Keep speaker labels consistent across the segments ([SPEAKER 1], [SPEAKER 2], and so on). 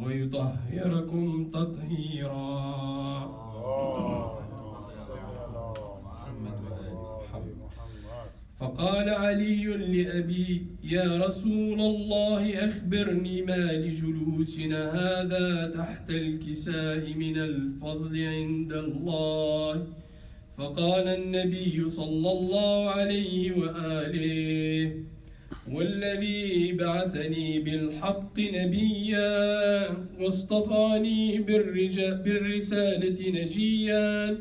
[SPEAKER 1] ويطهركم تطهيرا. فقال علي لأبي: يا رسول الله، أخبرني ما لجلوسنا هذا تحت الكساء من الفضل عند الله. فقال النبي صلى الله عليه وآله: والذي بعثني بالحق نبيا واصطفاني بالرسالة نجيا،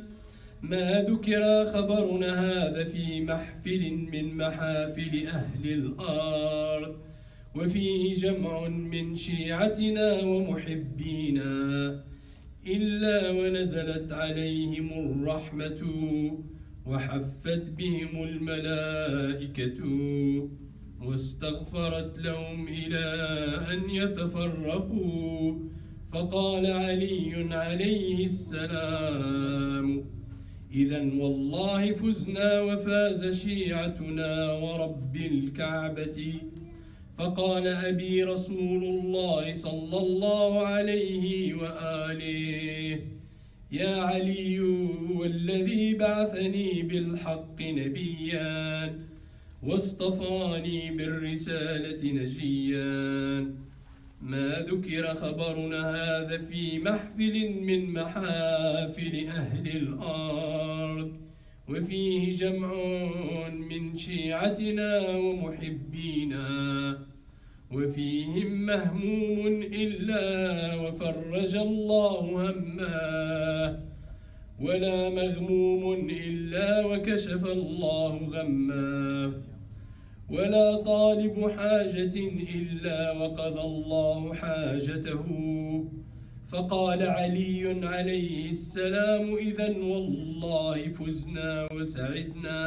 [SPEAKER 1] ما ذكر خبرنا هذا في محفل من محافل أهل الأرض، وفيه جمع من شيعتنا ومحبينا، إلا ونزلت عليهم الرحمة وحفت بهم الملائكة واستغفرت لهم إلى أن يتفرقوا. فقال علي عليه السلام: إذن والله فزنا وفاز شيعتنا ورب الكعبة. فقال أبي رسول الله صلى الله عليه وآله: يا علي، والذي بعثني بالحق نبيا واصطفاني بالرسالة نجيا، ما ذكر خبرنا هذا في محفل من محافل أهل الأرض، وفيه جمع من شيعتنا ومحبينا، وفيهم مهموم إلا وفرج الله هماه، ولا مغموم إلا وكشف الله غماه، ولا طالب حاجة إلا وقضى الله حاجته. فقال علي عليه السلام: إذن والله فزنا وسعدنا،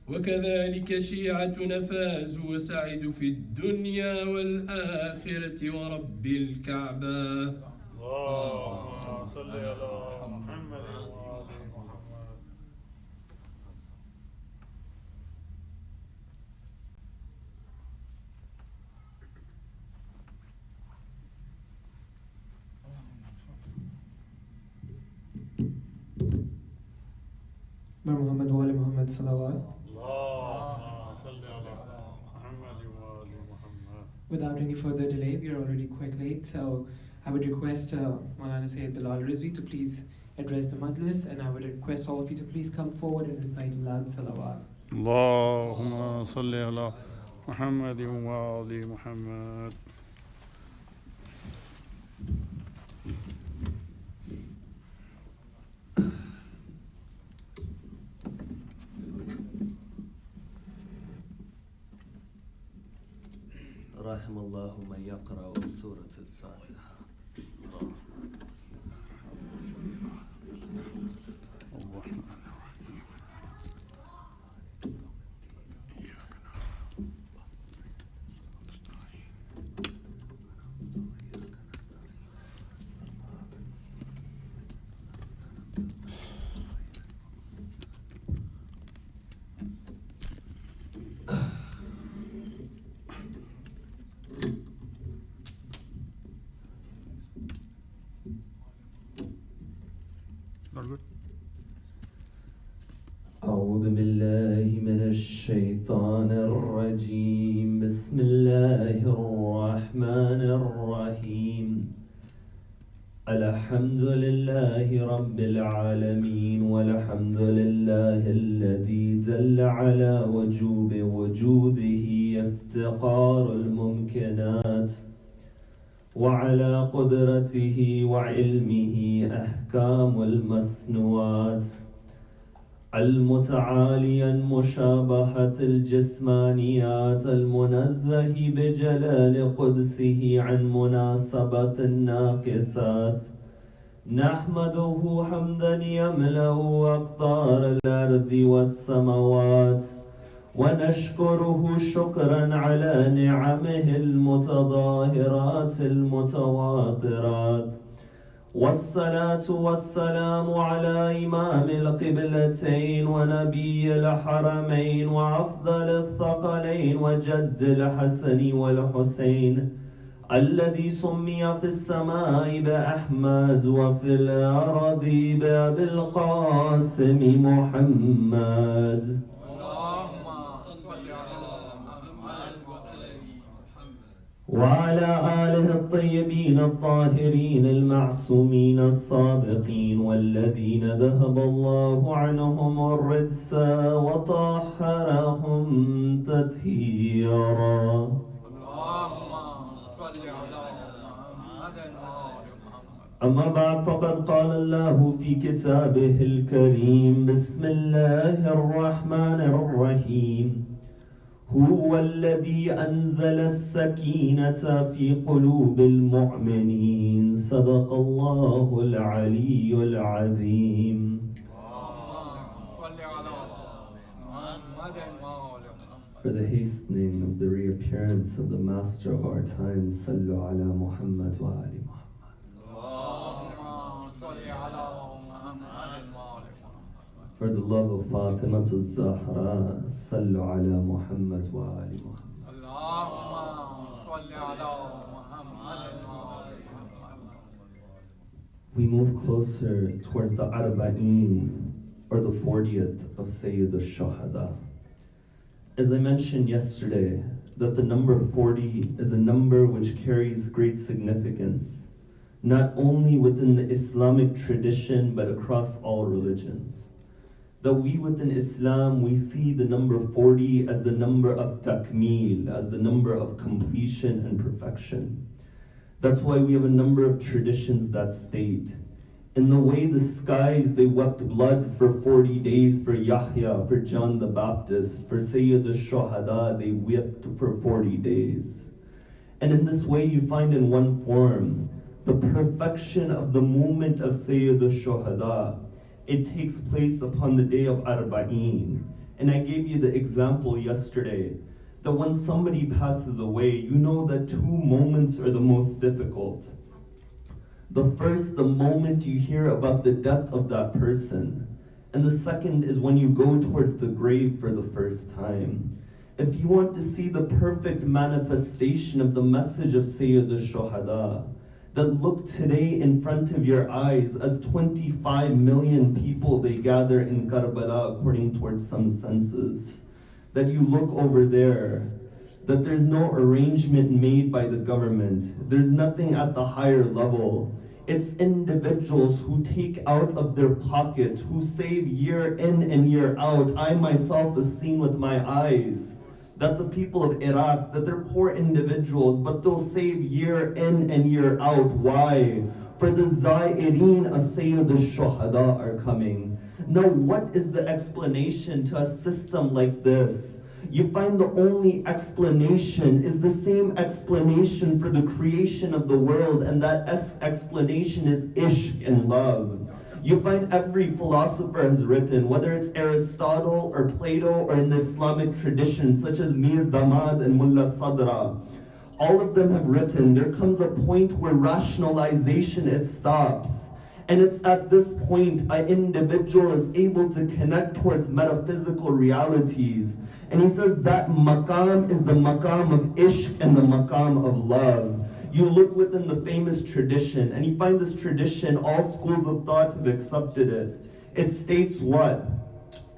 [SPEAKER 1] وكذلك شيعتنا فازوا وسعدوا في الدنيا والآخرة ورب الكعبة.
[SPEAKER 2] اللهم صل على محمد وآل محمد.
[SPEAKER 3] Muhammad wa ali Muhammad salawat. Without any further delay, we are already quite late, so I would request Maulana Syed Bilal Rizvi to please address the Majlis, and I would request all of you to please come forward and recite loud salawat.
[SPEAKER 2] اللهم صل على محمد وآل محمد.
[SPEAKER 4] رحم الله من يقرأ سورة الفاتحة. بسم الله
[SPEAKER 2] الرحمن الرحيم.
[SPEAKER 4] أعوذ بالله من الشيطان الرجيم. بسم الله الرحمن الرحيم. الحمد لله رب العالمين، والحمد لله الذي دل على وجوب وجوده افتقار الممكنات، وعلى قدرته وعلمه أحكام المصنوعات، المتعاليا مشابهة الجسمانيات، المنزه بجلال قدسه عن مناسبة الناقصات. نحمده حمدا يملأ أقطار الأرض والسماوات، ونشكره شكرا على نعمه المتظاهرات المتواترات. والصلاة والسلام على إمام القبلتين ونبي الحرمين وأفضل الثقلين وجد الحسن والحسين، الذي سمي في السماء بأحمد وفي الأرض بأبي القاسم محمد وعلى آله الطيبين الطاهرين المعصومين الصادقين والذين ذهب الله عنهم الرجس وطهرهم تطهيرا. أما بعد فقد قال الله في كتابه الكريم بسم الله الرحمن الرحيم هو الذي أنزل السكينة في قلوب المؤمنين صدق الله العلي العظيم. For the hastening of the reappearance of the master of our times, Sallu ala Muhammad wa ali Muhammad. For the love of Fatima al-Zahra, Sallu ala Muhammad wa ali Muhammad. We move closer towards the Arba'een, or the 40th of Sayyid al-Shuhada. As I mentioned yesterday, that the number 40 is a number which carries great significance, not only within the Islamic tradition, but across all religions. That we within Islam, we see the number 40 as the number of takmeel, as the number of completion and perfection. That's why we have a number of traditions that state, in the way the skies, they wept blood for 40 days for Yahya, for John the Baptist, for Sayyid al-Shuhada, they wept for 40 days. And in this way you find in one form, the perfection of the movement of Sayyid al-Shuhada. It takes place upon the day of Arba'een. And I gave you the example yesterday, that when somebody passes away, you know that two moments are the most difficult. The first, the moment you hear about the death of that person. And the second is when you go towards the grave for the first time. If you want to see the perfect manifestation of the message of Sayyid al-Shuhada, that look today in front of your eyes as 25 million people they gather in Karbala according towards some census. That you look over there, that there's no arrangement made by the government. There's nothing at the higher level. It's individuals who take out of their pocket, who save year in and year out. I myself have seen with my eyes that the people of Iraq, that they're poor individuals, but they'll save year in and year out. Why? For the Zaireen of Sayyid al-Shuhada are coming. Now, what is the explanation to a system like this? You find the only explanation is the same explanation for the creation of the world, and that explanation is ishq and love. You find every philosopher has written, whether it's Aristotle or Plato or in the Islamic tradition, such as Mir Damad and Mullah Sadra, all of them have written, there comes a point where rationalization, it stops. And it's at this point an individual is able to connect towards metaphysical realities. And he says that maqam is the maqam of ishq and the maqam of love. You look within the famous tradition, and you find this tradition, all schools of thought have accepted it. It states what?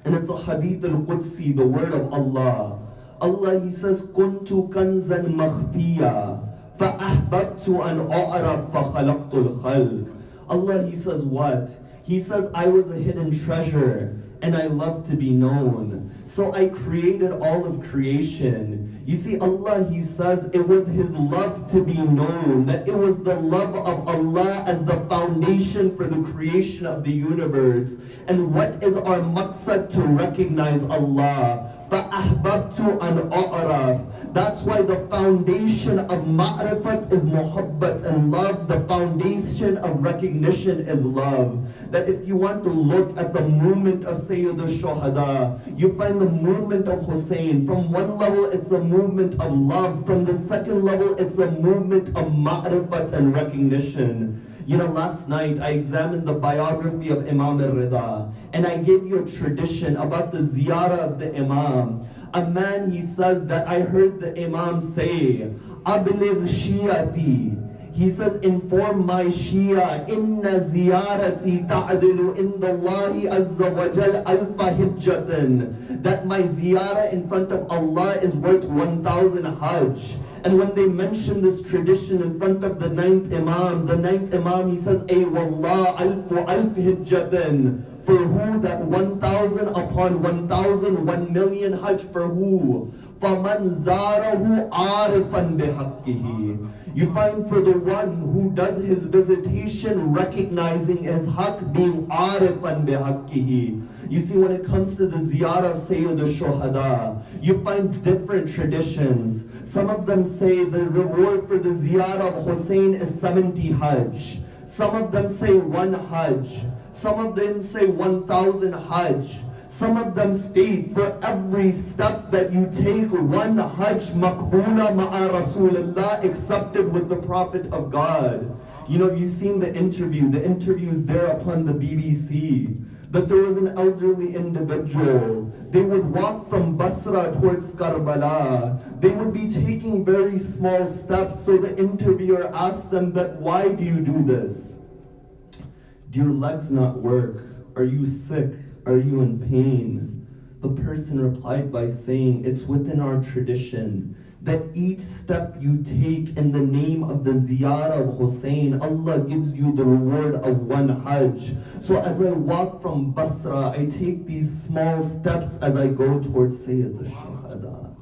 [SPEAKER 4] And it's a hadith al-Qudsi, the word of Allah. Allah, He says, Kuntu kanzan makhfiya, fa'ahbabtu an a'raf fakhalaqtul khalq. Allah, He says what? He says, I was a hidden treasure, and I love to be known. So I created all of creation. You see, Allah, He says it was His love to be known, that it was the love of Allah as the foundation for the creation of the universe. And what is our maqsad? To recognize Allah. فَأَحْبَبْتُ أَنْ أَعْرَفْ. That's why the foundation of ma'rifat is muhabbat and love. The foundation of recognition is love. That if you want to look at the movement of Sayyid al-Shuhada, you find the movement of Hussein. From one level, it's a movement of love. From the second level, it's a movement of ma'rifat and recognition. You know, last night I examined the biography of Imam al-Rida, and I gave you a tradition about the ziyarah of the Imam. A man, he says that I heard the Imam say, Abligh Shi'ati. He says, inform my Shia, inna ziyarati ta'dilu indallahi azza wa jal alfa hijjatan. That my ziyarah in front of Allah is worth 1,000 hajj. And when they mention this tradition in front of the ninth Imam, he says, ay wallah alfu alf hijjatan. For who? That 1,000 upon 1,000, 1 million hajj for who? فَمَنْ زَارَهُ عَارِفًا بِحَقِّهِ. You find for the one who does his visitation recognizing his haqq, being عَارِفًا بِحَقِّهِ. You see, when it comes to the ziyarah of Sayyid al-Shuhada, you find different traditions. Some of them say the reward for the ziyarah of Hussein is 70 hajj. Some of them say 1 hajj. Some of them say 1,000 hajj. Some of them state for every step that you take, 1 hajj maqboola ma'a Rasulullah, accepted with the Prophet of God. You know, you've seen the interviews there upon the BBC, that there was an elderly individual. They would walk from Basra towards Karbala. They would be taking very small steps, so the interviewer asked them that, why do you do this? Do your legs not work? Are you sick? Are you in pain? The person replied by saying, it's within our tradition that each step you take in the name of the ziyarah of Hussein, Allah gives you the reward of 1 hajj. So as I walk from Basra, I take these small steps as I go towards Sayyid al-Shuhada.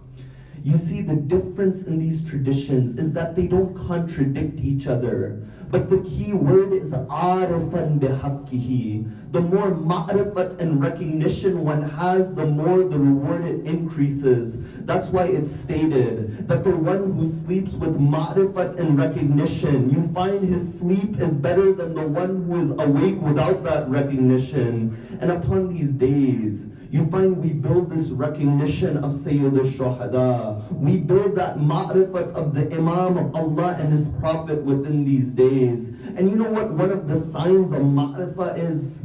[SPEAKER 4] You see, the difference in these traditions is that they don't contradict each other. But the key word is arifan bihaqqihi. The more ma'rifat and recognition one has, the more the reward it increases. That's why it's stated that the one who sleeps with ma'rifat and recognition, you find his sleep is better than the one who is awake without that recognition. And upon these days, you find we build this recognition of Sayyid al-Shuhada. We build that ma'rifat of the Imam of Allah and His Prophet within these days. And you know what one of the signs of ma'rifah is?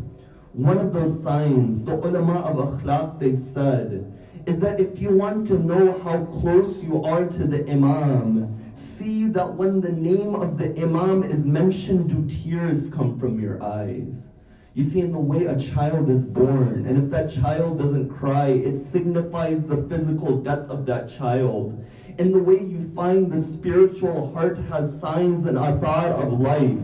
[SPEAKER 4] One of those signs, the ulama of akhlaq, they've said, is that if you want to know how close you are to the Imam, see that when the name of the Imam is mentioned, do tears come from your eyes? You see, in the way a child is born, and if that child doesn't cry, it signifies the physical death of that child. In the way you find the spiritual heart has signs and athar of life.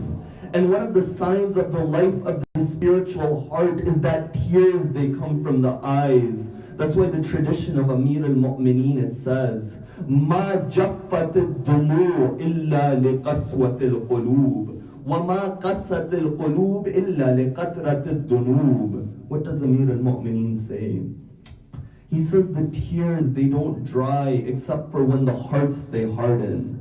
[SPEAKER 4] And one of the signs of the life of the spiritual heart is that tears, they come from the eyes. That's why the tradition of Amir al-Mu'mineen, it says, مَا جَفَّتِ الدُّمُوعِ إِلَّا لِقَسْوَةِ الْقُلُوبِ وَمَا قَسَّتِ الْقُلُوبِ إِلَّا لِقَطْرَةِ الذُّنُوبِ. What does Amir al-Mu'mineen say? He says the tears, they don't dry except for when the hearts, they harden.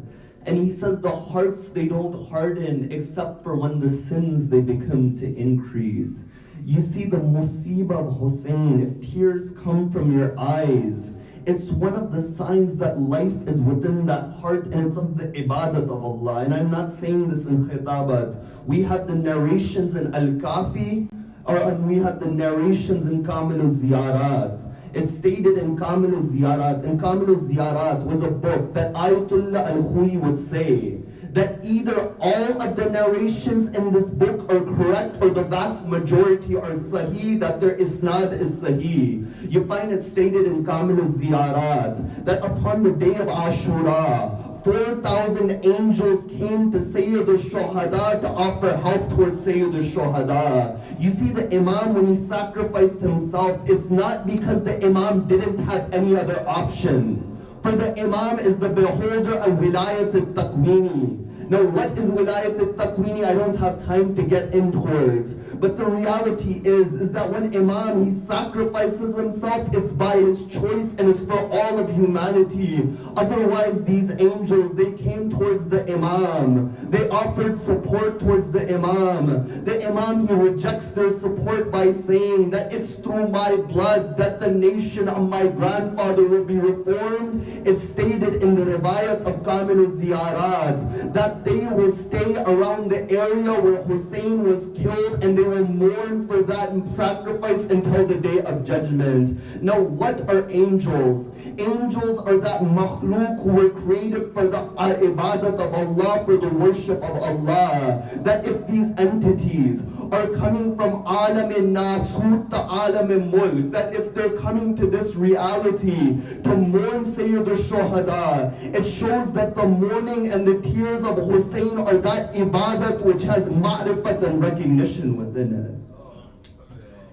[SPEAKER 4] And he says the hearts, they don't harden except for when the sins, they become to increase. You see the musibah of Hussein, if tears come from your eyes, it's one of the signs that life is within that heart, and it's of the ibadat of Allah. And I'm not saying this in khitabat. We have the narrations in Al-Kafi, and we have the narrations in Kamil al-Ziyarat. It's stated in Kamil al-Ziyarat. And Kamil al-Ziyarat was a book that Ayatollah al-Khuyi would say that either all of the narrations in this book are correct or the vast majority are sahih, that their isnad is sahih. You find it stated in Kamil al-Ziyarat that upon the day of Ashura, 4,000 angels came to Sayyid al-Shuhada to offer help towards Sayyid al-Shuhada. You see, the Imam, when he sacrificed himself, it's not because the Imam didn't have any other option. For the Imam is the beholder of Wilayat al-Taqweeni. Now, what is Wilayat al-Taqweeni? I don't have time to get into words. But the reality is that when Imam, he sacrifices himself, it's by his choice and it's for all of humanity. Otherwise, these angels, they came towards the Imam. They offered support towards the Imam. The Imam, he rejects their support by saying that it's through my blood that the nation of my grandfather will be reformed. It's stated in the riwayat of Kamil al-Ziyarat that they will stay around the area where Hussein was killed, and they will mourn for that sacrifice until the day of judgment. Now, what are angels?
[SPEAKER 5] angels are that makhluk who were created for the ibadat of Allah, for the worship of Allah. That if these entities are coming from alam nasut to alam mulk, that if they're coming to this reality to mourn Sayyid al-Shuhada, it shows that the mourning and the tears of Hussein are that ibadat which has ma'rifat and recognition within it.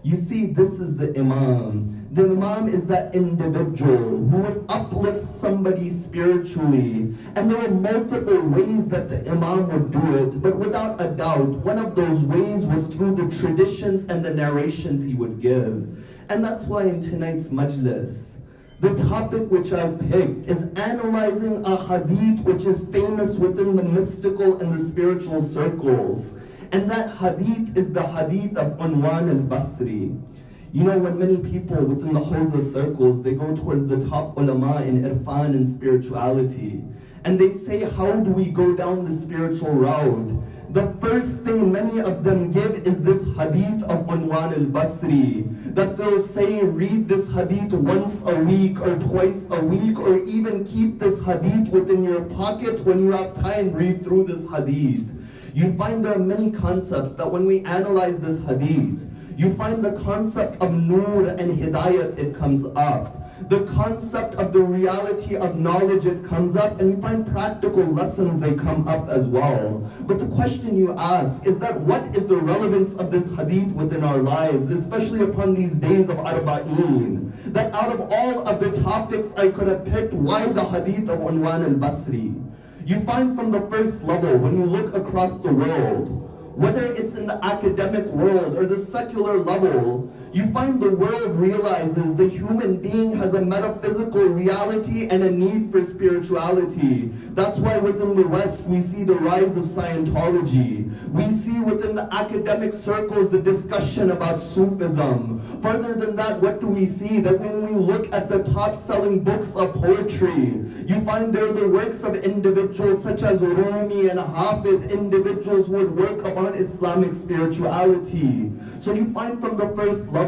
[SPEAKER 5] You see, this is the Imam. The Imam is that individual who would uplift somebody spiritually. And there are multiple ways that the Imam would do it, but without a doubt, one of those ways was through the traditions and the narrations he would give. And that's why in tonight's Majlis, the topic which I picked is analyzing a hadith which is famous within the mystical and the spiritual circles. And that hadith is the hadith of Unwan al-Basri. You know, when many people within the Hawza circles, they go towards the top ulama in irfan and spirituality, and they say, how do we go down the spiritual route? The first thing many of them give is this hadith of Unwan al-Basri, that they'll say, read this hadith once a week or twice a week, or even keep this hadith within your pocket. When you have time, read through this hadith. You find there are many concepts that when we analyze this hadith, you find the concept of nur and hidayat, it comes up. The concept of the reality of knowledge, it comes up, and you find practical lessons, they come up as well. But the question you ask is that what is the relevance of this hadith within our lives, especially upon these days of Arba'een? That out of all of the topics I could have picked, why the hadith of Unwan al-Basri? You find from the first level, when you look across the world, whether it's in the academic world or the secular level, you find the world realizes the human being has a metaphysical reality and a need for spirituality. That's why within the West we see the rise of Scientology. We see within the academic circles the discussion about Sufism. Further than that, what do we see? That when we look at the top-selling books of poetry, you find there the works of individuals such as Rumi and Hafid, individuals who would work upon Islamic spirituality. So you find from the first level,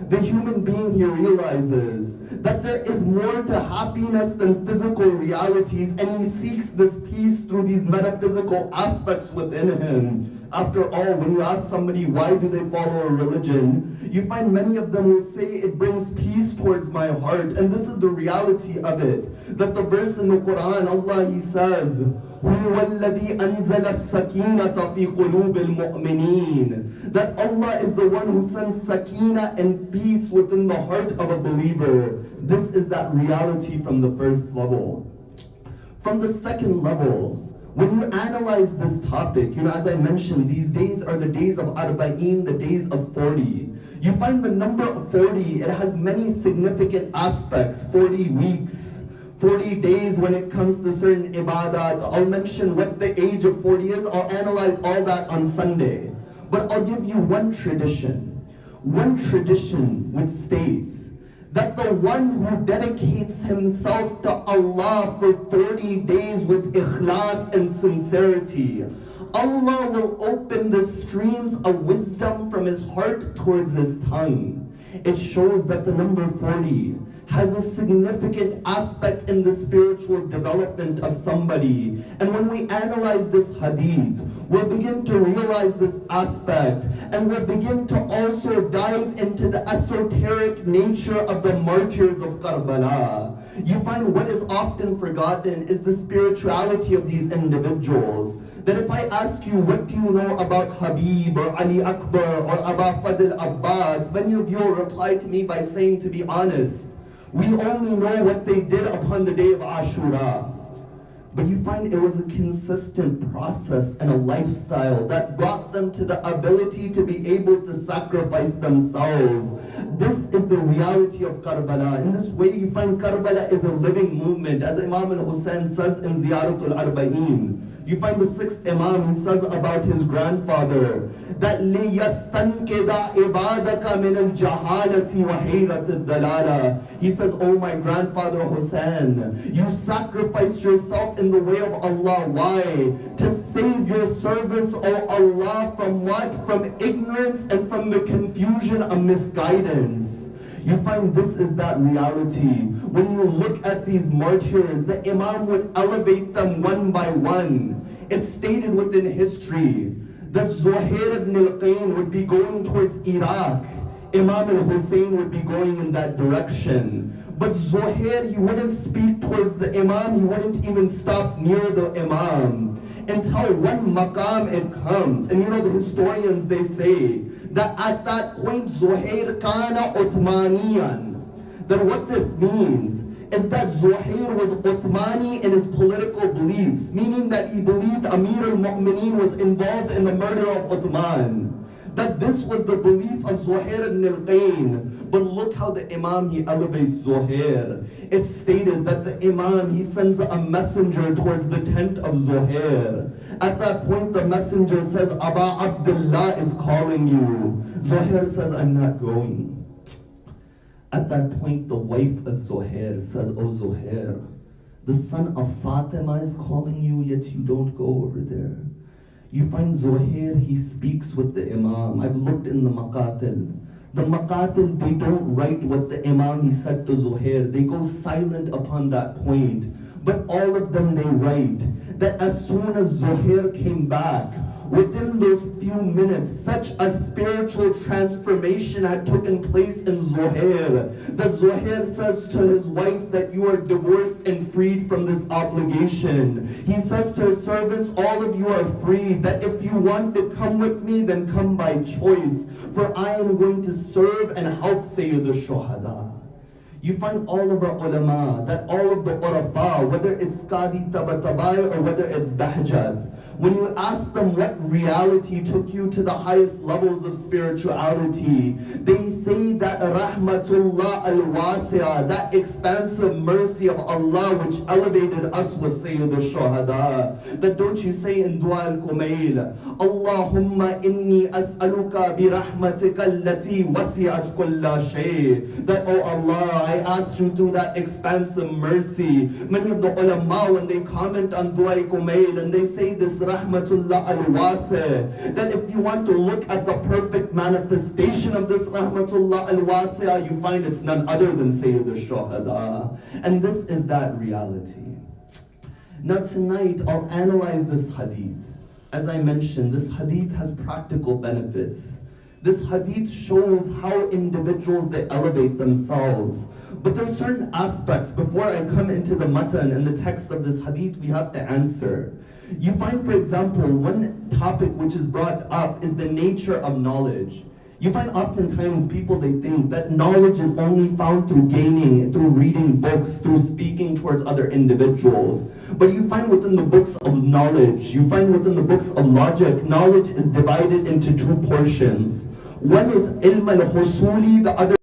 [SPEAKER 5] the human being here realizes that there is more to happiness than physical realities, and he seeks this peace through these metaphysical aspects within him. After all, when you ask somebody why do they follow a religion, you find many of them will say it brings peace towards my heart, and this is the reality of it. That the verse in the Quran, Allah, He says, هُوَ الَّذِي أَنزَلَ السَّكِينَةَ فِي قُلُوبِ الْمُؤْمِنِينَ. That Allah is the one who sends sakina and peace within the heart of a believer. This is that reality from the first level. From the second level, when you analyze this topic, you know, as I mentioned, these days are the days of Arba'een, the days of 40. You find the number of 40, it has many significant aspects. 40 weeks, 40 days when it comes to certain ibadat. I'll mention what the age of 40 is. I'll analyze all that on Sunday. But I'll give you one tradition which states that the one who dedicates himself to Allah for 40 days with ikhlas and sincerity, Allah will open the streams of wisdom from his heart towards his tongue. It shows that the number 40 has a significant aspect in the spiritual development of somebody. And when we analyze this hadith, we'll begin to realize this aspect, and we'll begin to also dive into the esoteric nature of the martyrs of Karbala. You find what is often forgotten is the spirituality of these individuals. That if I ask you, what do you know about Habib or Ali Akbar or Aba Fadl Abbas, many of you will reply to me by saying, to be honest, we only know what they did upon the day of Ashura. But you find it was a consistent process and a lifestyle that brought them to the ability to be able to sacrifice themselves. This is the reality of Karbala. In this way, you find Karbala is a living movement. As Imam al-Hussein says in Ziyaratul Arba'een, you find the sixth Imam, he says about his grandfather, that لِيَسْتَنْكِدَ عِبَادَكَ مِنَ الْجَهَالَةِ وَحِيرَةِ الدَّلَالَةِ. He says, oh my grandfather Hussein, you sacrifice yourself in the way of Allah. Why? To save your servants, oh Allah, from what? From ignorance and from the confusion of misguidance. You find this is that reality. when you look at these martyrs, the Imam would elevate them one by one. It's stated within history that Zuhair ibn al-Qayn would be going towards Iraq. Imam al-Hussein would be going in that direction. But Zuhair, he wouldn't speak towards the Imam, he wouldn't even stop near the Imam until one maqam it comes. And you know the historians, they say that at that point Zuhair kana Uthmaniyan. That what this means is that Zuhair was Uthmani in his political beliefs, meaning that he believed Amir al-Mu'mineen was involved in the murder of Uthman. That this was the belief of Zuhair ibn al-Qayn. But look how the Imam, he elevates Zuhair. It's stated that the Imam, he sends a messenger towards the tent of Zuhair. At that point, the messenger says, Aba Abdullah is calling you. Zuhair says, I'm not going. At that point, the wife of Zuhair says, Oh Zuhair, the son of Fatima is calling you, yet you don't go over there. You find Zuhair, he speaks with the Imam. I've looked in the Maqatil. The Maqatil, they don't write what the Imam, he said to Zuhair. They go silent upon that point. But all of them, they write that as soon as Zuhair came back, within those few minutes, such a spiritual transformation had taken place in Zuhair, that Zuhair says to his wife that you are divorced and freed from this obligation. He says to his servants, all of you are free, that if you want to come with me, then come by choice, for I am going to serve and help Sayyid al-Shuhada. You find all of our ulama, that all of the urafa, whether it's Qadi Tabatabai or whether it's Bahjat, when you ask them what reality took you to the highest levels of spirituality, they say that Rahmatullah al-Wasi'ah, that expansive mercy of Allah which elevated us was Sayyid al-Shuhada. That don't you say in Dua al-Kumail, Allahumma inni as'aluka bi rahmatika allati wasi'at kulla shay. That, oh Allah, I ask you through that expansive mercy. Many of the ulama, when they comment on Dua al-Kumail and they say this Rahmatullah al-Wasi', that if you want to look at the perfect manifestation of this Rahmatullah al-Wasi', you find it's none other than Sayyid al-Shuhada. And this is that reality. Now tonight, I'll analyze this hadith. As I mentioned, this hadith has practical benefits. This hadith shows how individuals, they elevate themselves. But there's certain aspects, before I come into the matan and the text of this hadith, we have to answer. You find, for example, one topic which is brought up is the nature of knowledge. You find oftentimes people, they think that knowledge is only found through gaining, through reading books, through speaking towards other individuals. But you find within the books of knowledge, you find within the books of logic, knowledge is divided into two portions. One is ilm al-husuli, the other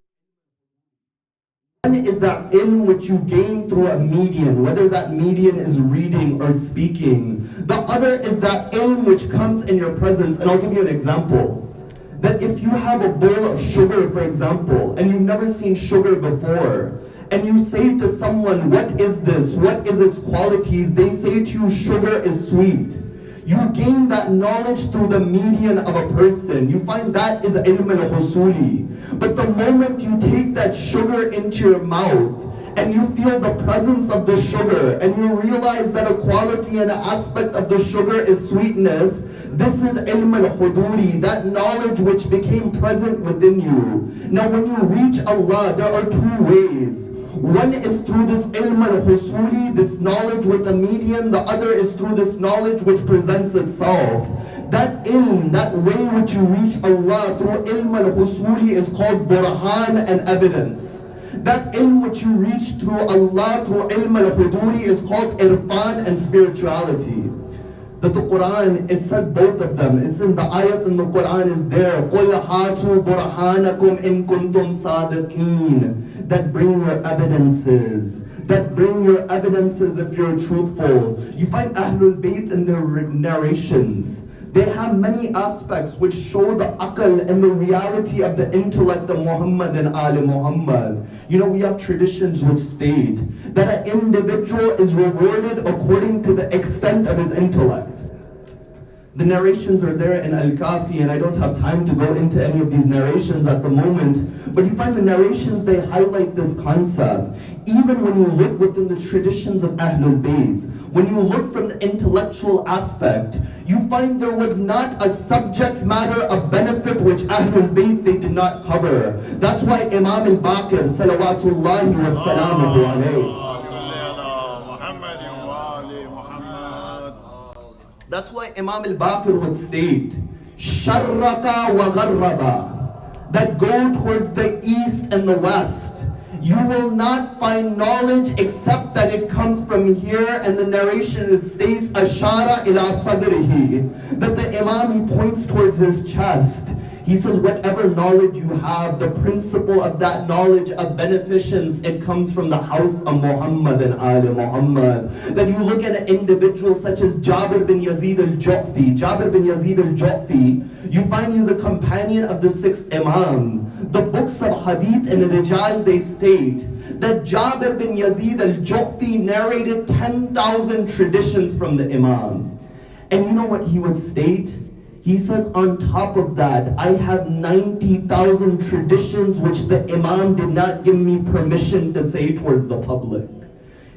[SPEAKER 5] is that ilm which you gain through a medium, whether that medium is reading or speaking. The other is that ilm which comes in your presence. And I'll give you an example. That if you have a bowl of sugar, for example, and you've never seen sugar before, and you say to someone, what is this? What is its qualities? They say to you, sugar is sweet. You gain that knowledge through the medium of a person. You find that is ilm al-husuli. But the moment you take that sugar into your mouth, and you feel the presence of the sugar, and you realize that a quality and an aspect of the sugar is sweetness, this is ilm al-huduri, that knowledge which became present within you. Now when you reach Allah, there are two ways. One is through this ilm al-husuli, this knowledge with a medium. The other is through this knowledge which presents itself. That ilm, that way which you reach Allah through ilm al-husuli is called burhan and evidence. That ilm which you reach through Allah through ilm al-huduri is called irfan and spirituality. That the Quran, it says both of them. It's in the ayat in the Quran is there. قُلْ هَاتُوا بُرْحَانَكُمْ إِن كُنْتُمْ صَادِقِينَ. That bring your evidences. That bring your evidences if you're truthful. You find Ahlul Bayt in their narrations. They have many aspects which show the aql and the reality of the intellect of Muhammad and Ali Muhammad. You know, we have traditions which state that an individual is rewarded according to the extent of his intellect. The narrations are there in Al-Kafi, and I don't have time to go into any of these narrations at the moment, but you find the narrations, they highlight this concept. Even when you look within the traditions of Ahlul Bayt, when you look from the intellectual aspect, you find there was not a subject matter of benefit which Ahlul Bayt they did not cover. That's why Imam al-Baqir, salawatullahi wa salamuhu alayhi. That's why Imam al-Baqir would state, Sharraka wa gharraba, that go towards the east and the west. You will not find knowledge except that it comes from here, and the narration it states, Ashara ila sadrihi, that the Imam, he points towards his chest. He says, whatever knowledge you have, the principle of that knowledge of beneficence, it comes from the house of Muhammad and Ali Muhammad. That you look at an individual such as Jabir bin Yazid al-Ju'fi. Jabir bin Yazid al-Ju'fi, you find he's a companion of the sixth Imam. The books of Hadith and Rijal, they state that Jabir bin Yazid al-Ju'fi narrated 10,000 traditions from the Imam. And you know what he would state? He says, on top of that, I have 90,000 traditions which the Imam did not give me permission to say towards the public.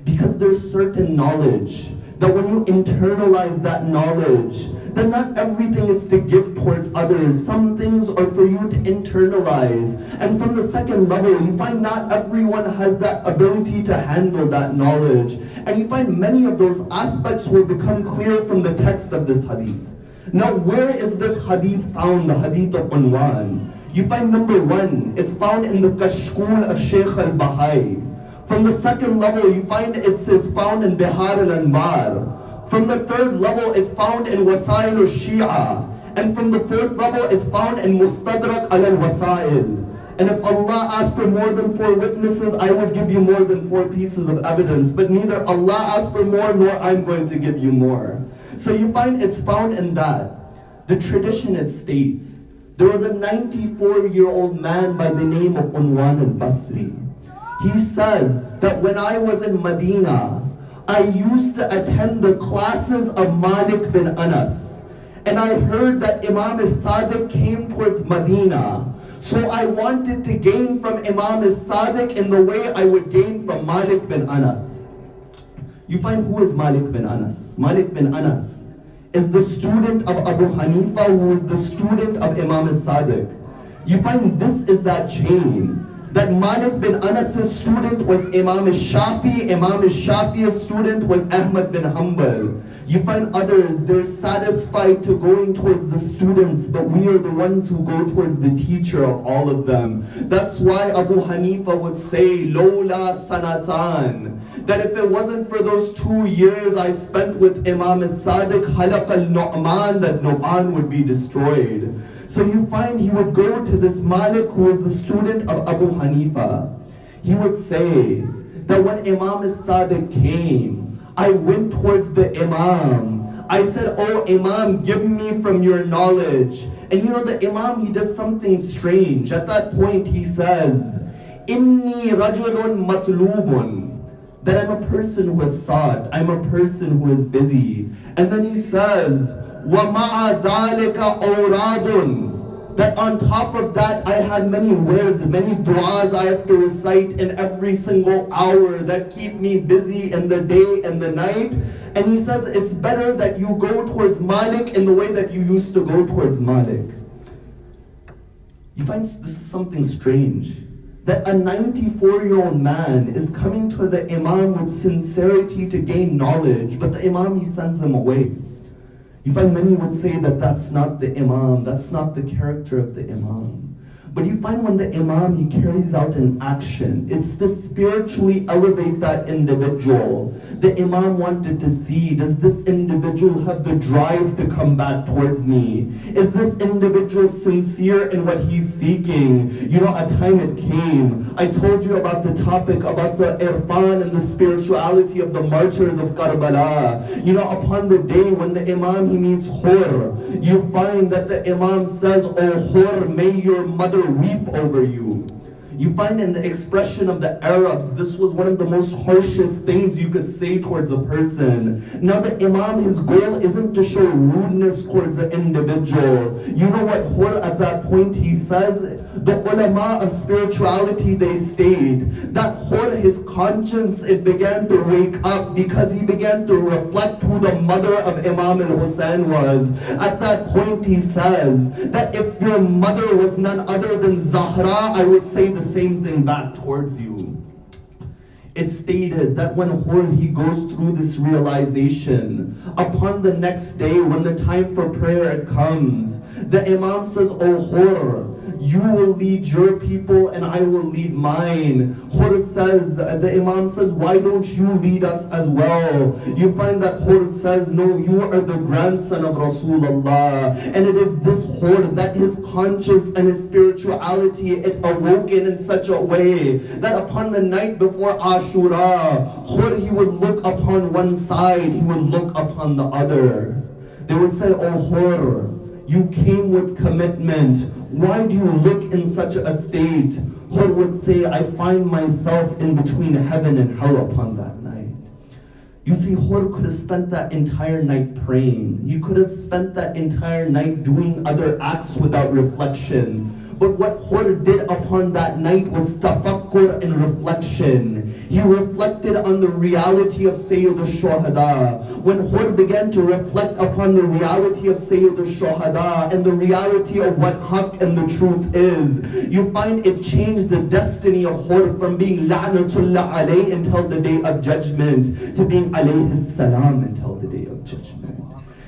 [SPEAKER 5] Because there's certain knowledge that when you internalize that knowledge, then not everything is to give towards others. Some things are for you to internalize. And from the second level, you find not everyone has that ability to handle that knowledge. And you find many of those aspects will become clear from the text of this hadith. Now, where is this hadith found, the hadith of Unwan? You find number one, it's found in the Kashkul of Shaykh al-Bahai. From the second level, you find it's found in Bihar al-Anbar. From the third level, it's found in Wasail al-Shia. And from the fourth level, it's found in Mustadrak al-Wasail. And if Allah asked for more than 4 witnesses, I would give you more than 4 pieces of evidence. But neither Allah asked for more, nor I'm going to give you more. So you find it's found in that. The tradition, it states, there was a 94-year-old man by the name of Unwan al-Basri. He says that when I was in Medina, I used to attend the classes of Malik bin Anas. And I heard that Imam al-Sadiq came towards Medina. So I wanted to gain from Imam al-Sadiq in the way I would gain from Malik bin Anas. You find who is Malik bin Anas? Malik bin Anas is the student of Abu Hanifa, who is the student of Imam al-Sadiq. You find this is that chain. That Malik bin Anas' student was Imam al-Shafi, Imam al-Shafi's student was Ahmad bin Hanbal. You find others, they're satisfied to going towards the students, but we are the ones who go towards the teacher of all of them. That's why Abu Hanifa would say, Lola sanatan, that if it wasn't for those 2 years I spent with Imam al-Sadiq, Khalaq al-Nu'man, that Nu'man would be destroyed. So you find he would go to this Malik, who was the student of Abu Hanifa. He would say that when Imam al-Sadiq came, I went towards the Imam. I said, oh Imam, give me from your knowledge. And you know the Imam, he does something strange. At that point he says, Inni rajulun matlubun, that I'm a person who is sought, I'm a person who is busy. And then he says, وَمَعَ ذَلِكَ أَوْرَادٌ, that on top of that I had many words, many du'as I have to recite in every single hour that keep me busy in the day and the night. And he says it's better that you go towards Malik in the way that you used to go towards Malik. You find this is something strange, that a 94-year-old man is coming to the Imam with sincerity to gain knowledge, but the Imam, he sends him away. You find many would say that that's not the Imam, that's not the character of the Imam. But you find when the Imam, he carries out an action, it's to spiritually elevate that individual. The Imam wanted to see, does this individual have the drive to come back towards me? Is this individual sincere in what he's seeking? You know, a time it came. I told you about the topic about the irfan and the spirituality of the martyrs of Karbala. You know, upon the day when the Imam, he meets Hur, you find that the Imam says, oh Hur, may your mother weep over you. You find in the expression of the Arabs, this was one of the most harshest things you could say towards a person. Now the Imam, his goal isn't to show rudeness towards the individual. You know what Hur at that point he says? The ulama of spirituality, they stayed. That Hur, his conscience, it began to wake up because he began to reflect who the mother of Imam al-Hussein was. At that point he says that if your mother was none other than Zahra, I would say the same thing back towards you. It's stated that when Hur, he goes through this realization, upon the next day when the time for prayer comes, the Imam says, "Oh Hur, you will lead your people and I will lead mine." Hur says, the Imam says, "Why don't you lead us as well?" You find that Hur says, "No, you are the grandson of Rasulullah." And it is this Hur that his conscience and his spirituality, it awoken in such a way that upon the night before Ashura, Hur, he would look upon one side, he would look upon the other. They would say, "Oh Hur, you came with commitment. Why do you look in such a state?" Hur would say, "I find myself in between heaven and hell upon that night." You see, Hur could have spent that entire night praying. He could have spent that entire night doing other acts without reflection. But what Hur did upon that night was tafakkur and reflection. He reflected on the reality of Sayyid al-Shuhada. When Hur began to reflect upon the reality of Sayyid al-Shuhada and the reality of what haqq and the truth is, you find it changed the destiny of Hur from being la'natullah alayh until the day of judgment to being alayhi salam until the day of judgment.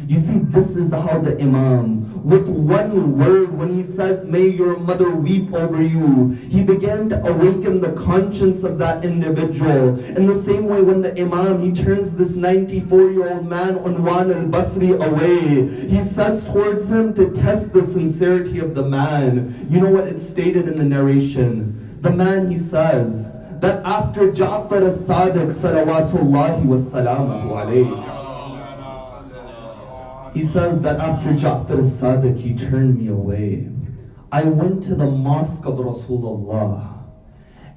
[SPEAKER 5] You see, this is how the Imam, with one word, when he says, "May your mother weep over you," he began to awaken the conscience of that individual. In the same way, when the Imam, he turns this 94-year-old man, Unwan al-Basri, away, he says towards him to test the sincerity of the man. You know what it's stated in the narration? The man, he says, that after Ja'far as-Sadiq, salawatullahi wa salamuhu alayhi, he says that after Ja'far as-Sadiq, he turned me away. I went to the mosque of Rasulullah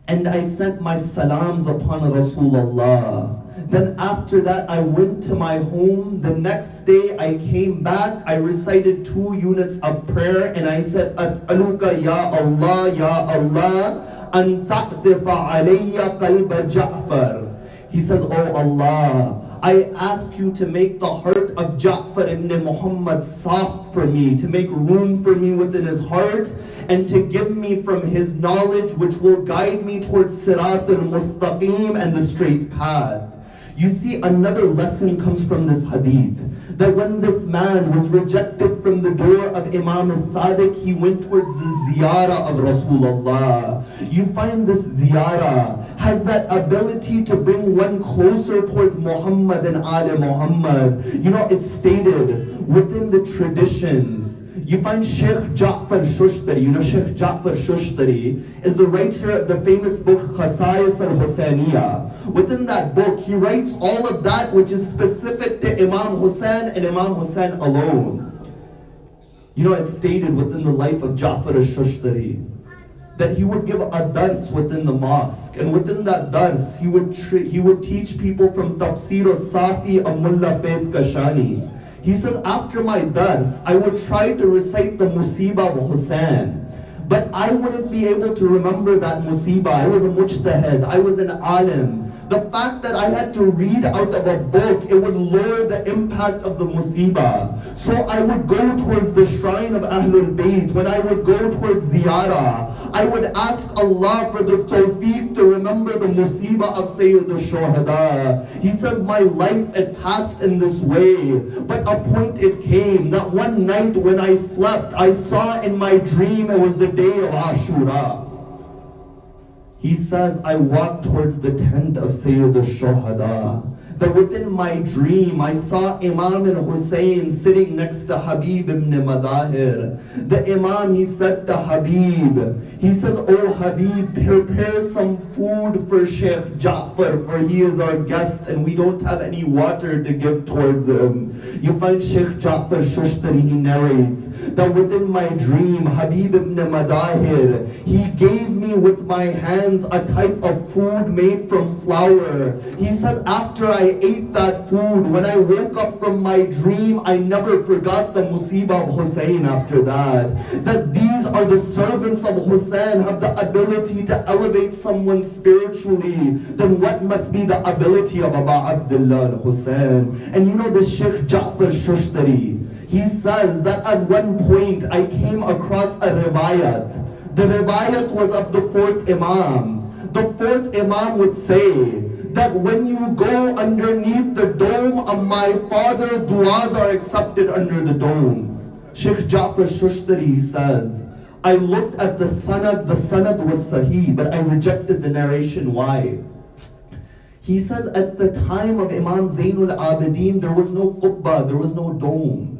[SPEAKER 5] and I sent my salams upon Rasulullah. Then after that, I went to my home. The next day, I came back. I recited 2 units of prayer and I said, "As'aluka ya Allah, an ta'tifa alayya qalba Ja'far." He says, "Oh Allah, I ask you to make the heart of Ja'far ibn Muhammad soft for me, to make room for me within his heart, and to give me from his knowledge which will guide me towards Sirat al-Mustaqim and the straight path." You see, another lesson comes from this hadith, that when this man was rejected from the door of Imam as-Sadiq, he went towards the ziyarah of Rasulullah. You find this ziyarah has that ability to bring one closer towards Muhammad and Ali Muhammad. You know, it's stated within the traditions. You find Sheikh Ja'far Shushtari. You know, Sheikh Ja'far Shushtari is the writer of the famous book Khasa'is al-Husainiyah. Within that book, he writes all of that which is specific to Imam Hussein and Imam Hussein alone. You know, it's stated within the life of Ja'far al-Shushtari that he would give a dars within the mosque, and within that dars, he would teach people from Tafsir al-Safi of Mullah Faith Kashani. He says, after my dars, I would try to recite the Musibah of Hussein, but I wouldn't be able to remember that Musibah. I was a mujtahid, I was an alim. The fact that I had to read out of a book, it would lower the impact of the Musibah. So I would go towards the shrine of Ahlul Bayt. When I would go towards ziyarah, I would ask Allah for the tawfiq to remember the Musibah of Sayyid al-Shuhada. He says, my life, it passed in this way. But a point it came that one night when I slept, I saw in my dream it was the day of Ashura. He says, I walked towards the tent of Sayyid al-Shuhada. that within my dream I saw Imam al-Hussein sitting next to Habib ibn Madahir. The Imam, he said to Habib, he says, "Oh Habib, prepare some food for Sheikh Ja'far, for he is our guest and we don't have any water to give towards him." You find Sheikh Ja'far Shushtari, he narrates that within my dream, Habib ibn Madahir, he gave me with my hands a type of food made from flour. He says, after I ate that food, when I woke up from my dream, I never forgot the musibah of Hussein after that. That these are the servants of Hussein, have the ability to elevate someone spiritually, then what must be the ability of Aba Abdullah al-Hussein? And you know the Sheikh Ja'far Shushtari, he says that at one point I came across a riwayat. The riwayat was of the fourth Imam. The fourth Imam would say that when you go underneath the dome of my father, du'as are accepted under the dome. Sheikh Ja'far Shushtari says, I looked at the sanad was sahih, but I rejected the narration. Why? He says at the time of Imam Zainul Abidin, there was no qubba, there was no dome.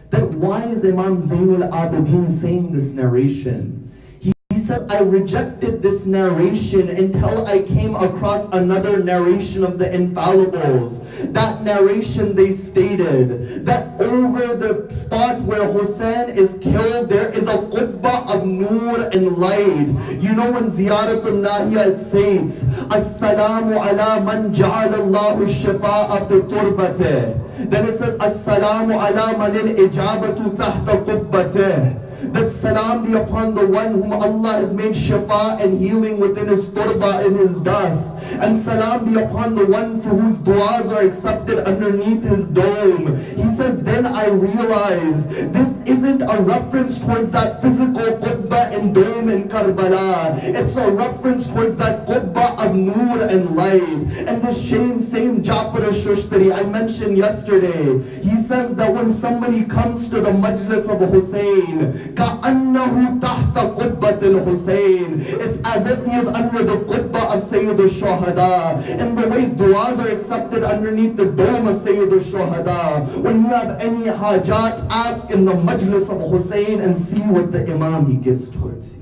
[SPEAKER 5] Then why is Imam Zainul Abidin saying this narration? He said, I rejected this narration until I came across another narration of the infallibles. That narration, they stated that over the spot where Hussein is killed, there is a qubba of nur and light. You know when Ziyaratul Nahiya it says, As-salamu ala man ja'ala Allahu shifa'a fi turbateh. Then it says, As-salamu ala man il-ijabatu tahta qubbateh. That salam be upon the one whom Allah has made shifa and healing within his turba, in his dust. And salam be upon the one for whose du'as are accepted underneath his dome. He says, then I realized this isn't a reference towards that physical qubba and dome in Karbala. It's a reference towards that qubba of nur and light. And the same Ja'far al-Shushtari I mentioned yesterday, he says that when somebody comes to the Majlis of Hussein, كَأَنَّهُ تَحْتَ قُبَّةِ الْحُسَيْنِ, it's as if he is under the qubba of Sayyid al-Shuhada. And the way du'as are accepted underneath the dome of Sayyid al-Shuhada. When you have any hajat, ask in the Majlis of Hussein and see what the Imam he gives towards you.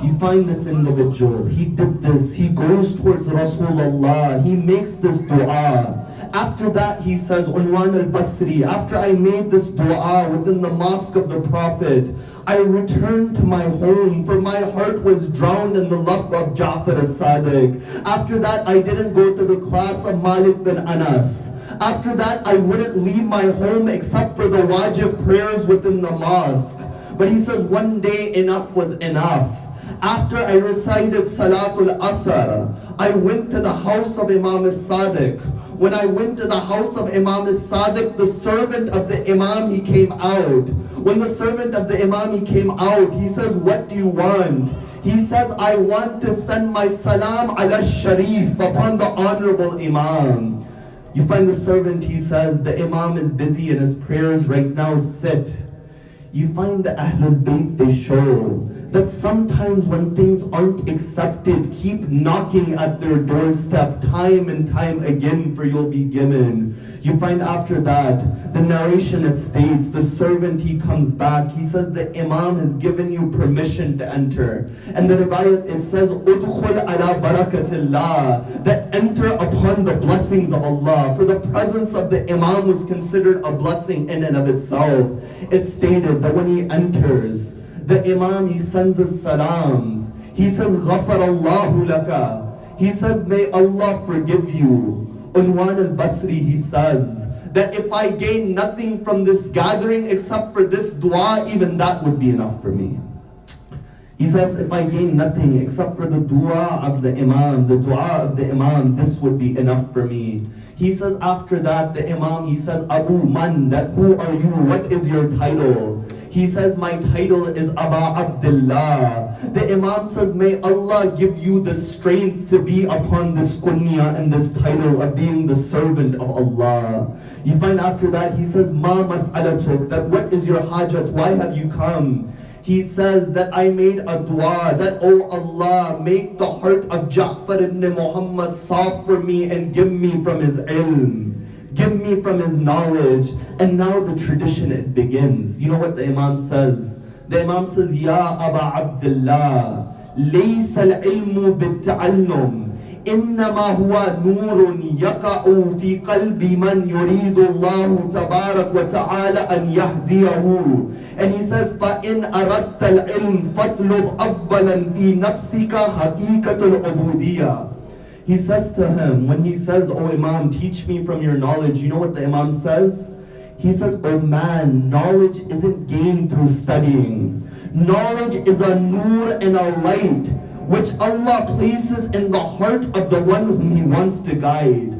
[SPEAKER 5] You find this individual, he did this, he goes towards Rasulullah, he makes this dua. After that he says, Unwan al-Basri, after I made this dua within the mosque of the Prophet, I returned to my home, for my heart was drowned in the love of Ja'far as-Sadiq. After that I didn't go to the class of Malik bin Anas. After that I wouldn't leave my home except for the wajib prayers within the mosque. But he says one day enough was enough. After I recited Salatul Asr, I went to the house of Imam as-Sadiq. When I went to the house of Imam as-Sadiq, the servant of the Imam, he came out. When the servant of the Imam, he came out, he says, what do you want? He says, I want to send my salam ala sharif, upon the honorable Imam. You find the servant, he says, the Imam is busy in his prayers right now, sit. You find the Ahlul Bayt, they show that sometimes when things aren't accepted, keep knocking at their doorstep time and time again, for you'll be given. You find after that, the narration it states, the servant he comes back, he says the Imam has given you permission to enter. And the riwayat it says, Udkhul ala barakatillah, that enter upon the blessings of Allah. For the presence of the Imam was considered a blessing in and of itself. It stated that when he enters, the Imam, he sends his salams. He says, Ghafarallahu laka. He says, may Allah forgive you. Unwan al-Basri, he says, that if I gain nothing from this gathering except for this dua, even that would be enough for me. He says, if I gain nothing except for the dua of the Imam, the dua of the Imam, this would be enough for me. He says after that, the Imam, he says, Abu Man, that who are you? What is your title? He says, my title is Aba Abdullah. The Imam says, may Allah give you the strength to be upon this kunya and this title of being the servant of Allah. You find after that, he says, Ma mas'alatuk, that what is your hajat? Why have you come? he says that I made a dua that, oh Allah, make the heart of Ja'far ibn Muhammad soft for me and give me from his ilm. Give me from his knowledge. And now the tradition, it begins. You know what the Imam says? The Imam says, Ya Aba Abdullah, laysa al-ilmu bit-ta'allum. إنما هو نور يقع في قلب من يريد الله تبارك وتعالى أن يهديه. And he says, فإن أردت العلم فاطلب أولا في نفسك حقيقة العبودية. He says to him, when he says, oh Imam, teach me from your knowledge, you know what the Imam says? He says, oh man, knowledge isn't gained through studying. Knowledge is a nur and a light which Allah places in the heart of the one whom He wants to guide.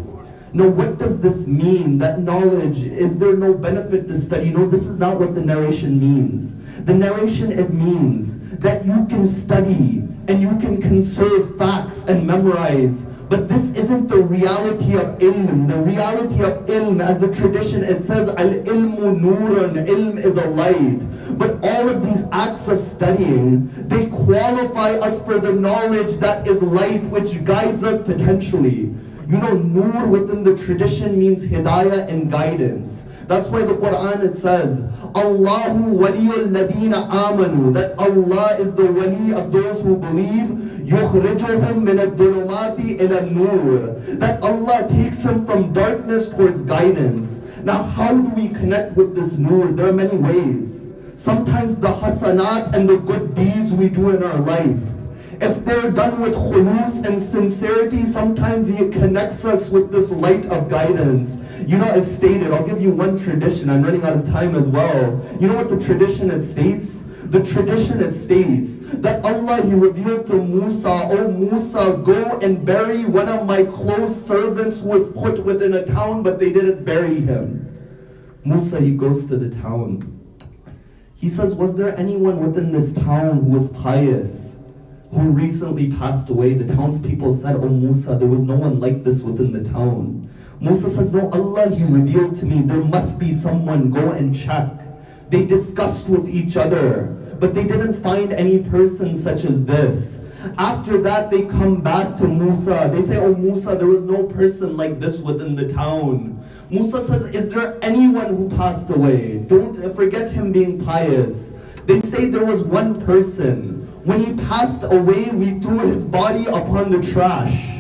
[SPEAKER 5] Now what does this mean? That knowledge, is there no benefit to study? No, this is not what the narration means. The narration, it means that you can study and you can conserve facts and memorize, but this isn't the reality of ilm. The reality of ilm, as the tradition, it says, al-ilmu nurun, ilm is a light. But all of these acts of studying, they qualify us for the knowledge that is light, which guides us potentially. You know, nur within the tradition means hidayah and guidance. That's why the Quran, it says, Allahu waliyul ladina amanu, that Allah is the wali of those who believe, yukhrijuhum min ad-dhulumati ila nur, that Allah takes him from darkness towards guidance. Now how do we connect with this nur? There are many ways. Sometimes the hasanat and the good deeds we do in our life, if they're done with khulus and sincerity, sometimes it connects us with this light of guidance. You know, it's stated, I'll give you one tradition, I'm running out of time as well. You know what the tradition it states? The tradition it states that Allah, He revealed to Musa, oh Musa, go and bury one of my close servants who was put within a town, but they didn't bury him. Musa, he goes to the town. He says, was there anyone within this town who was pious, who recently passed away? The townspeople said, oh Musa, there was no one like this within the town. Musa says, no, Allah, He revealed to me, there must be someone, go and check. They discussed with each other, but they didn't find any person such as this. After that, they come back to Musa. They say, oh Musa, there was no person like this within the town. Musa says, is there anyone who passed away? Don't forget him being pious. They say there was one person. When he passed away, we threw his body upon the trash.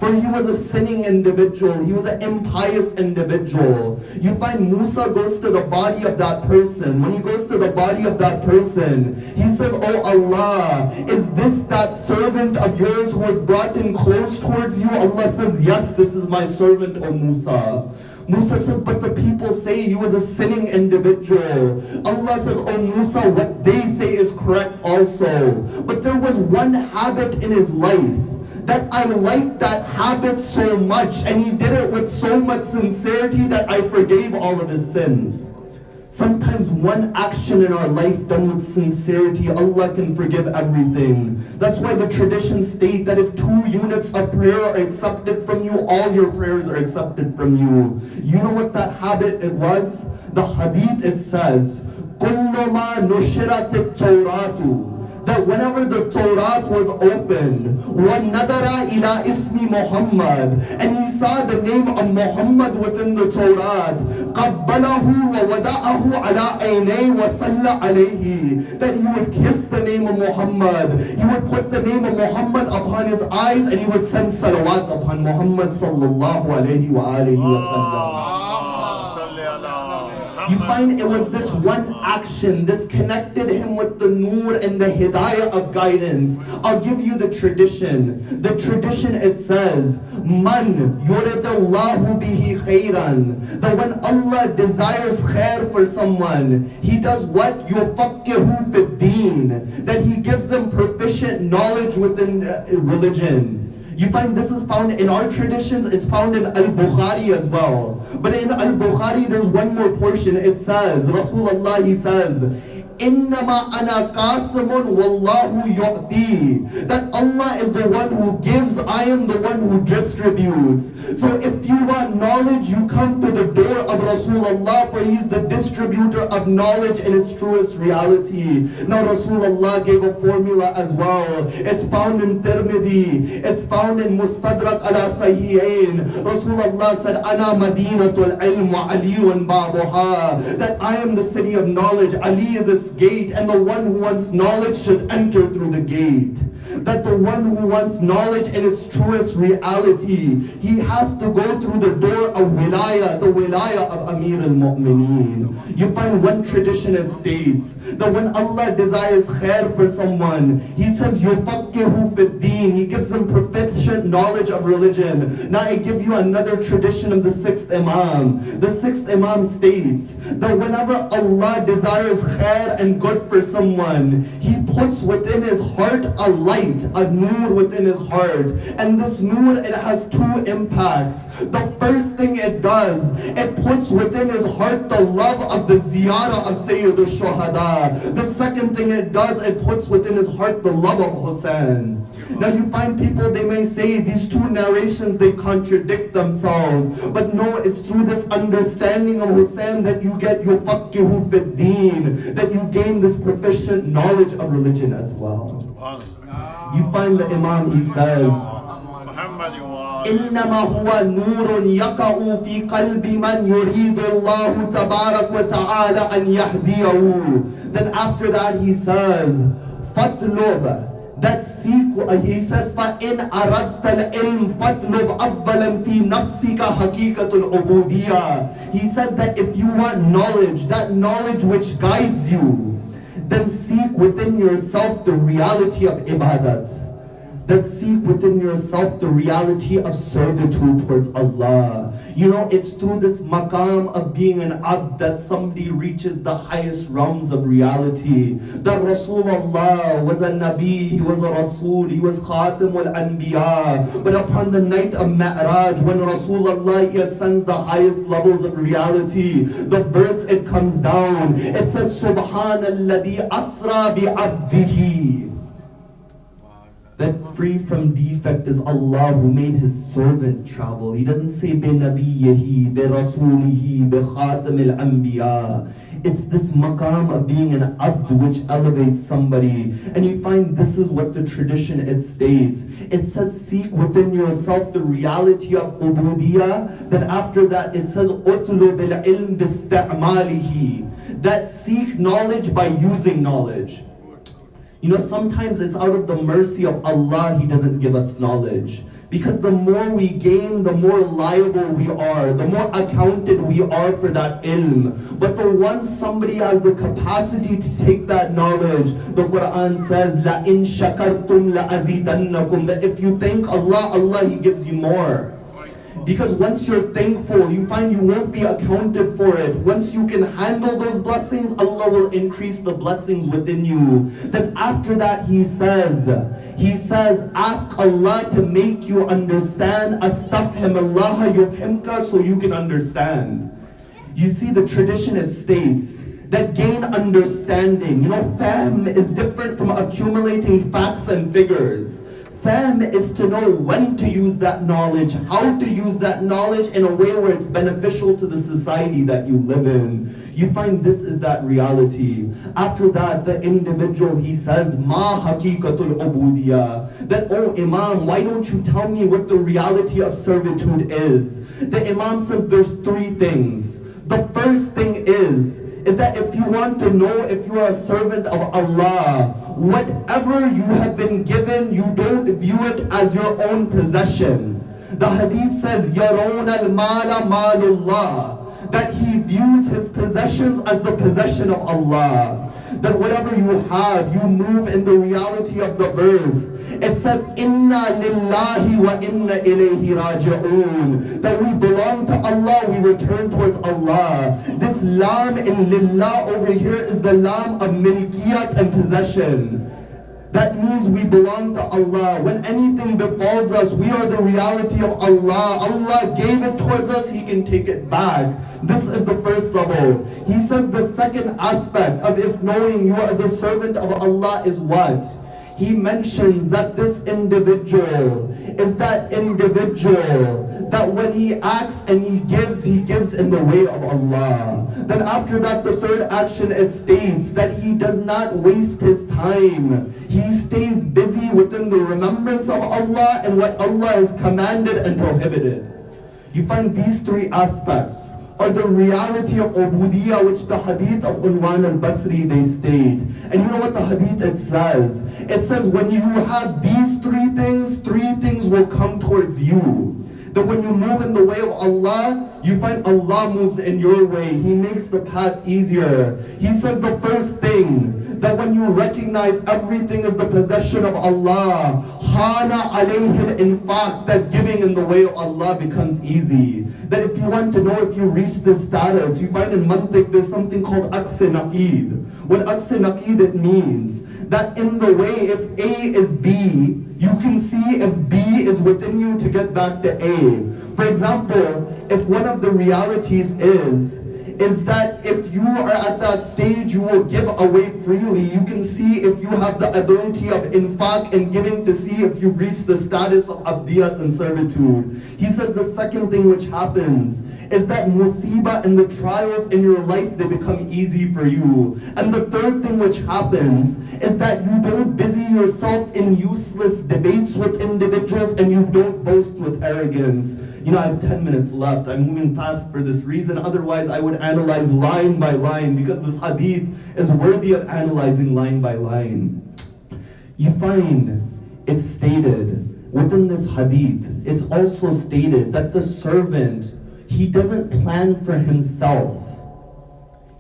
[SPEAKER 5] For he was a sinning individual. He was an impious individual. You find Musa goes to the body of that person. When he goes to the body of that person, he says, oh Allah, is this that servant of yours who was brought in close towards you? Allah says, yes, this is my servant, O Musa. Musa says, but the people say he was a sinning individual. Allah says, oh Musa, what they say is correct also. But there was one habit in his life that I liked that habit so much, and he did it with so much sincerity that I forgave all of his sins. Sometimes one action in our life done with sincerity, Allah can forgive everything. That's why the traditions state that if 2 units of prayer are accepted from you, all your prayers are accepted from you. You know what that habit it was? The hadith, it says, كُلُّ مَا نُشِرَتِ التَّوْرَاتُ, that whenever the Torah was opened, وَنَذَرَ إِلَىٰ إِسْمِ Muhammad, and he saw the name of Muhammad within the Torah, قَبَّلَهُ وَوَدَعَهُ عَلَىٰ عَيْنَيْهِ وَصَلَّ عَلَيْهِ, that he would kiss the name of Muhammad, he would put the name of Muhammad upon his eyes, and he would send salawat upon Muhammad sallallahu alayhi wa alihi wa sallam. You find it was this one action, this connected him with the nur and the hidayah of guidance. I'll give you the tradition. The tradition, it says, Man yuridallahu bihi khairan, that when Allah desires khair for someone, He does what? Yufaqqihu fid deen, that He gives them proficient knowledge within religion. You find this is found in our traditions, it's found in Al-Bukhari as well. But in Al-Bukhari, there's one more portion. It says, Rasulullah, he says, Innama ana qasimun wallahu yu'ti. That Allah is the one who gives, I am the one who distributes. So if you want knowledge, you come to the door of Rasulullah, for he is the distributor of knowledge in its truest reality. Now Rasulullah gave a formula as well. It's found in Tirmidhi, it's found in Mustadrak ala Sahihain. Rasulullah said, Ana Madinatul Ilm wa Aliyun Babuha. That I am the city of knowledge, Ali is its gate, and the one who wants knowledge should enter through the gate. That the one who wants knowledge in its truest reality, he has to go through the door of wilayah, the wilayah of Amir al-Mu'mineen. You find one tradition it states that when Allah desires khair for someone, he says, Yufaqqihu fid deen. He gives them proficient knowledge of religion. Now I give you another tradition of the sixth Imam. The sixth Imam states that whenever Allah desires khair and good for someone, he puts within his heart a light, a nur within his heart. And this nur, it has two impacts. The first thing it does, it puts within his heart the love of the ziyarah of Sayyid al-Shuhada. The second thing it does, it puts within his heart the love of Hussein. Now you find people, they may say these two narrations, they contradict themselves. But no, it's through this understanding of Hussein that you get yufaqqihu fid deen, that you gain this proficient knowledge of religion as well. You find the Imam, he says, إنما هو نور يقع في قلب من يريد الله تبارك وتعالى أن يهديه. Then after that he says, فاطلب, that seek, he says, فَإِنْ أَرَدْتَ الْعِلْمِ فَاطْلُبْ أَوَّلًا فِي نَفْسِكَ حَقِيقَةُ الْعُبُودِيَّةِ. He says that if you want knowledge, that knowledge which guides you, then seek within yourself the reality of ibadat. Then seek within yourself the reality of servitude towards Allah. You know, it's through this maqam of being an abd that somebody reaches the highest realms of reality. That Rasulullah was a Nabi, he was a Rasul, he was Khatimul Anbiya. But upon the night of Mi'raj, when Rasulullah ascends the highest levels of reality, the verse it comes down, it says, Subhanalladhi asra bi abdihi. That free from defect is Allah who made his servant travel. He doesn't say bi nabiyihi, bi rasulihi, bi khatamil anbiya. It's this maqam of being an abd which elevates somebody. And you find this is what the tradition it states. It says seek within yourself the reality of ubudiyah. Then after that it says utlu bil ilm bista'malihi. That seek knowledge by using knowledge. You know, sometimes it's out of the mercy of Allah He doesn't give us knowledge. Because the more we gain, the more liable we are, the more accounted we are for that ilm. But the once somebody has the capacity to take that knowledge, the Quran says, لَإِن شَكَرْتُمْ لَأَزِيدَنَّكُمْ. That if you thank Allah, Allah He gives you more. Because once you're thankful, you find you won't be accounted for it. Once you can handle those blessings, Allah will increase the blessings within you. Then after that He says, ask Allah to make you understand. Astafhim Allah yufhimka, so you can understand. You see, the tradition it states that gain understanding. You know, fahm is different from accumulating facts and figures. Fahm is to know when to use that knowledge, how to use that knowledge in a way where it's beneficial to the society that you live in. You find this is that reality. After that, the individual, he says, Ma haqiqatul ubudiyah. That, oh Imam, why don't you tell me what the reality of servitude is? The Imam says there's three things. The first thing is that if you want to know if you are a servant of Allah, whatever you have been given, you don't view it as your own possession. The hadith says, يَرَوْنَ الْمَالَ مَالُ اللَّهِ. That he views his possessions as the possession of Allah. That whatever you have, you move in the reality of the verse. It says, Inna lillahi wa inna ilayhi raji'un. That we belong to Allah, we return towards Allah. This lam in lillah over here is the lam of milkiyat and possession. that means we belong to Allah. When anything befalls us, we are the reality of Allah. Allah gave it towards us, He can take it back. This is the first level. He says the second aspect of if knowing you are the servant of Allah is what? He mentions that this individual is that individual that when he acts and he gives in the way of Allah. Then after that, the third action, it states that he does not waste his time. He stays busy within the remembrance of Allah and what Allah has commanded and prohibited. You find these three aspects are the reality of Ubudiyya, which the hadith of Unwan al-Basri they state. And you know what the hadith it says? It says when you have these three things will come towards you. That when you move in the way of Allah, you find Allah moves in your way. He makes the path easier. He says the first thing, that when you recognize everything is the possession of Allah, Hana alayhi al-infaq, that giving in the way of Allah becomes easy. That if you want to know if you reach this status, you find in Mantiq there's something called Aqsa Naqid. What Aqsa Naqid it means, that in the way if A is B, you can see if B is within you to get back to A. For example, if one of the realities is that if you are at that stage, you will give away freely. You can see if you have the ability of infaq and giving to see if you reach the status of abdiyat and servitude. He says the second thing which happens is that musibah and the trials in your life, they become easy for you. And the third thing which happens is that you don't busy yourself in useless debates with individuals and you don't boast with arrogance. You know, I have 10 minutes left. I'm moving fast for this reason. Otherwise, I would analyze line by line because this hadith is worthy of analyzing line by line. You find it's stated within this hadith, it's also stated that the servant, he doesn't plan for himself.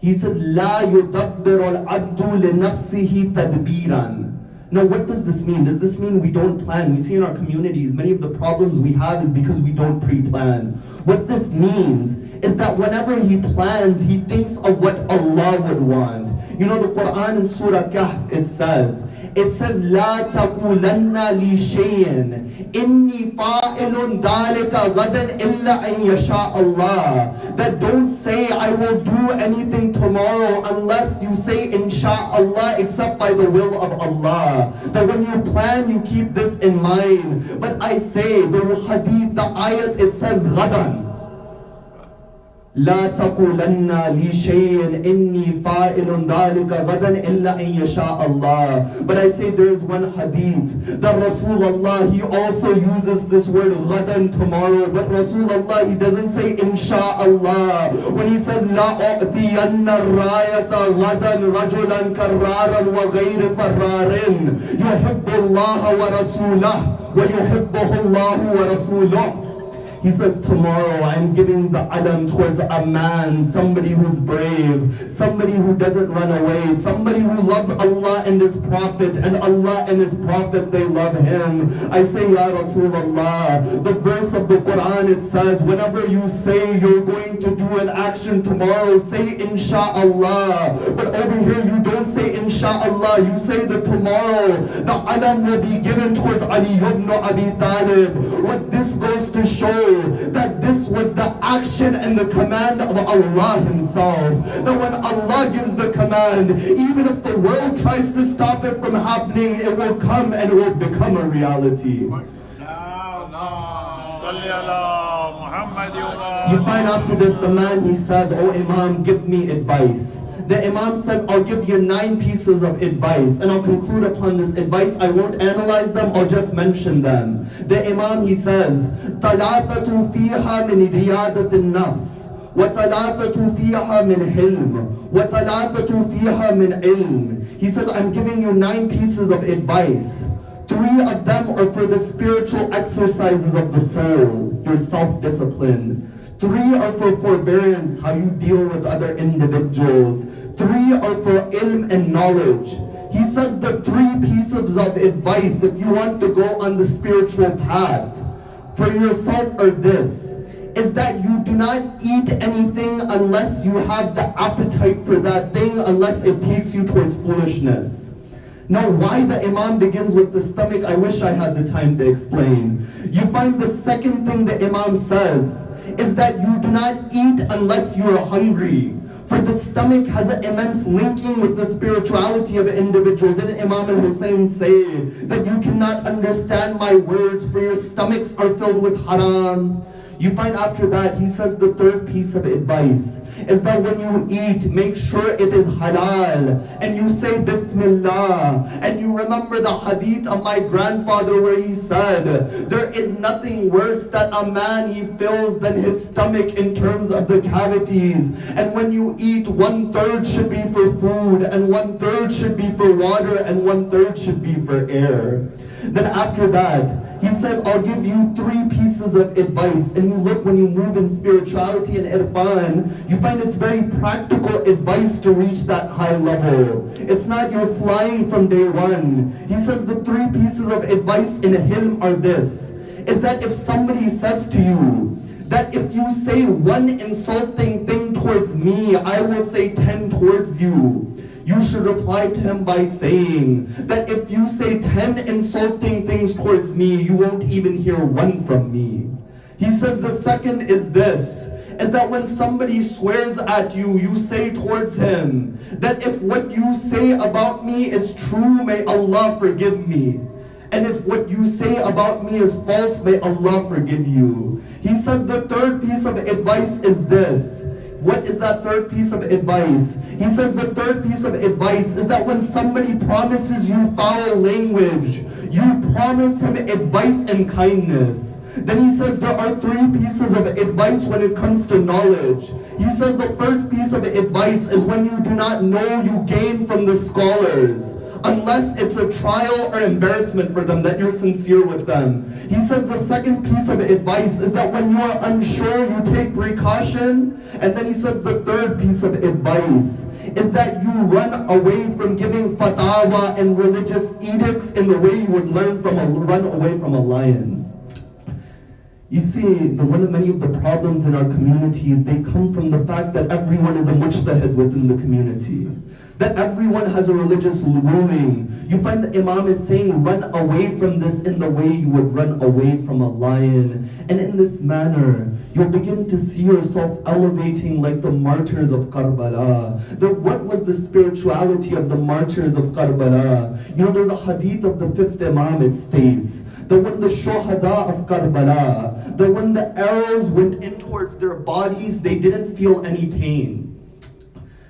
[SPEAKER 5] He says, لا يدبر العبد لنفسه تدبيرا. Now, what does this mean? Does this mean we don't plan? We see in our communities, many of the problems we have is because we don't pre-plan. What this means is that whenever he plans, he thinks of what Allah would want. You know, the Quran in Surah Kahf, it says, لا تقولن لشيء إني فاعل ذلك غدا إلا أن يشاء الله. That don't say I will do anything tomorrow unless you say inshaAllah, except by the will of Allah. That when you plan, you keep this in mind. But I say, the hadith, the ayat, it says غدا. لا تقولن لشيء إني فاعل ذلك غدا إلا أن يشاء الله. But I say there is one hadith that Rasulullah, he also uses this word غدا, tomorrow, but Rasulullah, he doesn't say inshaAllah. When he says لا أعطين الراية غدا رجلا كرارا وغير فرار يحب الله ورسوله ويحبه الله ورسوله. He says, tomorrow I'm giving the alam towards a man, somebody who's brave, somebody who doesn't run away, somebody who loves Allah and His Prophet, and Allah and His Prophet, they love him. I say, Ya Rasulullah, the verse of the Quran, it says, whenever you say you're going to do an action tomorrow, say inshaAllah. But over here, you don't say inshaAllah, you say that tomorrow, the alam will be given towards Ali ibn Abi Talib. What this goes to show, that this was the action and the command of Allah Himself. That when Allah gives the command, even if the world tries to stop it from happening, it will come and it will become a reality. You find after this, the man, he says, oh Imam, give me advice. The Imam says, I'll give you 9 pieces of advice, and I'll conclude upon this advice. I won't analyze them, I'll just mention them. The Imam, he says, ثلاثة فيها من ريادة النفس وثلاثة فيها من حلم وثلاثة فيها من علم. He says, I'm giving you 9 pieces of advice. 3 of them are for the spiritual exercises of the soul, your self-discipline. 3 are for forbearance, how you deal with other individuals. 3 are for ilm and knowledge. He says the 3 pieces of advice, if you want to go on the spiritual path, for yourself are this, is that you do not eat anything unless you have the appetite for that thing, unless it takes you towards foolishness. Now, why the Imam begins with the stomach, I wish I had the time to explain. You find the second thing the Imam says is that you do not eat unless you are hungry. For the stomach has an immense linking with the spirituality of an individual. Didn't Imam al-Hussein say that you cannot understand my words for your stomachs are filled with haram? You find after that, he says the third piece of advice is that when you eat, make sure it is halal, and you say Bismillah, and you remember the hadith of my grandfather where he said, there is nothing worse that a man he fills than his stomach in terms of the cavities, and when you eat, 1/3 should be for food, and 1/3 should be for water, and 1/3 should be for air. Then after that, he says, I'll give you 3 pieces of advice. And you look, when you move in spirituality and irfan, you find it's very practical advice to reach that high level. It's not you're flying from day one. He says the 3 pieces of advice in hilm are this, is that if somebody says to you, that if you say 1 insulting thing towards me, I will say 10 towards you. You should reply to him by saying that if you say 10 insulting things towards me, you won't even hear 1 from me. He says the second is this, is that when somebody swears at you, you say towards him that if what you say about me is true, may Allah forgive me. And if what you say about me is false, may Allah forgive you. He says the third piece of advice is this. What is that third piece of advice? He says the third piece of advice is that when somebody promises you foul language, you promise him advice and kindness. Then he says there are 3 pieces of advice when it comes to knowledge. He says the first piece of advice is when you do not know, you gain from the scholars. Unless it's a trial or embarrassment for them, that you're sincere with them. He says the second piece of advice is that when you are unsure, you take precaution. And then he says the third piece of advice is that you run away from giving fatawa and religious edicts in the way you would run away from a lion. You see, many of the problems in our communities, they come from the fact that everyone is a mujtahid within the community. That everyone has a religious ruling. You find the Imam is saying, run away from this in the way you would run away from a lion. And in this manner, you'll begin to see yourself elevating like the martyrs of Karbala. What was the spirituality of the martyrs of Karbala? You know, there's a hadith of the 5th Imam, it states, that when the shuhada of Karbala, that when the arrows went in towards their bodies, they didn't feel any pain.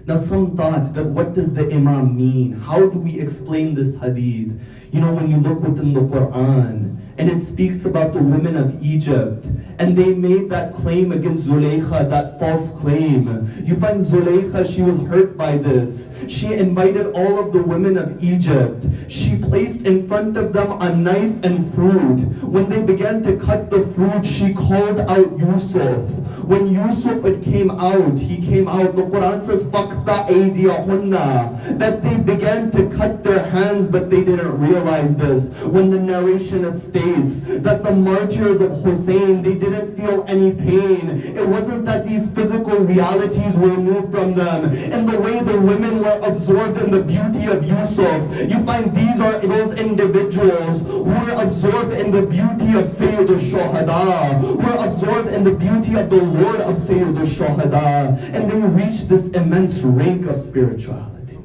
[SPEAKER 5] Now some thought that what does the Imam mean? How do we explain this hadith? You know, when you look within the Quran, and it speaks about the women of Egypt, and they made that claim against Zulaykha, that false claim. You find Zulaykha, she was hurt by this. She invited all of the women of Egypt. She placed in front of them a knife and fruit. When they began to cut the fruit, she called out Yusuf. When Yusuf came out, the Quran says, فَقْطَعْ أَيْدِيَهُنَّ, that they began to cut their hands, but they didn't realize this. When the narration it states that the martyrs of Hussein, they didn't feel any pain. It wasn't that these physical realities were removed from them. In the way the women were absorbed in the beauty of Yusuf, you find these are those individuals who were absorbed in the beauty of Sayyid al-Shuhada, who were absorbed in the beauty of the Lord of Sayyid al-Shuhada, and they reached this immense rank of spirituality.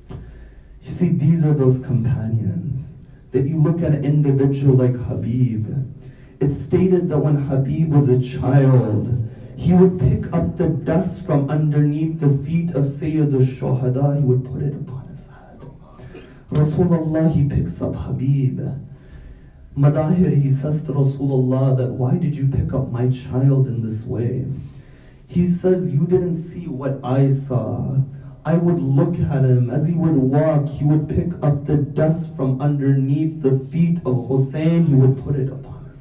[SPEAKER 5] You see, these are those companions. That you look at an individual like Habib. It's stated that when Habib was a child, he would pick up the dust from underneath the feet of Sayyid al-Shuhada, he would put it upon his head. Rasulullah, he picks up Habib. Madahir, he says to Rasulullah that, why did you pick up my child in this way? He says, you didn't see what I saw. I would look at him, as he would walk, he would pick up the dust from underneath the feet of Hussein, he would put it upon his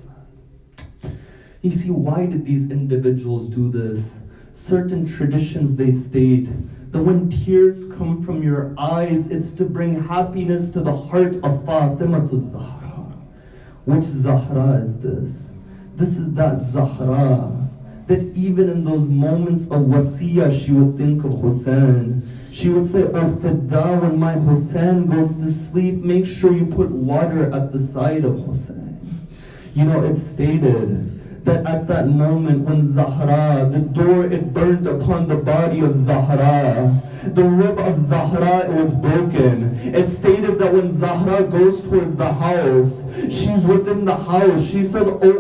[SPEAKER 5] head. You see, why did these individuals do this? Certain traditions, they state that when tears come from your eyes, it's to bring happiness to the heart of Fatima to Zahra. Which Zahra is this? This is that Zahra
[SPEAKER 4] that even in those moments of wasiyah, she would think of Hussein. She would say, "Oh Fidda, when my Hussein goes to sleep, make sure you put water at the side of Hussein." You know, it's stated that at that moment when Zahra, the door, it burned upon the body of Zahra. The rib of Zahra, it was broken. It stated that when Zahra goes towards the house, she's within the house. She says, "Oh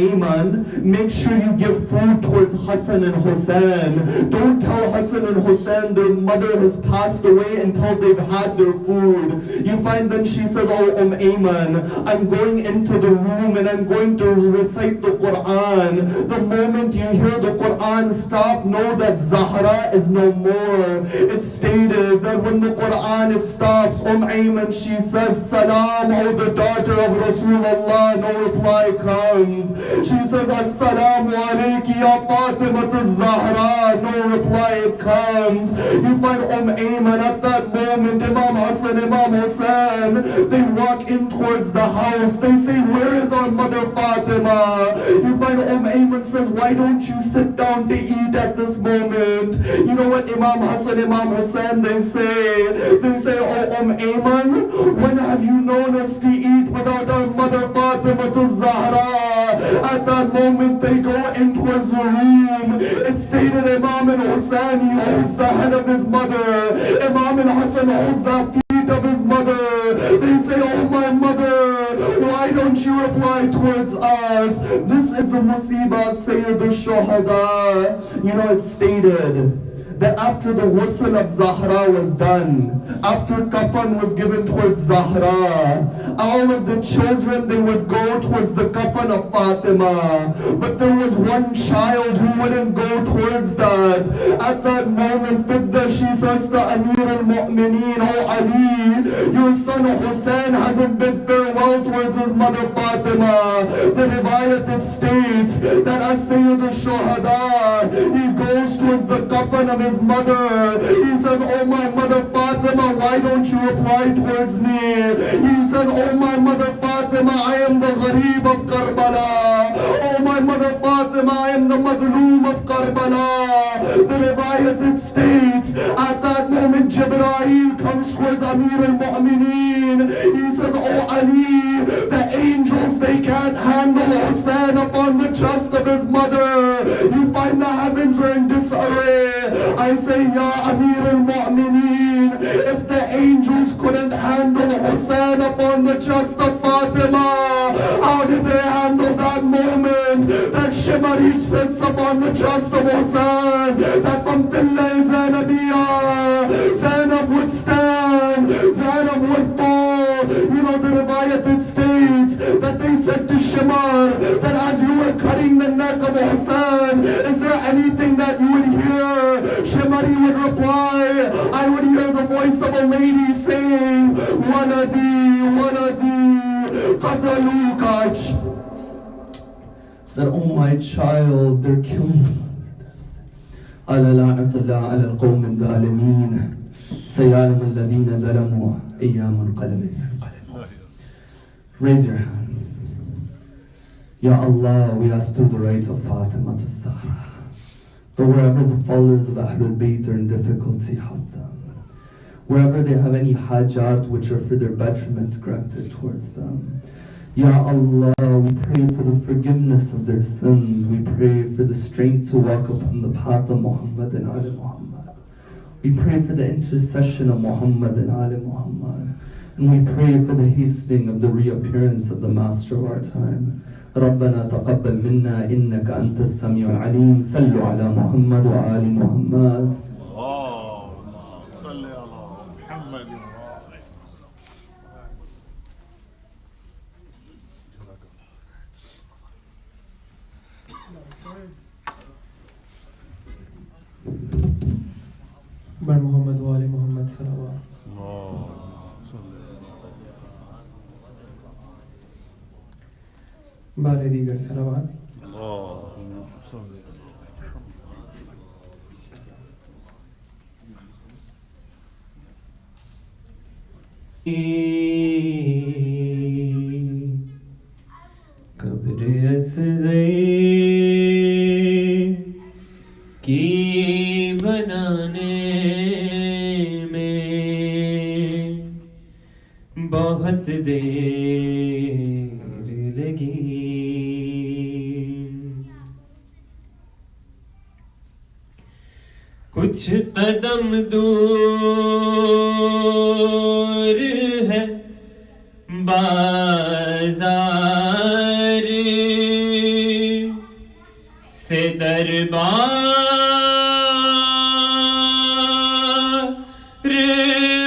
[SPEAKER 4] Ayman, make sure you give food towards Hassan and Hussein. Don't tell Hassan and Hussein their mother has passed away until they've had their food." You find then she says, "Oh Ayman, I'm going into the room and I'm going to recite the Quran." The moment you hear the Quran stop, know that Zahra is no more. It's stated that when the Quran it stops, Ayman, she says, "Salaam, O the daughter of Rasulullah." No reply comes. She says, "Assalamu alayki ya Fatima al-Zahra." No reply comes. You find Ayman at that moment, Imam Hassan, Imam Hussein, they walk in towards the house. They say, "Where is our mother Fatima?" You find Ayman says, "Why don't you sit down to eat at this moment?" You know what Imam Hassan, Imam Hussein, they say, "Oh Ayman, when have you known us to eat without our mother Fatima to Zahra?" At that moment they go in towards the room. It's stated Imam and Hussein, he holds the head of his mother. Imam and Hassan holds the feet of his mother. They say, "Oh my mother, why don't you reply towards us?" This is the musibah of Sayyid al-Shuhada. You know, it's stated that after the ghusl of Zahra was done, after kafan was given towards Zahra, all of the children, they would go towards the kafan of Fatima. But there was one child who wouldn't go towards that. At that moment, Fidda, she says to Amir al-Mu'mineen, "Oh Ali, your son Hussein hasn't bid farewell towards his mother Fatima." The riwayat it states that as Sayyid al-Shuhada, he goes towards the kafan of his mother. He says, "Oh my mother Fatima, why don't you reply towards me?" He says, "Oh my mother Fatima, I am the gharib of Karbala. Oh my mother Fatima, I am the madloom of Karbala." The riwayat it states, at that moment Jibreel comes towards Amir al-Mu'mineen. He says, "Oh Ali, the angels, they can't handle Hussein upon the chest of his mother." You find the heavens are in disarray. I say, "Ya Amir al-Mu'mineen, if the angels couldn't handle Hussein upon the chest of Fatima, how did they handle that moment that Shimarij sits upon the chest of Hussein, that from Tillay Zainabiyah, Zainab would stand, Zainab would fall." You know, the riwayat it states that they said to Shimar that as you were cutting the neck of Hussein, "Is there anything that you would hear?" Shimari would reply, "I would hear the voice of a lady saying, 'Waladi, waladi, qatalukach.'" That, "Oh my child, they're killing you." Ala la'natullah ala al-qawm al-dhalimeen. Sayalam alladhina dhalamu ayyamun qalamin. Raise your hands. Ya Allah, we ask through the right of Fatima to Zahra, that wherever the followers of Ahlul Bayt are in difficulty, help them. Wherever they have any hajat which are for their betterment, granted towards them. Ya Allah, we pray for the forgiveness of their sins. We pray for the strength to walk upon the path of Muhammad and Ali Muhammad. We pray for the intercession of Muhammad and Ali Muhammad. And we pray for the hastening of the reappearance of the Master of our time. ربنا تقبل منا إنك أنت السميع العليم. صلوا على محمد وآل محمد.
[SPEAKER 2] اللهم صل على محمد.
[SPEAKER 3] Bar Muhammad wa Ali Muhammad salawat. Bare digar salawat. Kabir asghar بنانے میں بہت دیر لگی. کچھ قدم دور ہے بازار سے دربار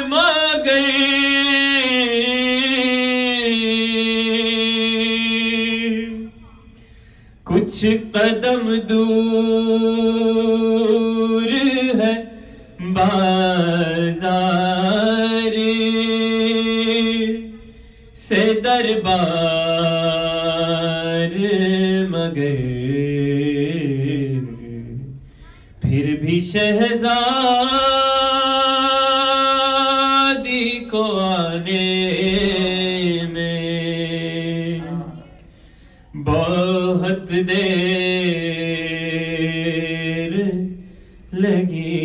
[SPEAKER 3] مگر کچھ قدم دور ہے بازار سے دربار مگر پھر بھی شہزادی کو آنے میں بہت دیر لگی.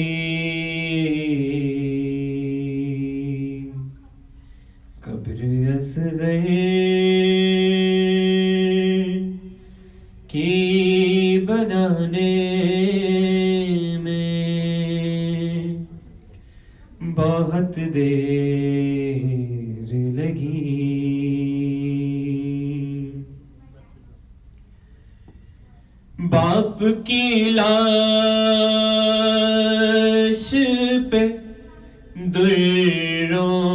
[SPEAKER 3] قبر اصغر کی بنانے میں بہت دیر لگی. باپ کی لاش پہ دروں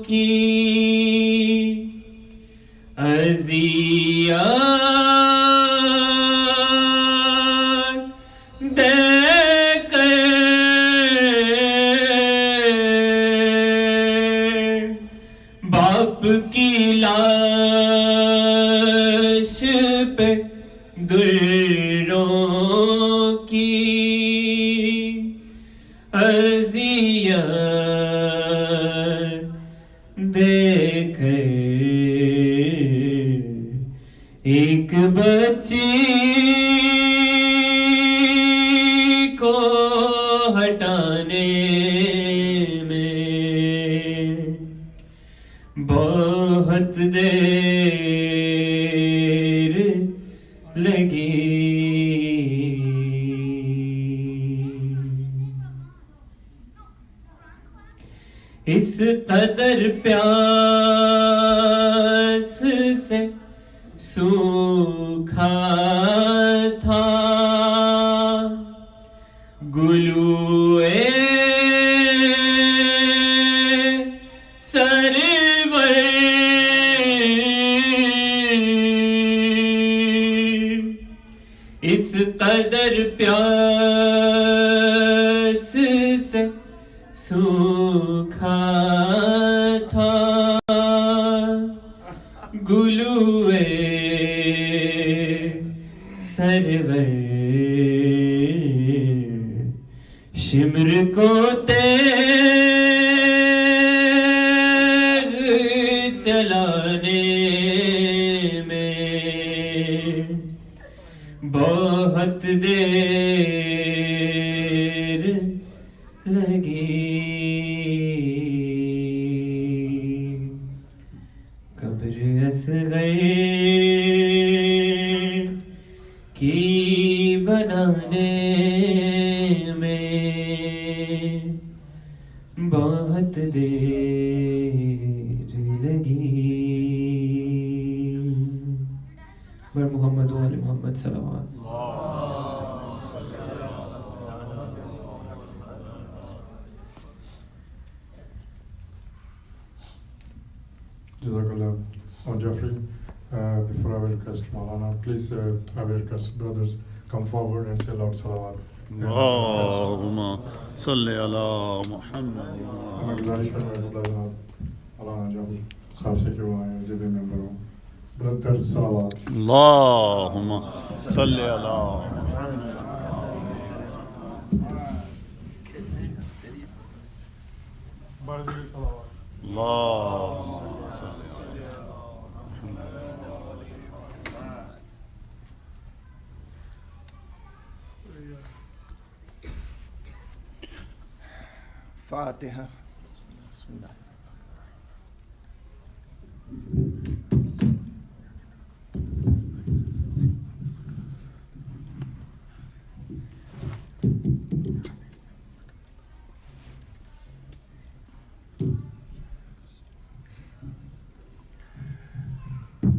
[SPEAKER 3] کی اذیات دیکھ باپ کی لاش پہ دروں کی اذیت دیکھ ایک بچی کو ہٹانے میں بہت دیر لگی. اس قدر پیاس سے سوکھا تھا گلوئے سرور اس قدر پیاس سے سوکھا تھا گلوئے سرور شمر کو تیغ چلانے میں بہت دیر لگی. قبر اصغر کی بنانے میں بہت دیر لگی. بر محمد و آل محمد صلوات.
[SPEAKER 6] Jazakallah. Jeffrey, before I will request Maulana, please I will request brothers come forward and say loud salawat.
[SPEAKER 2] اللهم صل على محمد.
[SPEAKER 6] میں گزارش کروں گا جناب مولانا جعفر صاحب سے کہ وہ آئیں زیب ممبر ہوں. بلند تر صلوات.
[SPEAKER 2] اللهم صل على محمد. اللهم
[SPEAKER 7] فاتحہ. بسم اللہ.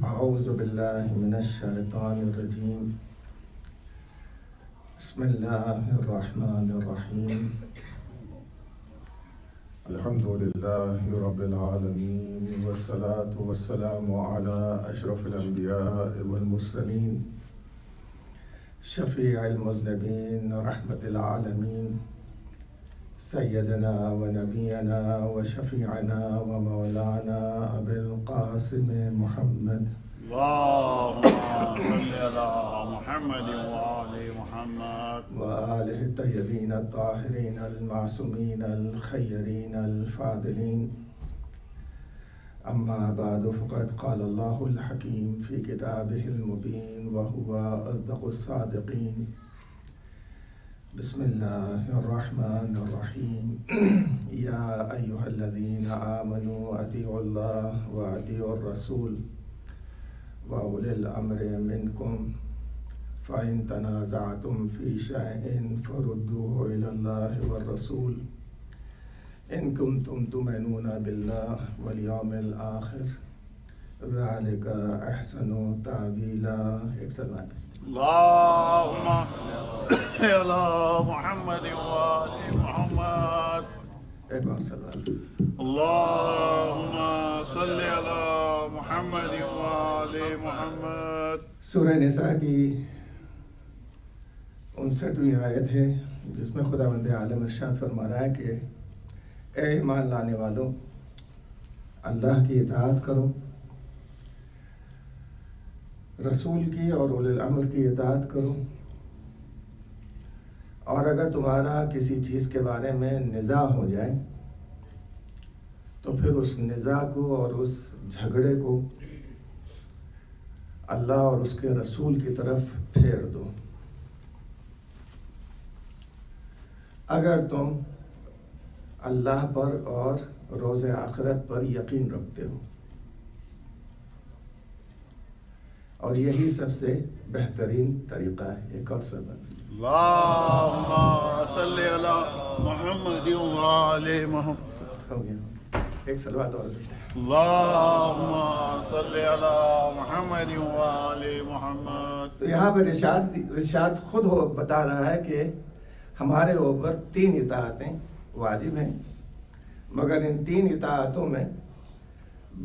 [SPEAKER 7] اعوذ باللہ من الشیطان الرجیم. بسم اللہ الرحمن الرحیم. الحمد للہ رب العالمین والصلاة والسلام علی اشرف الانبیاء والمرسلین شفیع المذنبین رحمت العالمین سیدنا و نبینا و شفیعنا و مولانا ابی القاسم محمد.
[SPEAKER 2] اللهم صل على محمد وآل محمد
[SPEAKER 7] وآلہ الطیبین الطاہرین المعصومین الخیرین الفاضلین. اما بعد فقد قال اللہ الحکیم فی کتابہ المبین وہو اصدق الصادقین. بسم اللہ الرحمن الرحیم. یا ایہا الذین آمنوا اطیعوا اللہ واطیعوا الرسول وَأُولِي الْأَمْرِ مِنْكُمْ فَإِنْ تَنَازَعْتُمْ فِي شَيْءٍ فَرُدُّوهُ إِلَى اللَّهِ وَالرَّسُولِ إِن كُنتُمْ تُؤْمِنُونَ بِاللَّهِ وَالْيَوْمِ الْآخِرِ ذَلِكَ أَحْسَنُ تَأْوِيلًا. ایک سلام.
[SPEAKER 2] اللهم صل على محمد وآل محمد.
[SPEAKER 7] ایک اور سلام.
[SPEAKER 2] اللهم صل على محمد وآل محمد.
[SPEAKER 7] سورہ نساء کی 59ویں آیت ہے جس میں خداوند عالم ارشاد فرما رہا ہے کہ اے ایمان لانے والوں، اللہ کی اطاعت کرو، رسول کی اور اولی الامر کی اطاعت کرو، اور اگر تمہارا کسی چیز کے بارے میں نزاع ہو جائے تو پھر اس نزاع کو اور اس جھگڑے کو اللہ اور اس کے رسول کی طرف پھیر دو. اگر تم اللہ پر اور روز آخرت پر یقین رکھتے ہو، اور یہی سب سے بہترین طریقہ ہے. ایک اور سبب.
[SPEAKER 2] اللهم صل على محمد وآل محمد.
[SPEAKER 7] ہو گیا. ایک صلوات اور لکھتے ہیں.
[SPEAKER 2] اللهم صل على محمد وآل محمد.
[SPEAKER 7] تو یہاں پر ارشاد خود بتا رہا ہے کہ ہمارے اوپر 3 اطاعتیں واجب ہیں، مگر ان 3 اطاعتوں میں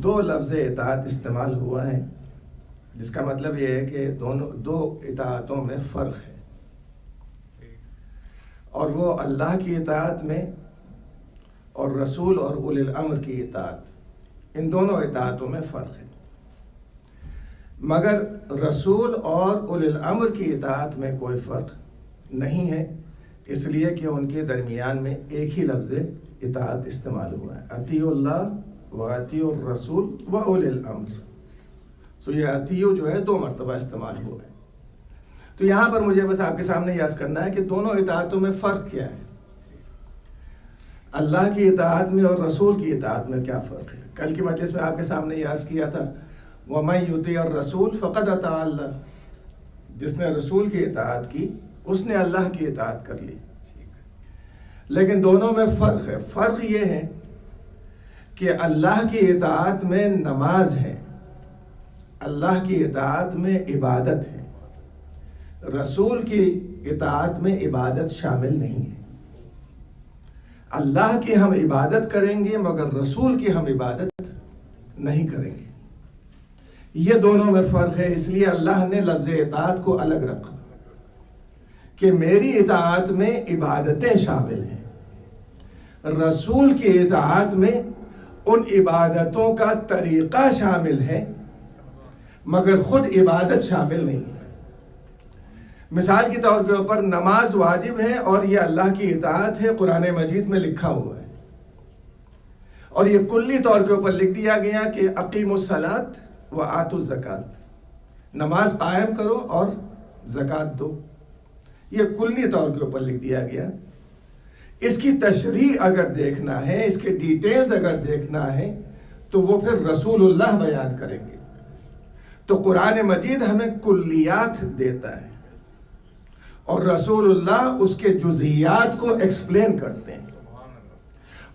[SPEAKER 7] 2 لفظ اطاعت استعمال ہوا ہے، جس کا مطلب یہ ہے کہ 2 اطاعتوں میں فرق ہے، اور وہ اللہ کی اطاعت میں اور رسول اور اولی الامر کی اطاعت، ان دونوں اطاعتوں میں فرق ہے. مگر رسول اور اولی الامر کی اطاعت میں کوئی فرق نہیں ہے، اس لیے کہ ان کے درمیان میں ایک ہی لفظ اطاعت استعمال ہوا ہے. اطیعوا اللہ و اطیعوا الرسول و اولی الامر. سو یہ اطیعوا جو ہے 2 مرتبہ استعمال ہوا ہے. تو یہاں پر مجھے بس آپ کے سامنے یاد کرنا ہے کہ دونوں اطاعتوں میں فرق کیا ہے. اللہ کی اطاعت میں اور رسول کی اطاعت میں کیا فرق ہے. کل کی مجلس میں آپ کے سامنے یاد کیا تھا وَمَن يُطِعِ الرَّسُولَ فَقَدْ أَطَاعَ اللَّهَ. جس نے رسول کی اطاعت کی اس نے اللہ کی اطاعت کر لی. لیکن دونوں میں فرق ہے. فرق یہ ہے کہ اللہ کی اطاعت میں نماز ہے، اللہ کی اطاعت میں عبادت ہے، رسول کی اطاعت میں عبادت شامل نہیں ہے. اللہ کی ہم عبادت کریں گے مگر رسول کی ہم عبادت نہیں کریں گے. یہ دونوں میں فرق ہے. اس لیے اللہ نے لفظ اطاعت کو الگ رکھا کہ میری اطاعت میں عبادتیں شامل ہیں، رسول کی اطاعت میں ان عبادتوں کا طریقہ شامل ہے مگر خود عبادت شامل نہیں ہے. مثال کے طور کے اوپر نماز واجب ہے اور یہ اللہ کی اطاعت ہے، قرآن مجید میں لکھا ہوا ہے، اور یہ کلی طور کے اوپر لکھ دیا گیا کہ اقیموا الصلاۃ وآتوا الزکاۃ. نماز قائم کرو اور زکوٰۃ دو. یہ کلی طور کے اوپر لکھ دیا گیا. اس کی تشریح اگر دیکھنا ہے، اس کے ڈیٹیلز اگر دیکھنا ہے تو وہ پھر رسول اللہ بیان کریں گے. تو قرآن مجید ہمیں کلیات دیتا ہے اور رسول اللہ اس کے جزیات کو ایکسپلین کرتے ہیں،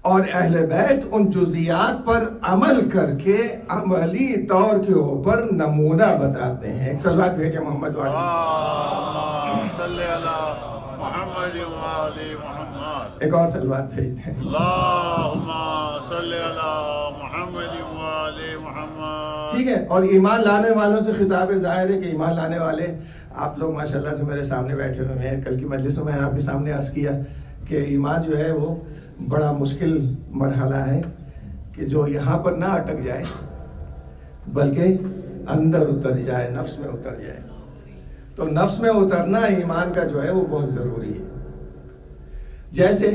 [SPEAKER 7] اور اہل بیت ان جزیات پر عمل کر کے عملی طور کے اوپر نمونہ بتاتے ہیں. ایک صلوات بھیجے محمد والے.
[SPEAKER 2] اللہم صلی علی محمد وآل محمد.
[SPEAKER 7] ایک اور صلوات بھیجتے ہیں.
[SPEAKER 2] اللہم صلی علی محمد وآل محمد.
[SPEAKER 7] ٹھیک ہے. اور ایمان لانے والوں سے خطاب ظاہر ہے کہ ایمان لانے والے آپ لوگ ماشاءاللہ سے میرے سامنے بیٹھے ہوئے ہیں. کل کی مجلس میں نے آپ کے سامنے عرض کیا کہ ایمان جو ہے وہ بڑا مشکل مرحلہ ہے کہ جو یہاں پر نہ اٹک جائے بلکہ اندر اتر جائے، نفس میں اتر جائے. تو نفس میں اترنا ایمان کا جو ہے وہ بہت ضروری ہے. جیسے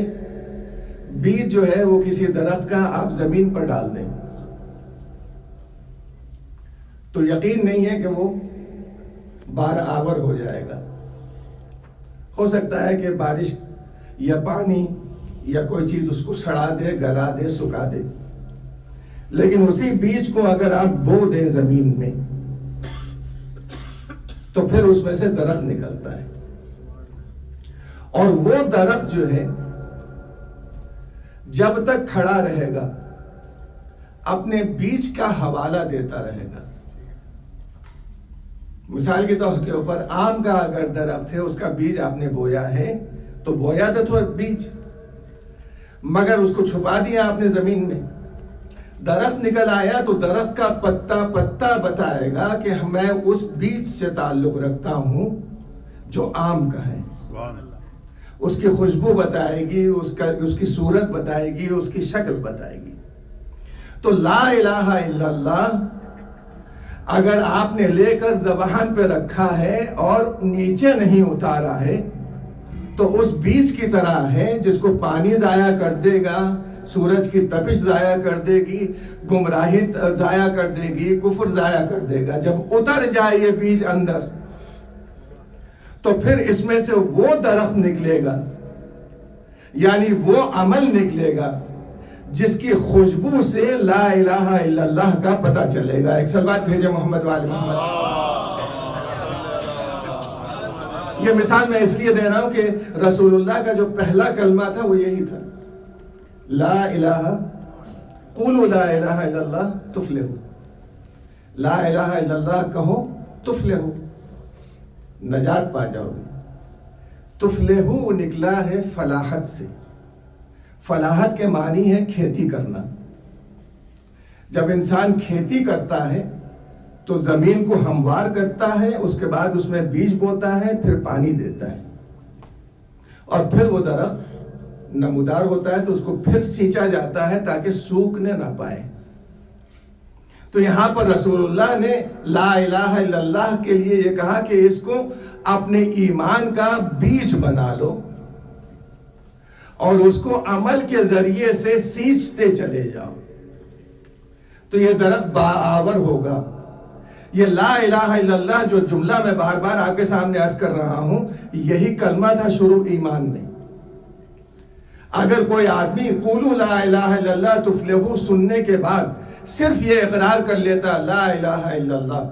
[SPEAKER 7] بیج جو ہے وہ کسی درخت کا آپ زمین پر ڈال دیں تو یقین نہیں ہے کہ وہ بار آور ہو جائے گا. ہو سکتا ہے کہ بارش یا پانی یا کوئی چیز اس کو سڑا دے، گلا دے، سکھا دے، لیکن اسی بیج کو اگر آپ بو دیں زمین میں تو پھر اس میں سے درخت نکلتا ہے. اور وہ درخت جو ہے جب تک کھڑا رہے گا اپنے بیج کا حوالہ دیتا رہے گا. مثال کے طور کے اوپر آم کا اگر درخت ہے، اس کا بیج آپ نے بویا ہے تو بویا تو بیج، مگر اس کو چھپا دیا آپ نے زمین میں. درخت نکل آیا تو درخت کا پتا بتائے گا کہ میں اس بیج سے تعلق رکھتا ہوں جو آم کا ہے. اس کی خوشبو بتائے گی، اس کی صورت بتائے گی، اس کی شکل بتائے گی. تو لا الہ الا اللہ اگر آپ نے لے کر زبان پہ رکھا ہے اور نیچے نہیں اتارا ہے تو اس بیج کی طرح ہے جس کو پانی ضائع کر دے گا، سورج کی تپش ضائع کر دے گی، گمراہی ضائع کر دے گی، کفر ضائع کر دے گا. جب اتر جائے یہ بیج اندر تو پھر اس میں سے وہ درخت نکلے گا، یعنی وہ عمل نکلے گا جس کی خوشبو سے لا الہ الا اللہ کا پتہ چلے گا. ایک صلوات بھیجے محمد والے محمد. یہ مثال میں اس لیے دے رہا ہوں کہ رسول اللہ کا جو پہلا کلمہ تھا وہ یہی تھا، لا الہ، قولوا لا الہ الا اللہ تفلحوا. لا الہ الا اللہ کہو تفلحوا، نجات پا جاؤ گے. تفلحوا نکلا ہے فلاحت سے. فلاحت کے معنی ہے کھیتی کرنا. جب انسان کھیتی کرتا ہے تو زمین کو ہموار کرتا ہے، اس کے بعد اس میں بیج بوتا ہے، پھر پانی دیتا ہے، اور پھر وہ درخت نمودار ہوتا ہے تو اس کو پھر سینچا جاتا ہے تاکہ سوکھنے نہ پائے. تو یہاں پر رسول اللہ نے لا الہ الا اللہ کے لیے یہ کہا کہ اس کو اپنے ایمان کا بیج بنا لو اور اس کو عمل کے ذریعے سے سینچتے چلے جاؤ تو یہ درخت باآور ہوگا. یہ لا الہ الا اللہ جو جملہ میں بار بار آپ کے سامنے عرض کر رہا ہوں، یہی کلمہ تھا شروع ایمان میں. اگر کوئی آدمی قولوا لا الہ الا اللہ تفلحوا سننے کے بعد صرف یہ اقرار کر لیتا لا الہ الا اللہ،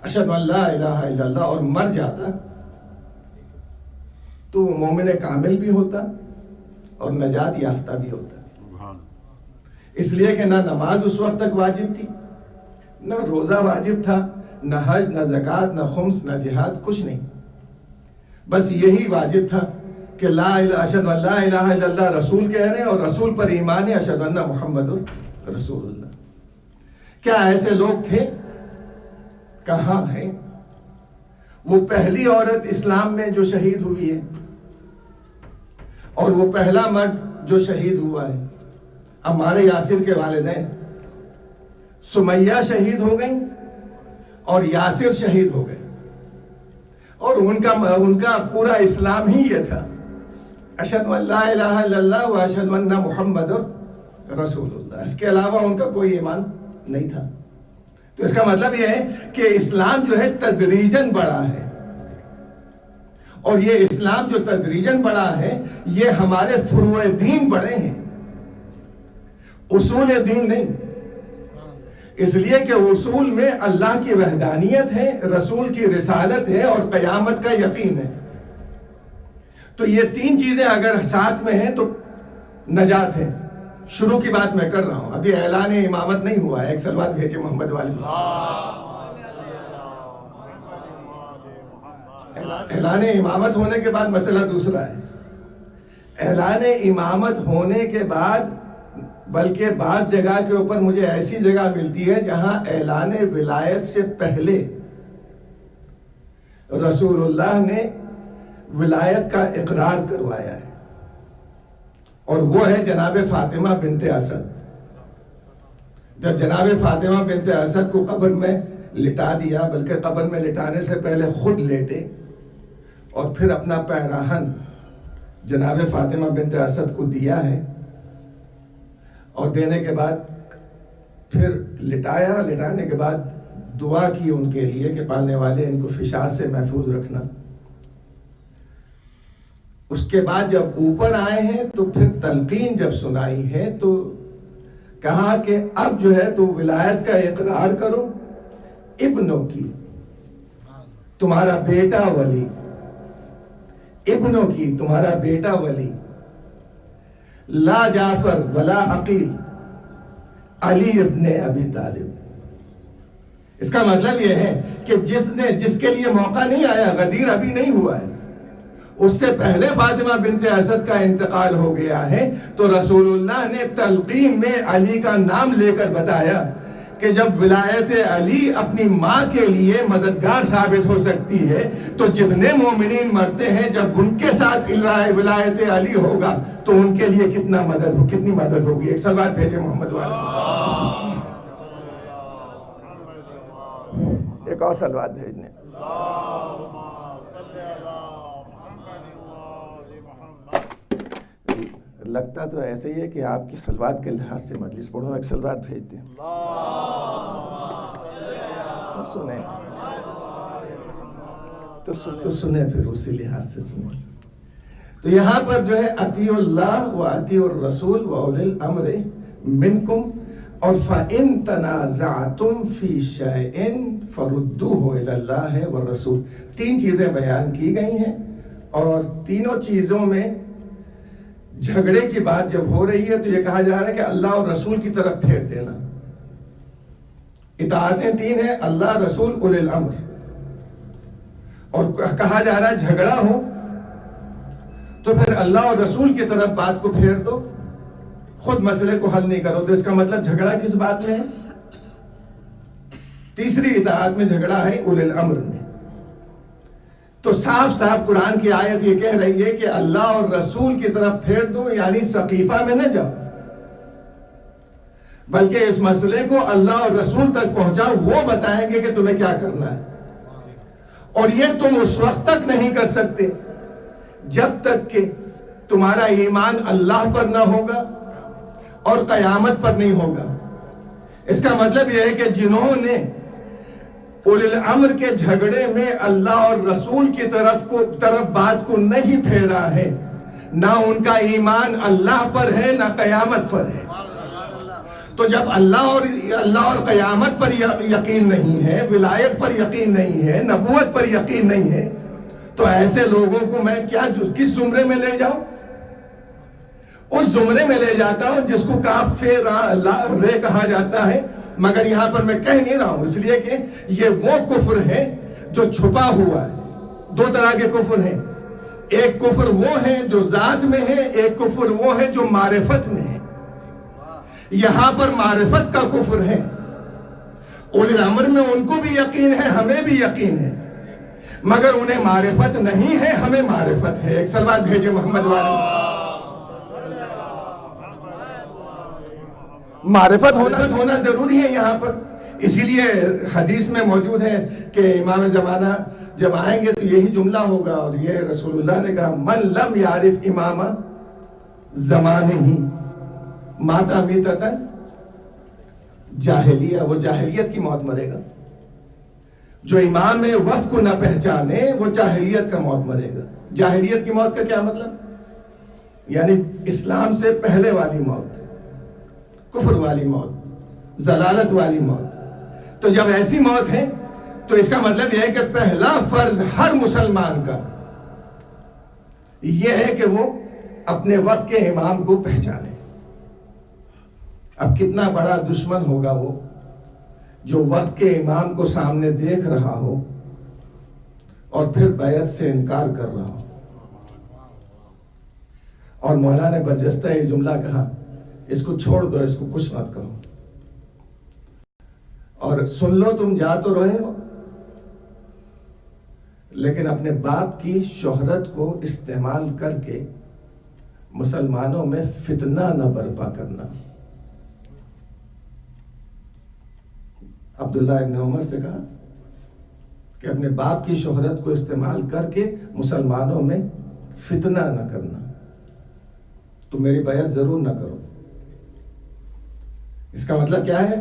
[SPEAKER 7] اشہد ان لا الہ الا اللہ، اور مر جاتا تو وہ مومن کامل بھی ہوتا اور نجات یافتہ بھی ہوتا. اس لیے کہ نہ نماز اس وقت تک واجب تھی، نہ روزہ واجب تھا، نہ حج، نہ زکوٰۃ، نہ خمس، نہ جہاد، کچھ نہیں. بس یہی واجب تھا کہ لا الہ اشہد ان لا الہ الا اللہ رسول کہہ رہے ہیں اور رسول پر ایمان ہے، اشہد ان محمد رسول اللہ. کیا ایسے لوگ تھے؟ کہاں ہیں؟ وہ پہلی عورت اسلام میں جو شہید ہوئی ہے اور وہ پہلا مرد جو شہید ہوا ہے، عمار یاسر کے والدین سمیہ شہید ہو گئیں اور یاسر شہید ہو گئے، اور ان کا پورا اسلام ہی یہ تھا، اشہد ان لا الہ الا اللہ و اشہد ان محمد رسول اللہ. اس کے علاوہ ان کا کوئی ایمان نہیں تھا. تو اس کا مطلب یہ ہے کہ اسلام جو ہے تدریجاً بڑا ہے اور یہ اسلام جو تدریجاً بڑھا ہے یہ ہمارے فروع دین بڑھے ہیں، اصول دین نہیں، اس لیے کہ اصول میں اللہ کی وحدانیت ہے، رسول کی رسالت ہے اور قیامت کا یقین ہے. تو یہ تین چیزیں اگر ساتھ میں ہیں تو نجات ہے. شروع کی بات میں کر رہا ہوں، ابھی اعلان امامت نہیں ہوا ہے. ایک سلوات بھیجے محمد والے. اعلان امامت ہونے کے بعد مسئلہ دوسرا ہے. اعلان امامت ہونے کے بعد بلکہ بعض جگہ کے اوپر مجھے ایسی جگہ ملتی ہے جہاں اعلان ولایت سے پہلے رسول اللہ نے ولایت کا اقرار کروایا ہے، اور وہ ہے جناب فاطمہ بنت اسد. جب جناب فاطمہ بنت اسد کو قبر میں لٹا دیا، بلکہ قبر میں لٹانے سے پہلے خود لیٹے اور پھر اپنا پیراہن جناب فاطمہ بنت اسد کو دیا ہے، اور دینے کے بعد پھر لٹایا. لٹانے کے بعد دعا کی ان کے لیے کہ پالنے والے ان کو فشار سے محفوظ رکھنا. اس کے بعد جب اوپر آئے ہیں تو پھر تلقین جب سنائی ہے تو کہا کہ اب جو ہے تو ولایت کا اقرار کرو. ابنوں کی، تمہارا بیٹا ولی، ابنوں کی، تمہارا بیٹا ولی، لا جعفر ولا عقیل، علی ابن ابی طالب. اس کا مطلب یہ ہے کہ جس کے لیے موقع نہیں آیا، غدیر ابھی نہیں ہوا ہے، اس سے پہلے فاطمہ بنت اسد کا انتقال ہو گیا ہے، تو رسول اللہ نے تلقین میں علی کا نام لے کر بتایا کہ جب ولایت علی اپنی ماں کے لیے مددگار ثابت ہو سکتی ہے تو جتنے مومنین مرتے ہیں جب ان کے ساتھ ولایت علی ہوگا تو ان کے لیے کتنی مدد ہوگی. ایک سلوات بھیجے محمد والے. ایک اور سلوات بھیجنے. لگتا تو ایسے ہی ہے کہ آپ کی سلوات کے لحاظ سے مجلس پڑھوں. ایک سلوات بھیج دیں. تو سنیں پھر اسی لحاظ سے سنیں. تو یہاں پر جو ہے اطیعوا اللہ و اطیعوا الرسول و اولی الامر منکم، اور فَإِن تَنَازَعْتُمْ فِي شَيْءٍ فَرُدُّوهُ إِلَى اللَّهِ وَالرَّسُولِ. تین چیزیں بیان کی گئی ہیں، اور تینوں چیزوں میں جھگڑے کی بات جب ہو رہی ہے تو یہ کہا جا رہا ہے کہ اللہ اور رسول کی طرف پھیر دینا. اطاعتیں تین ہیں، اللہ، رسول، اولی الامر. اور کہا جا رہا ہے جھگڑا ہو تو پھر اللہ اور رسول کی طرف بات کو پھیر دو، خود مسئلے کو حل نہیں کرو. تو اس کا مطلب جھگڑا کس بات میں ہے؟ تیسری اطاعت میں جھگڑا ہے اولی الامر میں. تو صاف صاف قرآن کی آیت یہ کہہ رہی ہے کہ اللہ اور رسول کی طرف پھیر دو، یعنی سقیفہ میں نہ جاؤ، بلکہ اس مسئلے کو اللہ اور رسول تک پہنچاؤ. وہ بتائیں گے کہ تمہیں کیا کرنا ہے. اور یہ تم اس وقت تک نہیں کر سکتے جب تک کہ تمہارا ایمان اللہ پر نہ ہوگا اور قیامت پر نہیں ہوگا. اس کا مطلب یہ ہے کہ جنہوں نے اولی الامر کے جھگڑے میں اللہ اور رسول کی طرف بات کو نہیں پھیرا ہے، نہ ان کا ایمان اللہ پر ہے نہ قیامت پر ہے. تو جب اللہ اور قیامت پر یقین نہیں ہے، ولایت پر یقین نہیں ہے، نبوت پر یقین نہیں ہے، تو ایسے لوگوں کو میں کس زمرے میں لے جاؤں؟ اس زمرے میں لے جاتا ہوں جس کو کافر رے کہا جاتا ہے. مگر یہاں پر میں کہہ نہیں رہا ہوں، اس لیے کہ یہ وہ کفر ہے جو چھپا ہوا ہے. دو طرح کے کفر ہیں. ایک کفر وہ ہے جو ذات میں ہے، ایک کفر وہ ہے جو معرفت میں ہے. یہاں پر معرفت کا کفر ہے. اولی الامر میں ان کو بھی یقین ہے، ہمیں بھی یقین ہے، مگر انہیں معرفت نہیں ہے، ہمیں معرفت ہے. ایک سلوات بھیجے محمد والے. معرفت ہونا ضروری ہے یہاں پر. اسی لیے حدیث میں موجود ہے کہ امام زمانہ جب آئیں گے تو یہی جملہ ہوگا، اور یہ رسول اللہ نے کہا من لم یعرف امام زمانہ ہی ماتا میتتا جاہلیہ. وہ جاہلیت کی موت مرے گا. جو امام وقت کو نہ پہچانے وہ جاہلیت کا موت مرے گا. جاہلیت کی موت کا کیا مطلب؟ یعنی اسلام سے پہلے والی موت، کفر والی موت، ضلالت والی موت. تو جب ایسی موت ہے تو اس کا مطلب یہ ہے کہ پہلا فرض ہر مسلمان کا یہ ہے کہ وہ اپنے وقت کے امام کو پہچانے. اب کتنا بڑا دشمن ہوگا وہ جو وقت کے امام کو سامنے دیکھ رہا ہو اور پھر بیعت سے انکار کر رہا ہو. اور مولانا نے برجستہ یہ جملہ کہا، اس کو چھوڑ دو، اس کو کچھ مت کرو، اور سن لو تم جا تو رہے ہو لیکن اپنے باپ کی شہرت کو استعمال کر کے مسلمانوں میں فتنہ نہ برپا کرنا. عبداللہ ابن عمر سے کہا کہ اپنے باپ کی شہرت کو استعمال کر کے مسلمانوں میں فتنہ نہ کرنا. تو میری بیعت ضرور نہ کرو. اس کا مطلب کیا ہے؟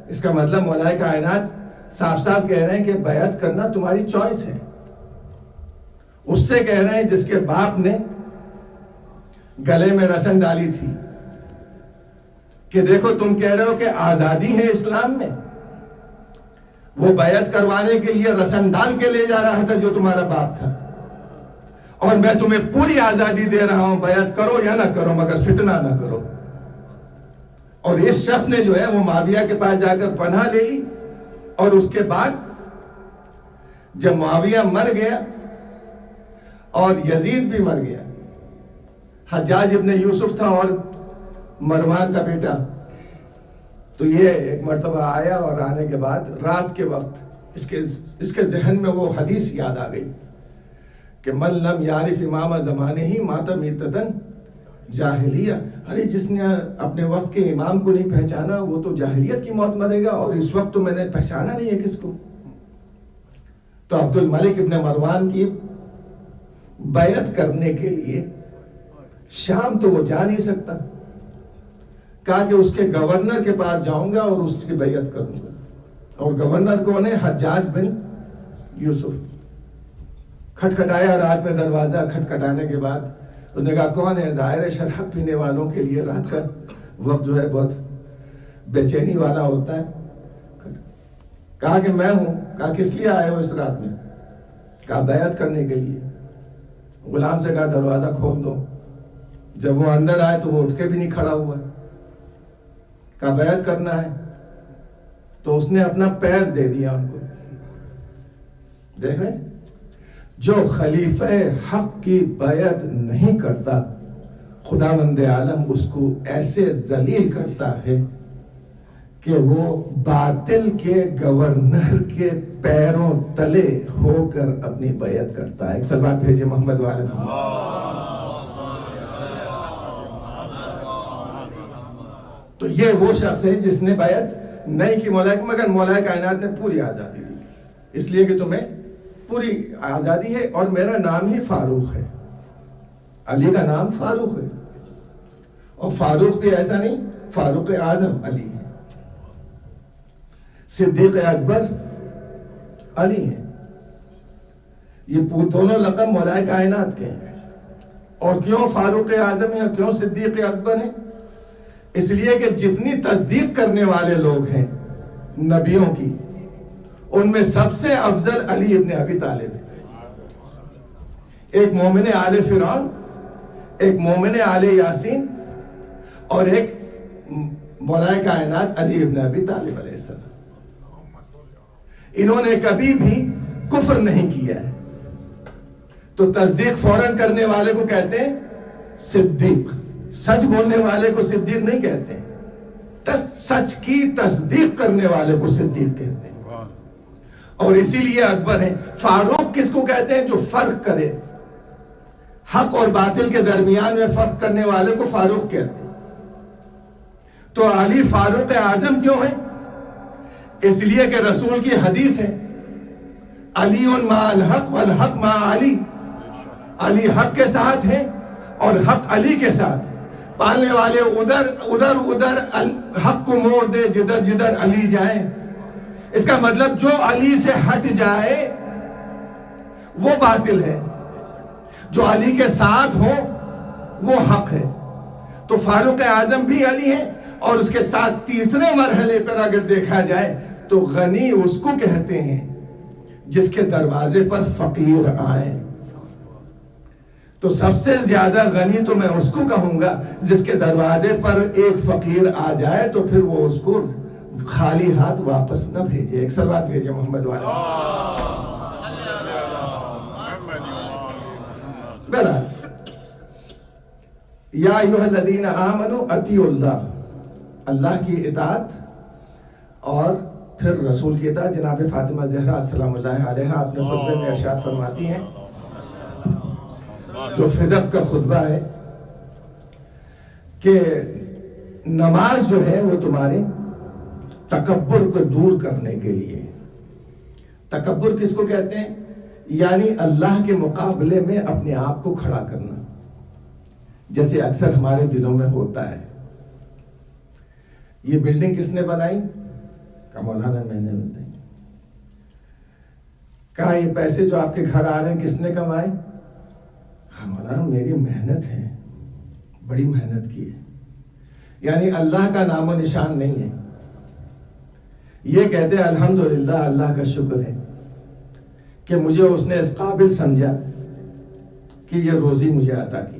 [SPEAKER 7] اس کا مطلب مولا کائنات صاف صاف کہہ رہے ہیں کہ بیعت کرنا تمہاری چوائس ہے. اس سے کہہ رہے ہیں جس کے باپ نے گلے میں رسن ڈالی تھی کہ دیکھو تم کہہ رہے ہو کہ آزادی ہے اسلام میں، وہ بیعت کروانے کے لیے رسن ڈال کے لے جا رہا تھا جو تمہارا باپ تھا، اور میں تمہیں پوری آزادی دے رہا ہوں، بیعت کرو یا نہ کرو مگر فتنہ نہ کرو. اور اس شخص نے جو ہے وہ معاویہ کے پاس جا کر پناہ لے لی، اور اس کے بعد جب معاویہ مر گیا اور یزید بھی مر گیا، حجاج ابن یوسف تھا اور مروان کا بیٹا، تو یہ ایک مرتبہ آیا اور آنے کے بعد رات کے وقت اس کے ذہن میں وہ حدیث یاد آ گئی کہ من لم یعرف امام زمانے ہی مات میتتن جاہلیہ. ارے جس نے اپنے وقت کے امام کو نہیں پہچانا وہ تو جاہلیت کی موت مرے گا، اور اس وقت تو میں نے پہچانا نہیں ہے کس کو. تو عبد الملک ابن مروان کی بیعت کرنے کے لیے شام تو وہ جا نہیں سکتا، کہا کہ اس کے گورنر کے پاس جاؤں گا اور اس کی بیعت کروں گا. اور گورنر کون ہے؟ حجاج بن یوسف. کھٹکھٹایا رات میں دروازہ، کھٹکھٹانے کے بعد اس نے کہا کون ہے؟ ظاہر شراب پینے والوں کے لیے رات کا وقت جو ہے بہت بے چینی والا ہوتا ہے. کہا کہ میں ہوں. کہا کس لیے آئے ہو اس رات میں؟ کہا بیعت کرنے کے لیے. غلام سے کہا دروازہ کھول دو. جب وہ اندر آئے تو وہ اٹھ کے بھی نہیں کھڑا ہوا. کہا بیعت کرنا ہے، تو اس نے اپنا پیر دے دیا ان کو. دیکھ رہے جو خلیفہ حق کی بیعت نہیں کرتا خداوند عالم اس کو ایسے ذلیل کرتا ہے کہ وہ باطل کے گورنر کے پیروں تلے ہو کر اپنی بیعت کرتا ہے. ایک سلوات بھیجے محمد والے. تو یہ وہ شخص ہے جس نے بیعت نہیں کی مولا کی، مگر مولا کائنات نے پوری آزادی دی، اس لیے کہ تمہیں پوری آزادی ہے اور میرا نام ہی فاروق ہے. علی کا نام فاروق ہے، اور فاروق بھی ایسا نہیں، فاروق اعظم علی ہے، صدیق اکبر علی ہے. یہ دونوں لقب مولا کائنات کے ہیں. اور کیوں فاروق اعظم ہے اور کیوں صدیق اکبر ہے؟ اس لیے کہ جتنی تصدیق کرنے والے لوگ ہیں نبیوں کی، ان میں سب سے افضل علی ابن ابی طالب ہے. ایک مومن آل فرعون، ایک مومن آل یاسین، اور ایک مولا کائنات علی ابن ابی طالب علیہ السلام. انہوں نے کبھی بھی کفر نہیں کیا ہے. تو تصدیق فوراً کرنے والے کو کہتے ہیں صدیق. سچ بولنے والے کو صدیق نہیں کہتے، سچ کی تصدیق کرنے والے کو صدیق کہتے ہیں. اور اسی لیے اکبر ہیں. فاروق کس کو کہتے ہیں؟ جو فرق کرے، حق اور باطل کے درمیان میں فرق کرنے والے کو فاروق کہتے ہیں. تو علی فاروق اعظم کیوں ہے؟ اس لیے کہ رسول کی حدیث ہے علی مع الحق والحق مع علی. علی حق کے ساتھ ہیں اور حق علی کے ساتھ. پالنے والے ادھر حق کو موڑ دے جدھر جدھر علی جائے. اس کا مطلب جو علی سے ہٹ جائے وہ باطل ہے، جو علی کے ساتھ ہو وہ حق ہے. تو فاروق اعظم بھی علی ہیں, اور اس کے ساتھ تیسرے مرحلے پر اگر دیکھا جائے تو غنی اس کو کہتے ہیں جس کے دروازے پر فقیر آئے. تو سب سے زیادہ غنی تو میں اس کو کہوں گا جس کے دروازے پر ایک فقیر آ جائے تو پھر وہ اس کو خالی ہاتھ واپس نہ بھیجے. ایک صلوات بھیجے محمد والے. بہرحال یا ایھا الذین آمنوا اطیعوا اللہ, اللہ کی اطاعت اور پھر رسول کی اطاعت. جناب فاطمہ زہرا السلام اللہ علیہا اپنے خطبے میں ارشاد فرماتی ہیں, جو فدق کا خطبہ ہے, کہ نماز جو ہے وہ تمہارے تکبر کو دور کرنے کے لیے. تکبر کس کو کہتے ہیں؟ یعنی اللہ کے مقابلے میں اپنے آپ کو کھڑا کرنا, جیسے اکثر ہمارے دلوں میں ہوتا ہے. یہ بلڈنگ کس نے بنائی؟ کہا مولانا میں نے بنائی. کہا یہ پیسے جو آپ کے گھر آ رہے ہیں کس نے کمائے؟ ہاں مولانا میری محنت ہے, بڑی محنت کی ہے. یعنی اللہ کا نام و نشان نہیں ہے. یہ کہتے ہیں الحمدللہ, اللہ کا شکر ہے کہ مجھے اس نے اس قابل سمجھا کہ یہ روزی مجھے عطا کی.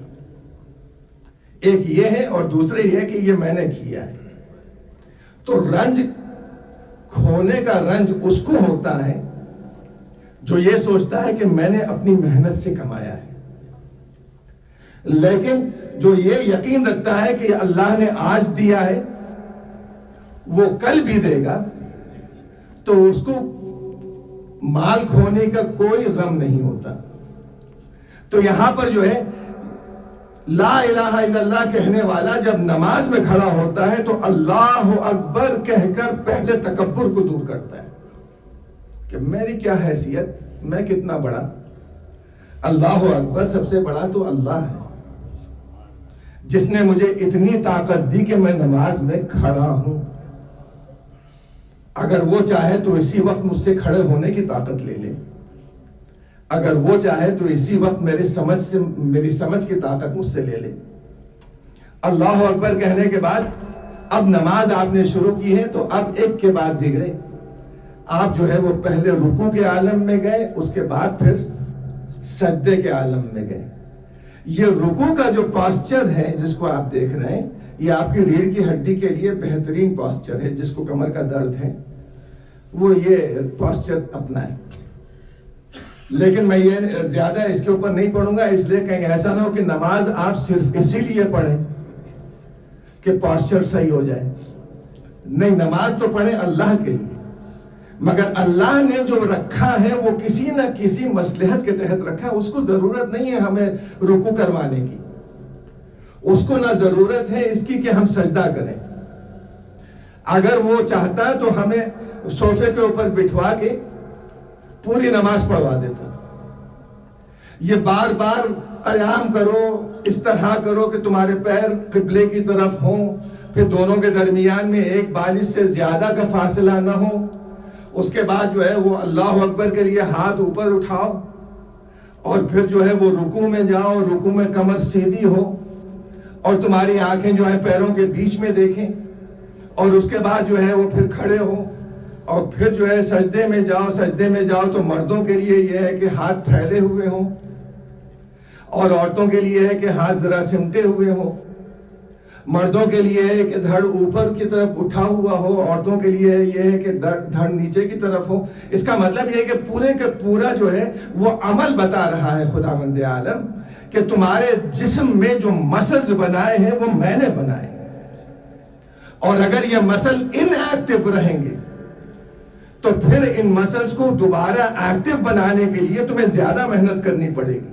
[SPEAKER 7] ایک یہ ہے, اور دوسرے یہ کہ یہ میں نے کیا ہے. تو رنج کھونے کا رنج اس کو ہوتا ہے جو یہ سوچتا ہے کہ میں نے اپنی محنت سے کمایا ہے. لیکن جو یہ یقین رکھتا ہے کہ اللہ نے آج دیا ہے وہ کل بھی دے گا, تو اس کو مال کھونے کا کوئی غم نہیں ہوتا. تو یہاں پر جو ہے لا الہ الا اللہ کہنے والا جب نماز میں کھڑا ہوتا ہے تو اللہ اکبر کہہ کر پہلے تکبر کو دور کرتا ہے کہ میری کیا حیثیت, میں کتنا بڑا. اللہ اکبر, سب سے بڑا تو اللہ ہے جس نے مجھے اتنی طاقت دی کہ میں نماز میں کھڑا ہوں. اگر وہ چاہے تو اسی وقت مجھ سے کھڑے ہونے کی طاقت لے لے, اگر وہ چاہے تو اسی وقت میری سمجھ کی طاقت مجھ سے لے لے. اللہ اکبر کہنے کے بعد اب نماز آپ نے شروع کی ہے تو اب ایک کے بعد دیگرے آپ جو ہے وہ پہلے رکوع کے عالم میں گئے, اس کے بعد پھر سجدے کے عالم میں گئے. یہ رکوع کا جو پاسچر ہے جس کو آپ دیکھ رہے ہیں, یہ آپ کی ریڑھ کی ہڈی کے لیے بہترین پاسچر ہے. جس کو کمر کا درد ہے وہ یہ پاسچر اپنائے. لیکن میں یہ زیادہ اس کے اوپر نہیں پڑھوں گا, اس لیے کہیں ایسا نہ ہو کہ نماز آپ صرف اسی لیے پڑھیں کہ پاسچر صحیح ہو جائے. نہیں, نماز تو پڑھیں اللہ کے لیے, مگر اللہ نے جو رکھا ہے وہ کسی نہ کسی مصلحت کے تحت رکھا ہے. اس کو ضرورت نہیں ہے ہمیں رکوع کروانے کی, اس کو نہ ضرورت ہے اس کی کہ ہم سجدہ کریں. اگر وہ چاہتا ہے تو ہمیں صوفے کے اوپر بٹھوا کے پوری نماز پڑھوا دیتا. یہ بار بار قیام کرو, اس طرح کرو کہ تمہارے پیر قبلے کی طرف ہوں, پھر دونوں کے درمیان میں ایک بالش سے زیادہ کا فاصلہ نہ ہو. اس کے بعد جو ہے وہ اللہ اکبر کے لیے ہاتھ اوپر اٹھاؤ, اور پھر جو ہے وہ رکوع میں جاؤ, رکوع میں کمر سیدھی ہو اور تمہاری آنکھیں جو ہے پیروں کے بیچ میں دیکھیں, اور اس کے بعد جو ہے وہ پھر کھڑے ہو, اور پھر جو ہے سجدے میں جاؤ. سجدے میں جاؤ تو مردوں کے لیے یہ ہے کہ ہاتھ پھیلے ہوئے ہوں, اور عورتوں کے لیے ہے کہ ہاتھ ذرا سمٹے ہوئے ہوں. مردوں کے لیے ہے کہ دھڑ اوپر کی طرف اٹھا ہوا ہو, عورتوں کے لیے یہ ہے کہ دھڑ نیچے کی طرف ہو. اس کا مطلب یہ ہے کہ پورے کے پورا جو ہے وہ عمل بتا رہا ہے خداوند عالم کہ تمہارے جسم میں جو مسلز بنائے ہیں وہ میں نے بنائے, اور اگر یہ مسل ان ایکٹیو رہیں گے تو پھر ان مسلز کو دوبارہ ایکٹیو بنانے کے لیے تمہیں زیادہ محنت کرنی پڑے گی.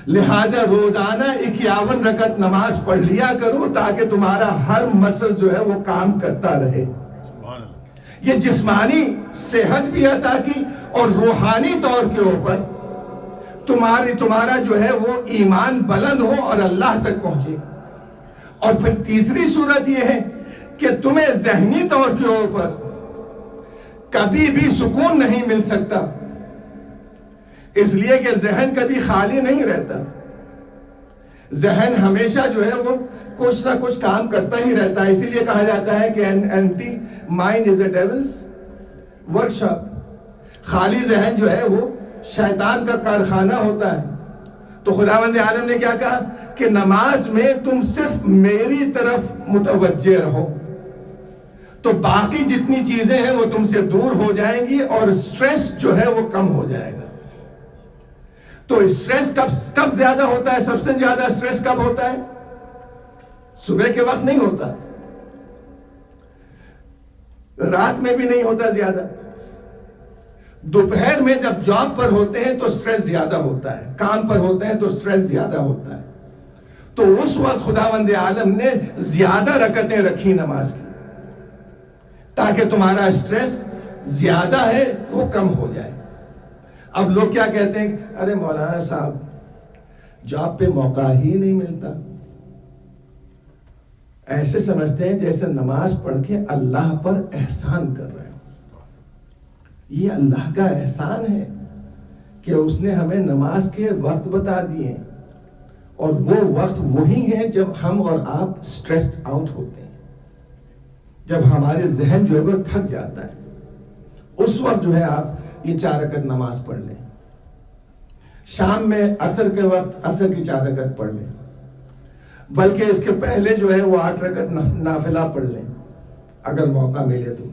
[SPEAKER 7] لہٰذا روزانہ 51 رکعت نماز پڑھ لیا کرو تاکہ تمہارا ہر مسل جو ہے وہ کام کرتا رہے. یہ جسمانی صحت بھی عطا کی, اور روحانی طور کے اوپر تمہارا جو ہے وہ ایمان بلند ہو اور اللہ تک پہنچے. اور پھر تیسری صورت یہ ہے کہ تمہیں ذہنی طور کے اوپر کبھی بھی سکون نہیں مل سکتا اس لیے کہ ذہن کبھی خالی نہیں رہتا. ذہن ہمیشہ جو ہے وہ کچھ نہ کچھ کام کرتا ہی رہتا ہے. اسی لیے کہا جاتا ہے کہ an empty mind is a devil's workshop. خالی ذہن جو ہے وہ شیطان کا کارخانہ ہوتا ہے. تو خداوند عالم نے کیا کہا کہ نماز میں تم صرف میری طرف متوجہ رہو, تو باقی جتنی چیزیں ہیں وہ تم سے دور ہو جائیں گی اور سٹریس جو ہے وہ کم ہو جائے گا. تو سٹریس کب زیادہ ہوتا ہے؟ سب سے زیادہ سٹریس کب ہوتا ہے؟ صبح کے وقت نہیں ہوتا, رات میں بھی نہیں ہوتا زیادہ. دوپہر میں جب جاب پر ہوتے ہیں تو سٹریس زیادہ ہوتا ہے, کام پر ہوتے ہیں تو سٹریس زیادہ ہوتا ہے. تو اس وقت خداوند عالم نے زیادہ رکعتیں رکھی نماز کی تاکہ تمہارا سٹریس زیادہ ہے وہ کم ہو جائے. اب لوگ کیا کہتے ہیں, ارے مولانا صاحب جاب پہ موقع ہی نہیں ملتا. ایسے سمجھتے ہیں جیسے نماز پڑھ کے اللہ پر احسان کر رہے ہو. یہ اللہ کا احسان ہے کہ اس نے ہمیں نماز کے وقت بتا دیے, اور وہ وقت وہی ہے جب ہم اور آپ سٹریسڈ آؤٹ ہوتے ہیں, جب ہمارے ذہن جو ہے وہ تھک جاتا ہے. اس وقت جو ہے آپ یہ 4 رکعت نماز پڑھ لیں. شام میں عصر کے وقت عصر کی 4 رکعت پڑھ لیں, بلکہ اس کے پہلے جو ہے وہ 8 رکعت نافلہ پڑھ لیں اگر موقع ملے تو.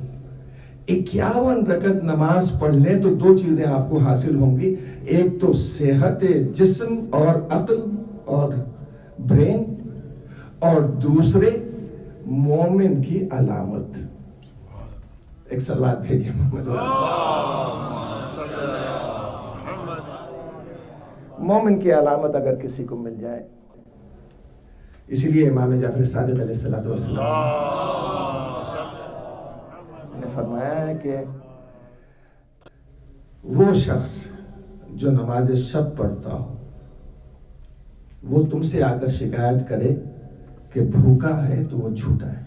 [SPEAKER 7] 51 رکعت نماز پڑھ لیں تو 2 چیزیں آپ کو حاصل ہوں گی. ایک تو صحت جسم اور عقل اور برین, اور دوسرے مومن کی علامت. ایک صلوات بھیجیے محمد. مومن کی علامت اگر کسی کو مل جائے, اسی لیے امام جعفر صادق علیہ السلام نے فرمایا ہے کہ وہ شخص جو نماز شب پڑھتا ہو وہ تم سے آ کر شکایت کرے کہ بھوکا ہے تو وہ جھوٹا ہے.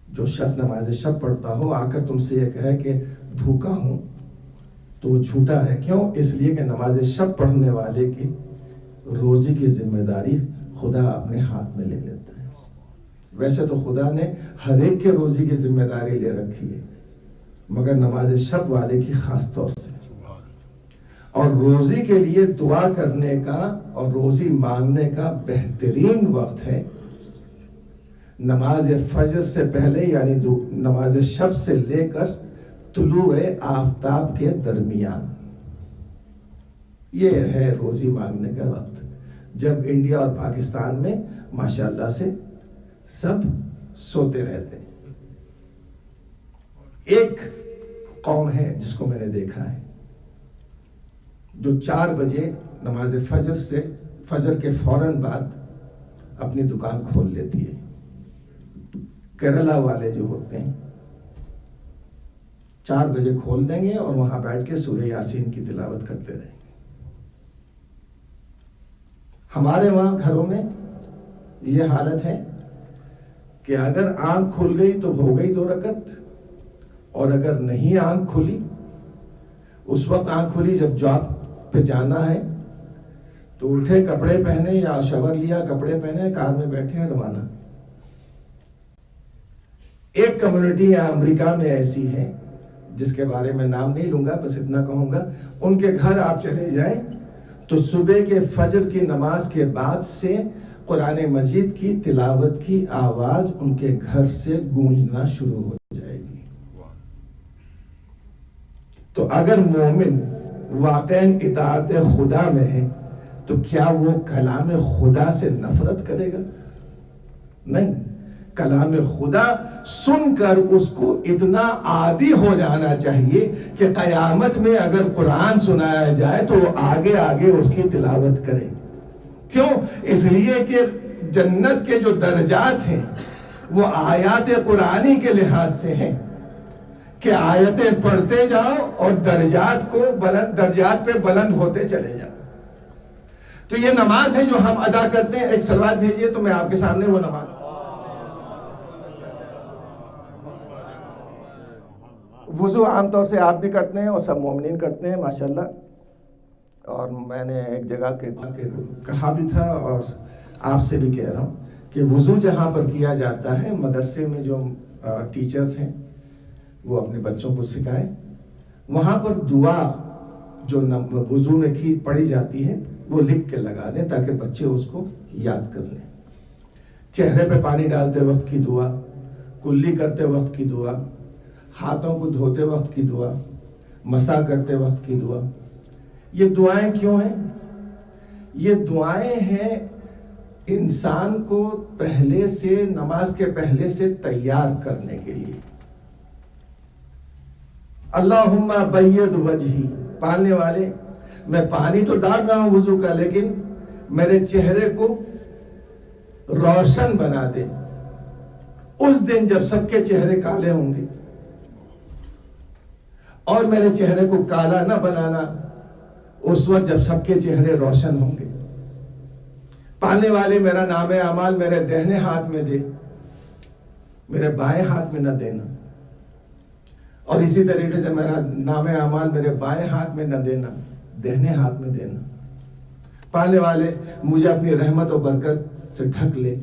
[SPEAKER 7] جو شخص نماز شب پڑھتا ہو آ کر تم سے یہ کہے کہ بھوکا ہوں تو وہ جھوٹا ہے. کیوں؟ اس لیے کہ نماز شب پڑھنے والے کی روزی کی ذمہ داری خدا اپنے ہاتھ میں لے لیتا ہے. ویسے تو خدا نے ہر ایک کے روزی کی ذمہ داری لے رکھی ہے, مگر نماز شب والے کی خاص طور سے. اور روزی کے لیے دعا کرنے کا اور روزی مانگنے کا بہترین وقت ہے نماز فجر سے پہلے, یعنی نماز شب سے لے کر طلوع آفتاب کے درمیان. یہ ہے روزی مانگنے کا وقت, جب انڈیا اور پاکستان میں ماشاءاللہ سے سب سوتے رہتے ہیں. ایک قوم ہے جس کو میں نے دیکھا ہے جو 4 بجے نماز فجر کے فوراً بعد اپنی دکان کھول لیتی ہے. کیرلا والے جو ہوتے ہیں 4 بجے کھول دیں گے اور وہاں بیٹھ کے سورہ یاسین کی تلاوت کرتے رہیں گے. ہمارے وہاں گھروں میں یہ حالت ہے کہ اگر آنکھ کھل گئی تو ہو گئی 2 رکعت, اور اگر نہیں آنکھ کھلی, اس وقت آنکھ کھلی جب جاب پہ جانا ہے تو اٹھے, کپڑے پہنے یا شاور لیا, کپڑے پہنے, کار میں بیٹھے ہیں, روانہ. ایک کمیونٹی یا امریکہ میں ایسی ہے جس کے بارے میں نام نہیں لوں گا, بس اتنا کہوں گا, ان کے گھر آپ چلے جائیں تو صبح کے فجر کی نماز کے بعد سے قرآن مجید کی تلاوت کی آواز ان کے گھر سے گونجنا شروع ہو جائے گی. تو اگر مومن واقعاً اطاعت خدا میں ہے تو کیا وہ کلام خدا سے نفرت کرے گا؟ نہیں. کلام خدا سن کر اس کو اتنا عادی ہو جانا چاہیے کہ قیامت میں اگر قرآن سنایا جائے تو وہ آگے آگے اس کی تلاوت کرے. کیوں؟ اس لیے کہ جنت کے جو درجات ہیں وہ آیات قرآنی کے لحاظ سے ہیں کہ آیتیں پڑھتے جاؤ اور درجات پہ بلند ہوتے چلے جاؤ. تو یہ نماز ہے جو ہم ادا کرتے ہیں. ایک صلوات بھیجیے تو میں آپ کے سامنے وہ نماز وضو عام طور سے آپ بھی کرتے ہیں اور سب مومنین کرتے ہیں ماشاءاللہ. اور میں نے ایک جگہ کہا بھی تھا اور آپ سے بھی کہہ رہا ہوں کہ وضو جہاں پر کیا جاتا ہے مدرسے میں جو ٹیچرز ہیں وہ اپنے بچوں کو سکھائیں. وہاں پر دعا جو وضو میں کی پڑھی جاتی ہے وہ لکھ کے لگا دیں تاکہ بچے اس کو یاد کر لیں. چہرے پہ پانی ڈالتے وقت کی دعا, کلی کرتے وقت کی دعا, ہاتھوں کو دھوتے وقت کی دعا, مسح کرتے وقت کی دعا. یہ دعائیں کیوں ہیں؟ یہ دعائیں ہیں انسان کو پہلے سے, نماز کے پہلے سے تیار کرنے کے لیے. اللہم بید وجہی, پالنے والے میں پانی تو ڈال رہا ہوں وضو کا, لیکن میرے چہرے کو روشن بنا دے اس دن جب سب کے چہرے کالے ہوں گے, اور میرے چہرے کو کالا نہ بنانا اس وقت جب سب کے چہرے روشن ہوں گے. پالنے والے میرا نام اعمال میرے دہنے ہاتھ میں دے, میرے بائیں ہاتھ میں نہ دینا, اور اسی طریقے سے میرا نام اعمال میرے بائیں ہاتھ میں نہ دینا, دہنے ہاتھ میں دینا. پالنے والے مجھے اپنی رحمت و برکت سے ڈھک لے.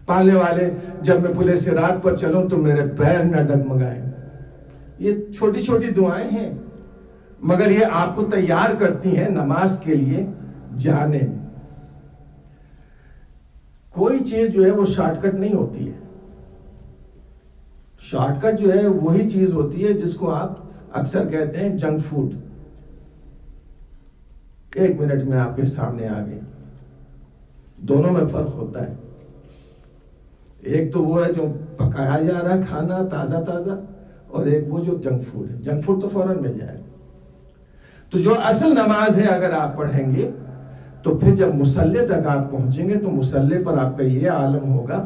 [SPEAKER 7] پالنے والے جب میں پلے صراط پر چلوں تو میرے پیر نہ ڈگمگائیں. یہ چھوٹی چھوٹی دعائیں ہیں مگر یہ آپ کو تیار کرتی ہیں نماز کے لیے جانے میں. کوئی چیز جو ہے وہ شارٹ کٹ نہیں ہوتی ہے. شارٹ کٹ جو ہے وہی چیز ہوتی ہے جس کو آپ اکثر کہتے ہیں جنک فوڈ. 1 منٹ میں آپ کے سامنے آ گئے. دونوں میں فرق ہوتا ہے. ایک تو وہ ہے جو پکایا جا رہا ہے کھانا تازہ تازہ, اور ایک وہ جو جنک فوڈ ہے. جنک فوڈ تو فوراً مل جائے گا. تو جو اصل نماز ہے اگر آپ پڑھیں گے تو پھر جب مصلی تک آپ پہنچیں گے تو مصلی پر آپ کا یہ عالم ہوگا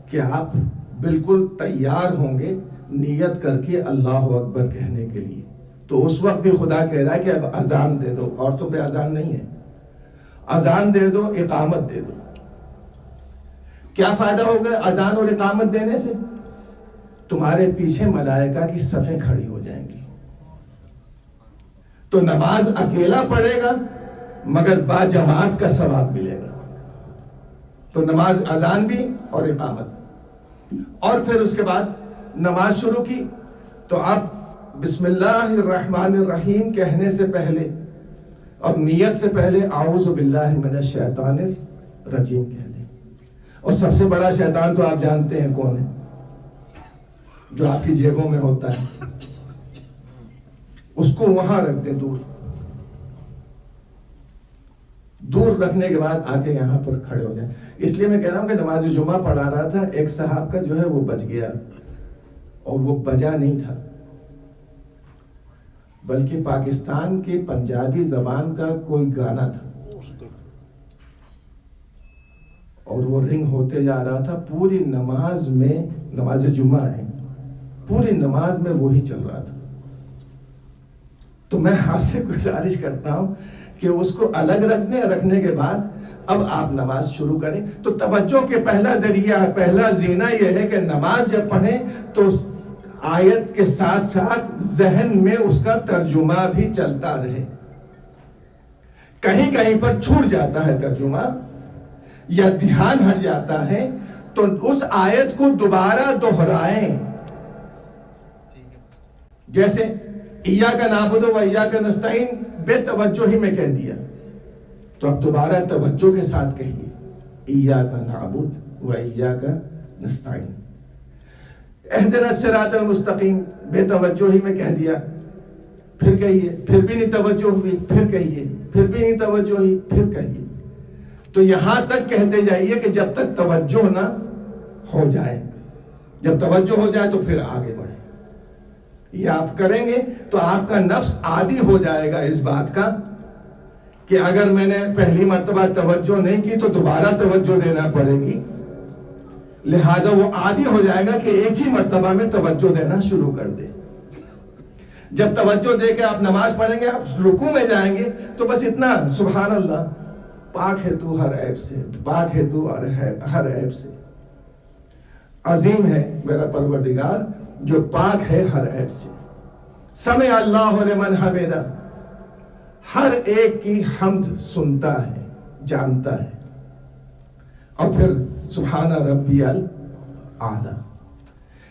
[SPEAKER 7] کہ آپ بالکل تیار ہوں گے نیت کر کے اللہ اکبر کہنے کے لیے. تو اس وقت بھی خدا کہہ رہا ہے کہ اب اذان دے دو. عورتوں پہ اذان نہیں ہے, اذان دے دو, اقامت دے دو. کیا فائدہ ہوگا اذان اور اقامت دینے سے؟ تمہارے پیچھے ملائکہ کی صفیں کھڑی ہو جائیں گی. تو نماز اکیلا پڑھے گا مگر با جماعت کا ثواب ملے گا. تو نماز اذان بھی اور اقامت. اور پھر اس کے بعد نماز شروع کی تو اب بسم اللہ الرحمن الرحیم کہنے سے پہلے اور نیت سے پہلے اعوذ باللہ من الشیطان الرجیم کہہ دیں. اور سب سے بڑا شیطان تو آپ جانتے ہیں کون ہے, جو آپ کی جیبوں میں ہوتا ہے. اس کو وہاں رکھ دیں, دور رکھنے کے بعد آ کے یہاں پر کھڑے ہو جائیں. اس لیے میں کہہ رہا ہوں کہ نماز جمعہ پڑھا رہا تھا, ایک صاحب کا جو ہے وہ بچ گیا, اور وہ بجا نہیں تھا بلکہ پاکستان کے پنجابی زبان کا کوئی گانا تھا, اور وہ رنگ ہوتے جا رہا تھا پوری نماز میں. نماز جمعہ ہے, پوری نماز میں وہی چل رہا تھا. تو میں آپ سے گزارش کرتا ہوں کہ اس کو الگ رکھنے کے بعد اب آپ نماز شروع کریں. تو توجہ کے پہلا ذریعہ, پہلا زینہ یہ ہے کہ نماز جب پڑھیں تو آیت کے ساتھ ساتھ ذہن میں اس کا ترجمہ بھی چلتا رہے. کہیں کہیں پر چھوٹ جاتا ہے ترجمہ یا دھیان ہٹ جاتا ہے تو اس آیت کو دوبارہ دہرائیں. جیسے ایاک نعبد و ایاک نستعین بے توجہی میں کہہ دیا, تو اب دوبارہ توجہ کے ساتھ کہیے ایاک نعبد و ایاک نستعین. اہدنا الصراط المستقیم بے توجہی میں کہہ دیا, پھر کہیے, پھر بھی نہیں توجہ ہوئی, پھر کہیے, پھر بھی نہیں توجہ ہوئی, پھر کہیے. تو یہاں تک کہتے جائیے کہ جب تک توجہ نہ ہو جائے. جب توجہ ہو جائے تو پھر آگے بڑھیں. یہ آپ کریں گے تو آپ کا نفس عادی ہو جائے گا اس بات کا کہ اگر میں نے پہلی مرتبہ توجہ نہیں کی تو دوبارہ توجہ دینا پڑے گی. لہٰذا وہ عادی ہو جائے گا کہ ایک ہی مرتبہ میں توجہ دینا شروع کر دے. جب توجہ دے کے آپ نماز پڑھیں گے, آپ رکوع میں جائیں گے تو بس اتنا سبحان اللہ, پاک ہے تو ہر عیب سے, پاک ہے تو ہر عیب سے, عظیم ہے میرا پروردگار, جو پاک ہے ہر عیب سے. سمع اللہ لمن حمدہ، ہر ایک کی حمد سنتا ہے، جانتا ہے. اور پھر سبحان ربی الاعلیٰ.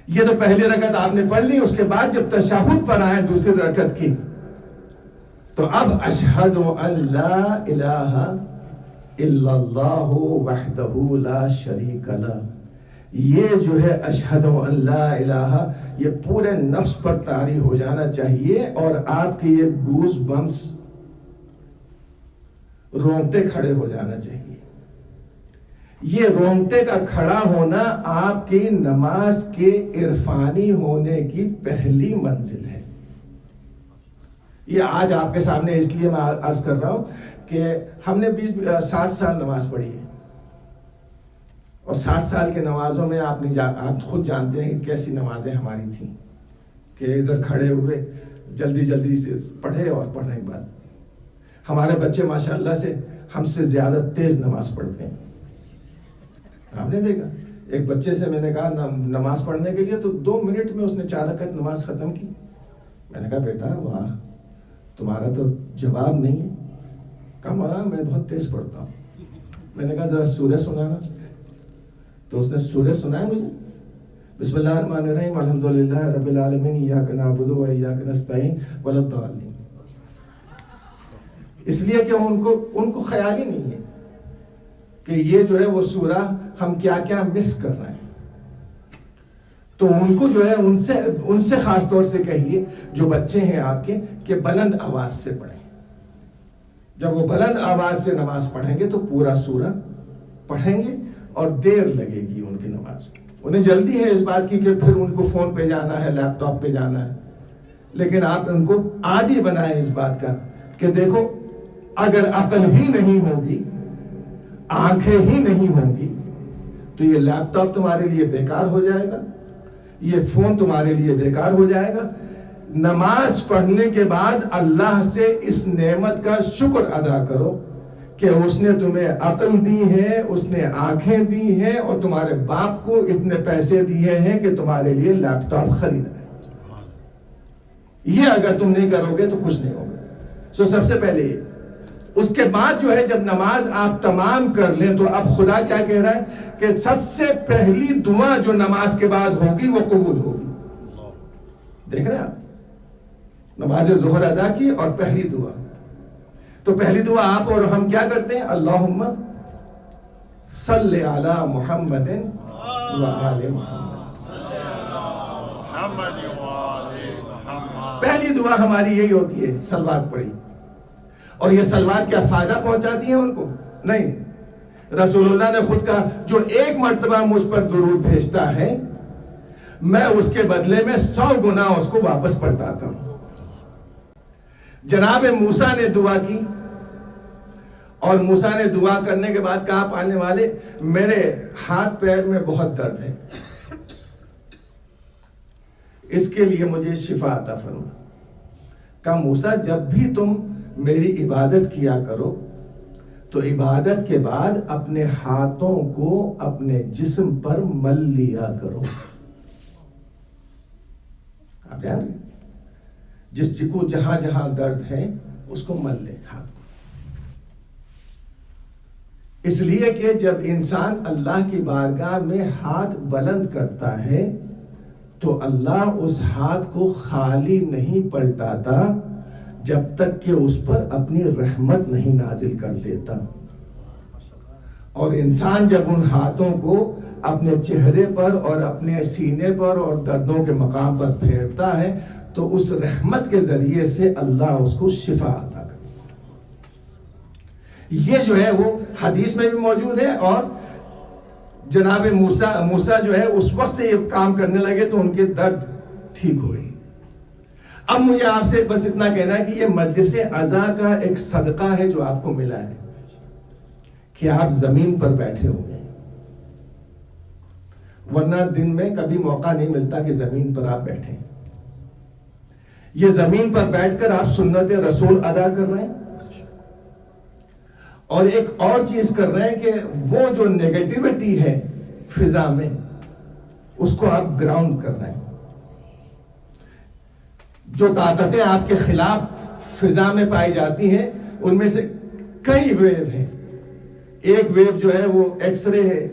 [SPEAKER 7] یہ تو پہلی رکعت آپ نے پڑھ لی. اس کے بعد جب تشہد پر آئے دوسری رکعت کی تو اب اشہد ان لا الہ الا اللہ وحدہ لا شریک لہ، یہ جو ہے اشہد ان لا الہ، یہ پورے نفس پر طاری ہو جانا چاہیے. اور آپ کی یہ گوز بمس، رونگٹے کھڑے ہو جانا چاہیے. یہ رونگٹے کا کھڑا ہونا آپ کی نماز کے عرفانی ہونے کی پہلی منزل ہے. یہ آج آپ کے سامنے اس لیے میں عرض کر رہا ہوں کہ ہم نے 60 سال نماز پڑھی ہے، اور 60 سال کے نمازوں میں آپ خود جانتے ہیں کہ کیسی نمازیں ہماری تھیں، کہ ادھر کھڑے ہوئے جلدی جلدی سے پڑھے اور پڑھنے کے بعد. ہمارے بچے ماشاءاللہ سے ہم سے زیادہ تیز نماز پڑھتے ہیں. آپ نے دیکھا ایک بچے سے میں نے کہا نماز پڑھنے کے لیے، تو 2 منٹ میں اس نے 4 رکعت نماز ختم کی. میں نے کہا بیٹا واہ، تمہارا تو جواب نہیں ہے. کہا مولانا میں بہت تیز پڑھتا ہوں. میں نے کہا ذرا سورہ سنانا. تو اس نے سورہ سنایا مجھے، بسم اللہ الرحمن الرحیم الحمدللہ رب العالمین ایاک نعبد و ایاک نستعین ولا الضالین. اس لیے کہ ان کو خیال ہی نہیں ہے کہ یہ جو ہے وہ سورہ ہم کیا کیا مس کر رہے ہیں. تو ان کو جو ہے ان سے خاص طور سے کہیے جو بچے ہیں آپ کے، کہ بلند آواز سے پڑھیں. جب وہ بلند آواز سے نماز پڑھیں گے تو پورا سورہ پڑھیں گے اور دیر لگے گی ان کی نماز. انہیں جلدی ہے اس بات کی کہ پھر ان کو فون پہ جانا ہے، لیپ ٹاپ پہ جانا ہے. لیکن آپ ان کو عادی بنائیں اس بات کا کہ دیکھو اگر عقل ہی نہیں ہوگی، آنکھیں ہی نہیں ہوں گی، تو یہ لیپ ٹاپ تمہارے لیے بیکار ہو جائے گا، یہ فون تمہارے لیے بیکار ہو جائے گا. نماز پڑھنے کے بعد اللہ سے اس نعمت کا شکر ادا کرو کہ اس نے تمہیں عقل دی ہے، اس نے آنکھیں دی ہیں، اور تمہارے باپ کو اتنے پیسے دیے ہیں کہ تمہارے لیے لیپ ٹاپ خریدا ہے. یہ اگر تم نہیں کرو گے تو کچھ نہیں ہوگا. سب سے پہلے یہ. اس کے بعد جو ہے جب نماز آپ تمام کر لیں تو اب خدا کیا کہہ رہا ہے کہ سب سے پہلی دعا جو نماز کے بعد ہوگی وہ قبول ہوگی. دیکھ رہے ہیں آپ، نماز ظہر ادا کی اور پہلی دعا. تو پہلی دعا آپ اور ہم کیا کرتے ہیں؟ اللہم صلی علی محمد و آل محمد. پہلی دعا ہماری یہی ہوتی ہے، صلوات پڑھی. اور یہ صلوات کیا فائدہ پہنچاتی ہیں ان کو؟ نہیں. رسول اللہ نے خود کہا جو 1 مرتبہ مجھ پر درود بھیجتا ہے میں اس کے بدلے میں 100 گنا اس کو واپس پلٹاتا ہوں. جناب موسیٰ نے دعا کی، اور موسیٰ نے دعا کرنے کے بعد کہا پالنے والے میرے ہاتھ پیر میں بہت درد ہے، اس کے لیے مجھے شفا عطا فرما. کہا موسیٰ جب بھی تم میری عبادت کیا کرو تو عبادت کے بعد اپنے ہاتھوں کو اپنے جسم پر مل لیا کرو. آپ جان جس کو جہاں جہاں درد ہے اس کو مل لے ہاتھ کو. اس لیے کہ جب انسان اللہ کی بارگاہ میں ہاتھ بلند کرتا ہے تو اللہ اس ہاتھ کو خالی نہیں پلٹاتا جب تک کہ اس پر اپنی رحمت نہیں نازل کر دیتا. اور انسان جب ان ہاتھوں کو اپنے چہرے پر اور اپنے سینے پر اور دردوں کے مقام پر پھیرتا ہے تو اس رحمت کے ذریعے سے اللہ اس کو شفا عطا کرتا. یہ جو ہے وہ حدیث میں بھی موجود ہے. اور جناب موسیٰ جو ہے اس وقت سے یہ کام کرنے لگے تو ان کے درد ٹھیک ہوئے. اب مجھے آپ سے بس اتنا کہنا ہے کہ یہ مجلس عزا کا ایک صدقہ ہے جو آپ کو ملا ہے کہ آپ زمین پر بیٹھے ہوئے ہیں، ورنہ دن میں کبھی موقع نہیں ملتا کہ زمین پر آپ بیٹھیں. یہ زمین پر بیٹھ کر آپ سنت رسول ادا کر رہے ہیں، اور ایک اور چیز کر رہے ہیں کہ وہ جو نیگیٹیوٹی ہے فضا میں اس کو آپ گراؤنڈ کر رہے ہیں. جو طاقتیں آپ کے خلاف فضا میں پائی جاتی ہیں ان میں سے کئی ویو ہیں. ایک ویو جو ہے وہ ایکس رے ہے,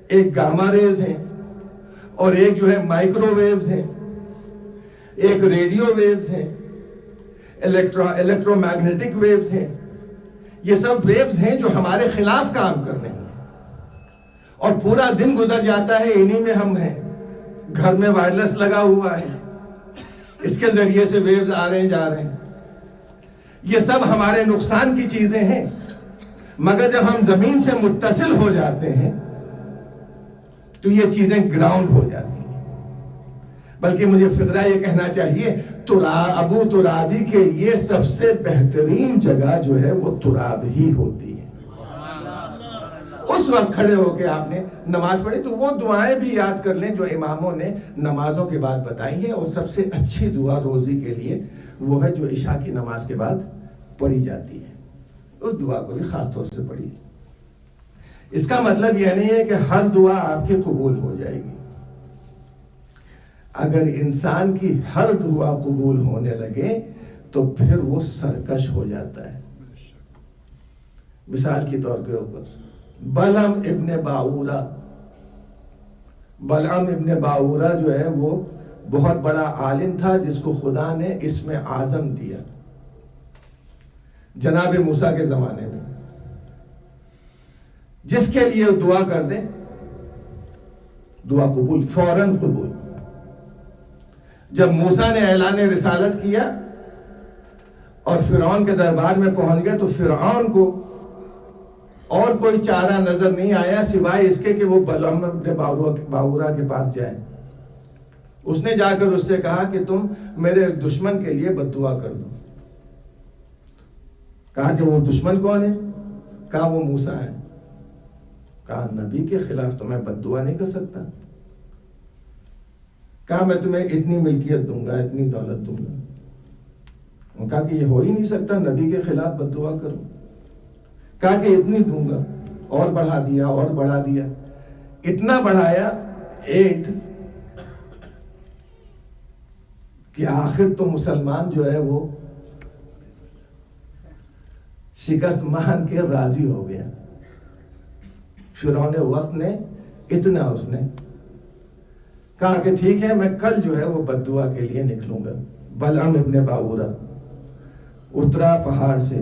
[SPEAKER 7] ایک گاما ریز ہیں, اور ایک جو ہے مائکرو ویوز ہیں, ایک ریڈیو ویوز ہیں, الیکٹرو میگنیٹک ویوز ہیں. یہ سب ویوز ہیں جو ہمارے خلاف کام کر رہے ہیں, اور پورا دن گزر جاتا ہے انہی میں ہم ہیں. گھر میں وائرلیس لگا ہوا ہے, اس کے ذریعے سے ویوز آ رہے ہیں جا رہے ہیں. یہ سب ہمارے نقصان کی چیزیں ہیں, مگر جب ہم زمین سے متصل ہو جاتے ہیں تو یہ چیزیں گراؤنڈ ہو جاتی ہیں. بلکہ مجھے فقرہ یہ کہنا چاہیے, ابو ترابی کے لیے سب سے بہترین جگہ جو ہے وہ تراب ہی ہوتی ہے. اس وقت کھڑے ہو کے آپ نے نماز پڑھی تو وہ دعائیں بھی یاد کر لیں جو اماموں نے نمازوں کے بعد بتائی ہیں. اور سب سے اچھی دعا روزی کے لیے وہ ہے جو عشاء کی نماز کے بعد پڑھی جاتی ہے. اس دعا کو بھی خاص طور سے پڑھی. اس کا مطلب یہ نہیں ہے کہ ہر دعا آپ کی قبول ہو جائے گی. اگر انسان کی ہر دعا قبول ہونے لگے تو پھر وہ سرکش ہو جاتا ہے. مثال کے طور کے اوپر بلعم ابن باورا جو ہے وہ بہت بڑا عالم تھا جس کو خدا نے اسم اعظم دیا جناب موسیٰ کے زمانے میں. جس کے لیے دعا کر دیں دعا قبول, فوراً قبول. جب موسیٰ نے اعلان رسالت کیا اور فرعون کے دربار میں پہنچ گئے تو فرعون کو اور کوئی چارہ نظر نہیں آیا سوائے اس کے کہ وہ بلعم ابن باورا کے پاس جائے. اس نے جا کر اس سے کہا کہ تم میرے دشمن کے لیے بد دعا کر دو. کہا کہ وہ دشمن کون ہے؟ کہا وہ موسیٰ ہے. کہا نبی کے خلاف تو میں بد دعا نہیں کر سکتا. کہا میں تمہیں اتنی ملکیت دوں گا, اتنی دولت دوں گا. کہا کہ یہ ہو ہی نہیں سکتا, نبی کے خلاف بد دعا کروں. کہا کہ اتنی دوں گا, اور بڑھا دیا اور بڑھا دیا. اتنا بڑھایا ایٹ کہ آخر تو مسلمان جو ہے وہ شکست مان کے راضی ہو گیا. فرعون وقت نے اتنا اس نے کہا کہ ٹھیک ہے میں کل جو ہے وہ بد دعا کے لیے نکلوں گا. بلعم ابن باورا اترا پہاڑ سے,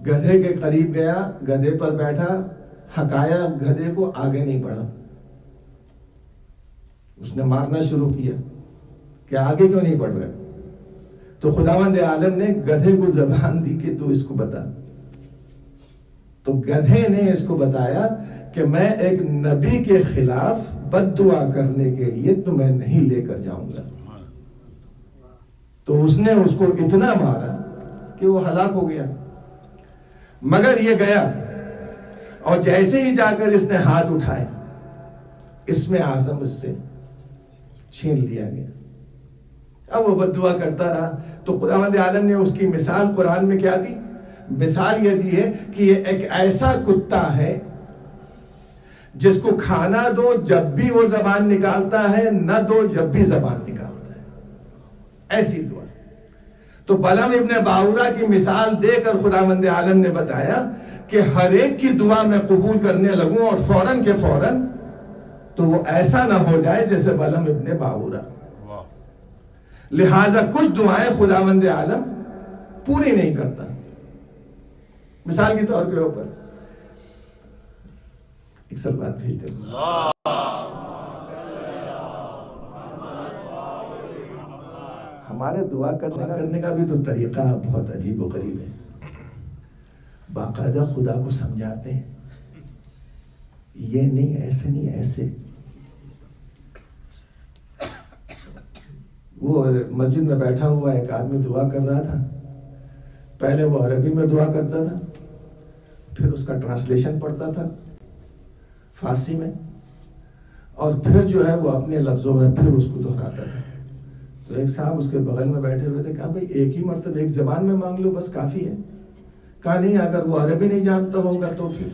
[SPEAKER 7] گدھے کے قریب گیا, گدھے پر بیٹھا, ہکایا گدھے کو, آگے نہیں بڑھا. اس نے مارنا شروع کیا کہ آگے کیوں نہیں بڑھ رہے. تو خداوند عالم نے گدھے کو زبان دی کہ تو اس کو بتا. تو گدھے نے اس کو بتایا کہ میں ایک نبی کے خلاف بد دعا کرنے کے لیے تمہیں نہیں لے کر جاؤں گا. تو اس نے اس کو اتنا مارا کہ وہ ہلاک ہو گیا. مگر یہ گیا اور جیسے ہی جا کر اس نے ہاتھ اٹھائے اسم اعظم اس سے چھین لیا گیا. اب وہ بد دعا کرتا رہا. تو خداوند عالم نے اس کی مثال قرآن میں کیا دی؟ مثال یہ دی ہے کہ یہ ایک ایسا کتا ہے جس کو کھانا دو جب بھی وہ زبان نکالتا ہے, نہ دو جب بھی زبان نکالتا ہے. ایسی دعا. تو بلعم ابن باورا کی مثال دے کر خداوند عالم نے بتایا کہ ہر ایک کی دعا میں قبول کرنے لگوں اور فوراً کے فوراً, تو وہ ایسا نہ ہو جائے جیسے بلعم ابن باورا. لہذا کچھ دعائیں خداوند عالم پوری نہیں کرتا. مثال کے طور کے اوپر ایک سلوات بھیجتے ہیں. ہمارے دعا کرنے کا بھی تو طریقہ بہت عجیب و غریب ہے. باقاعدہ خدا کو سمجھاتے ہیں, یہ نہیں, ایسے نہیں, ایسے. وہ مسجد میں بیٹھا ہوا ایک آدمی دعا کر رہا تھا. پہلے وہ عربی میں دعا کرتا تھا, پھر اس کا ٹرانسلیشن پڑھتا تھا فارسی میں, اور پھر جو ہے وہ اپنے لفظوں میں پھر اس کو دہراتا تھا. تو ایک صاحب اس کے بغل میں بیٹھے ہوئے تھے. کہا بھائی ایک ہی مرتبہ ایک زبان میں مانگ لو بس کافی ہے. کہا نہیں, اگر وہ عربی نہیں جانتا ہوگا تو پھر,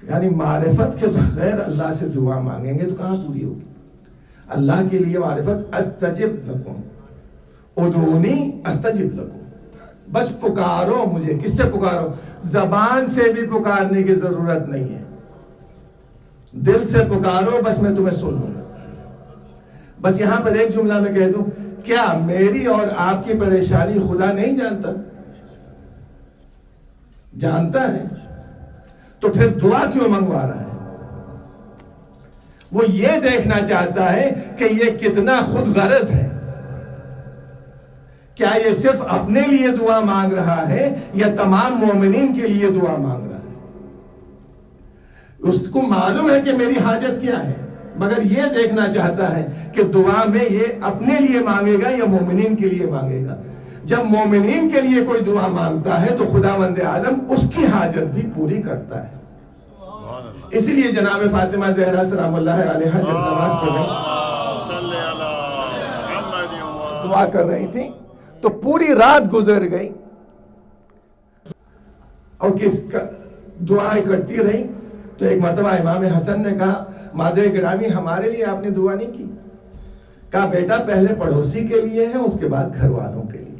[SPEAKER 7] یعنی معرفت کے بغیر اللہ سے دعا مانگیں گے تو کہاں پوری ہوگی. اللہ کے لیے معرفت استجب لکم، ادعونی استجب لکم، بس پکارو مجھے. کس سے پکارو؟ زبان سے بھی پکارنے کی ضرورت نہیں ہے، دل سے پکارو، بس میں تمہیں سن لوں گا. بس یہاں پر ایک جملہ میں کہہ دوں، کیا میری اور آپ کی پریشانی خدا نہیں جانتا؟ جانتا ہے، تو پھر دعا کیوں منگوا رہا ہے؟ وہ یہ دیکھنا چاہتا ہے کہ یہ کتنا خود غرض ہے. کیا یہ صرف اپنے لیے دعا مانگ رہا ہے یا تمام مومنین کے لیے دعا مانگ رہا ہے؟ اس کو معلوم ہے کہ میری حاجت کیا ہے، مگر یہ دیکھنا چاہتا ہے کہ دعا میں یہ اپنے لیے مانگے گا یا مومنین کے لیے مانگے گا. جب مومنین کے لیے کوئی دعا مانگتا ہے تو خداوند عالم اس کی حاجت بھی پوری کرتا ہے. اسی لیے جناب فاطمہ زہرا سلام اللہ علیہا جب نماز پڑھ رہی دعا کر رہی تھی تو پوری رات گزر گئی اور کس دعائیں کرتی رہی. تو ایک مرتبہ امام حسن نے کہا، مادر گرامی ہمارے لیے آپ نے دعا نہیں کی؟ کہا بیٹا پہلے پڑوسی کے لیے ہے، اس کے بعد گھر والوں کے لیے.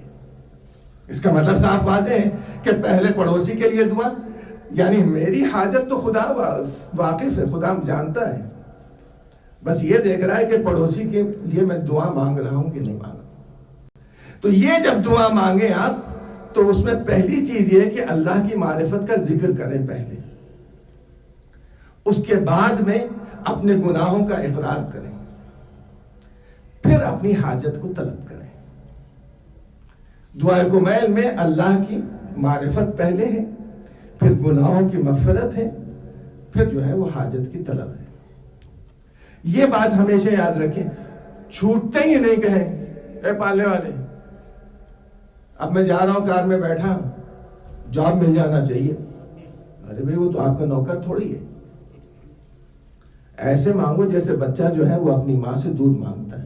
[SPEAKER 7] اس کا مطلب صاف واضح ہے کہ پہلے پڑوسی کے لیے دعا، یعنی میری حاجت تو خدا واقف ہے، خدا جانتا ہے، بس یہ دیکھ رہا ہے کہ پڑوسی کے لیے میں دعا مانگ رہا ہوں کہ نہیں مانگ رہا. تو یہ جب دعا مانگے آپ تو اس میں پہلی چیز یہ کہ اللہ کی معرفت کا ذکر کریں پہلے، اس کے بعد میں اپنے گناہوں کا اقرار کریں، پھر اپنی حاجت کو طلب کریں. دعائے کمیل میں اللہ کی معرفت پہلے ہے، پھر گناہوں کی مغفرت ہے، پھر جو ہے وہ حاجت کی طلب ہے. یہ بات ہمیشہ یاد رکھیں، چھوٹتے ہی نہیں کہیں اے پالنے والے اب میں جا رہا ہوں کار میں بیٹھا، جاب مل جانا چاہیے. ارے بھائی وہ تو آپ کا نوکر تھوڑی ہے. ایسے مانگو جیسے بچہ جو ہے وہ اپنی ماں سے دودھ مانگتا ہے.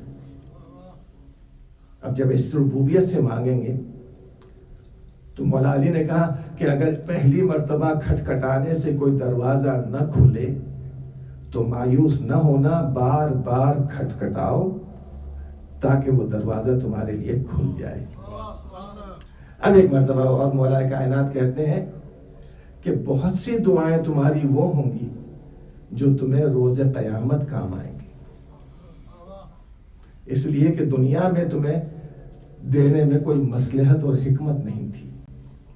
[SPEAKER 7] اب جب اس ربوبیت سے مانگیں گے تو مولا علی نے کہا کہ اگر پہلی مرتبہ کھٹکھٹانے سے کوئی دروازہ نہ کھلے تو مایوس نہ ہونا، بار بار کھٹکھٹاؤ تاکہ وہ دروازہ تمہارے لیے کھل جائے. اب ایک مرتبہ اور مولا کائنات کہتے ہیں کہ بہت سی دعائیں تمہاری وہ ہوں گی جو تمہیں روز قیامت کام آئیں گی، اس لیے کہ دنیا میں تمہیں دینے میں کوئی مصلحت اور حکمت نہیں تھی،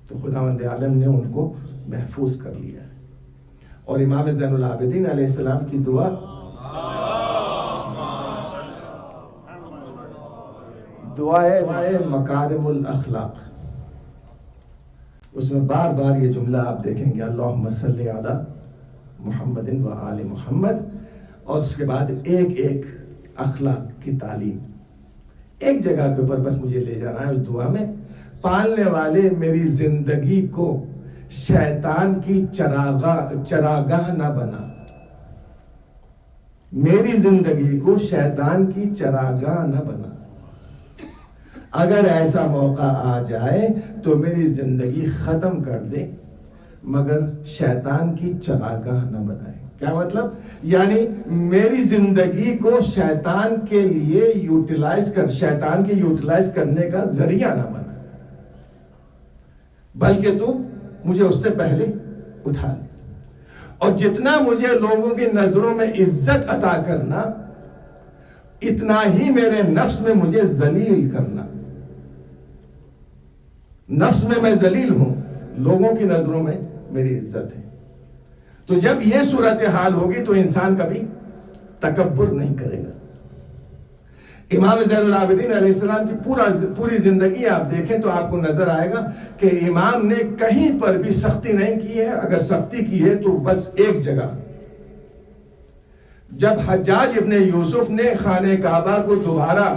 [SPEAKER 7] تو خداوند عالم نے ان کو محفوظ کر لیا. اور امام زین العابدین علیہ السلام کی دعا دعائے مکارم الاخلاق، اس میں بار بار یہ جملہ آپ دیکھیں گے، اللہم صلی علی محمد و آل محمد، اور اس کے بعد ایک ایک اخلاق کی تعلیم. ایک جگہ کے اوپر بس مجھے لے جانا ہے اس دعا میں، پالنے والے میری زندگی کو شیطان کی چراگاہ نہ بنا، میری زندگی کو شیطان کی چراگاہ نہ بنا. اگر ایسا موقع آ جائے تو میری زندگی ختم کر دے مگر شیطان کی چراگاہ نہ بنائے. کیا مطلب؟ یعنی میری زندگی کو شیطان کے لیے شیطان کے یوٹیلائز کرنے کا ذریعہ نہ بنا، بلکہ تو مجھے اس سے پہلے اٹھا لے. اور جتنا مجھے لوگوں کی نظروں میں عزت عطا کرنا، اتنا ہی میرے نفس میں مجھے ذلیل کرنا. نفس میں ذلیل ہوں، لوگوں کی نظروں میں میری عزت ہے. تو جب یہ صورتحال ہوگی تو انسان کبھی تکبر نہیں کرے گا. امام زین العابدین علیہ السلام کی پوری زندگی آپ دیکھیں تو آپ کو نظر آئے گا کہ امام نے کہیں پر بھی سختی نہیں کی ہے. اگر سختی کی ہے تو بس ایک جگہ، جب حجاج ابن یوسف نے خانہ کعبہ کو دوبارہ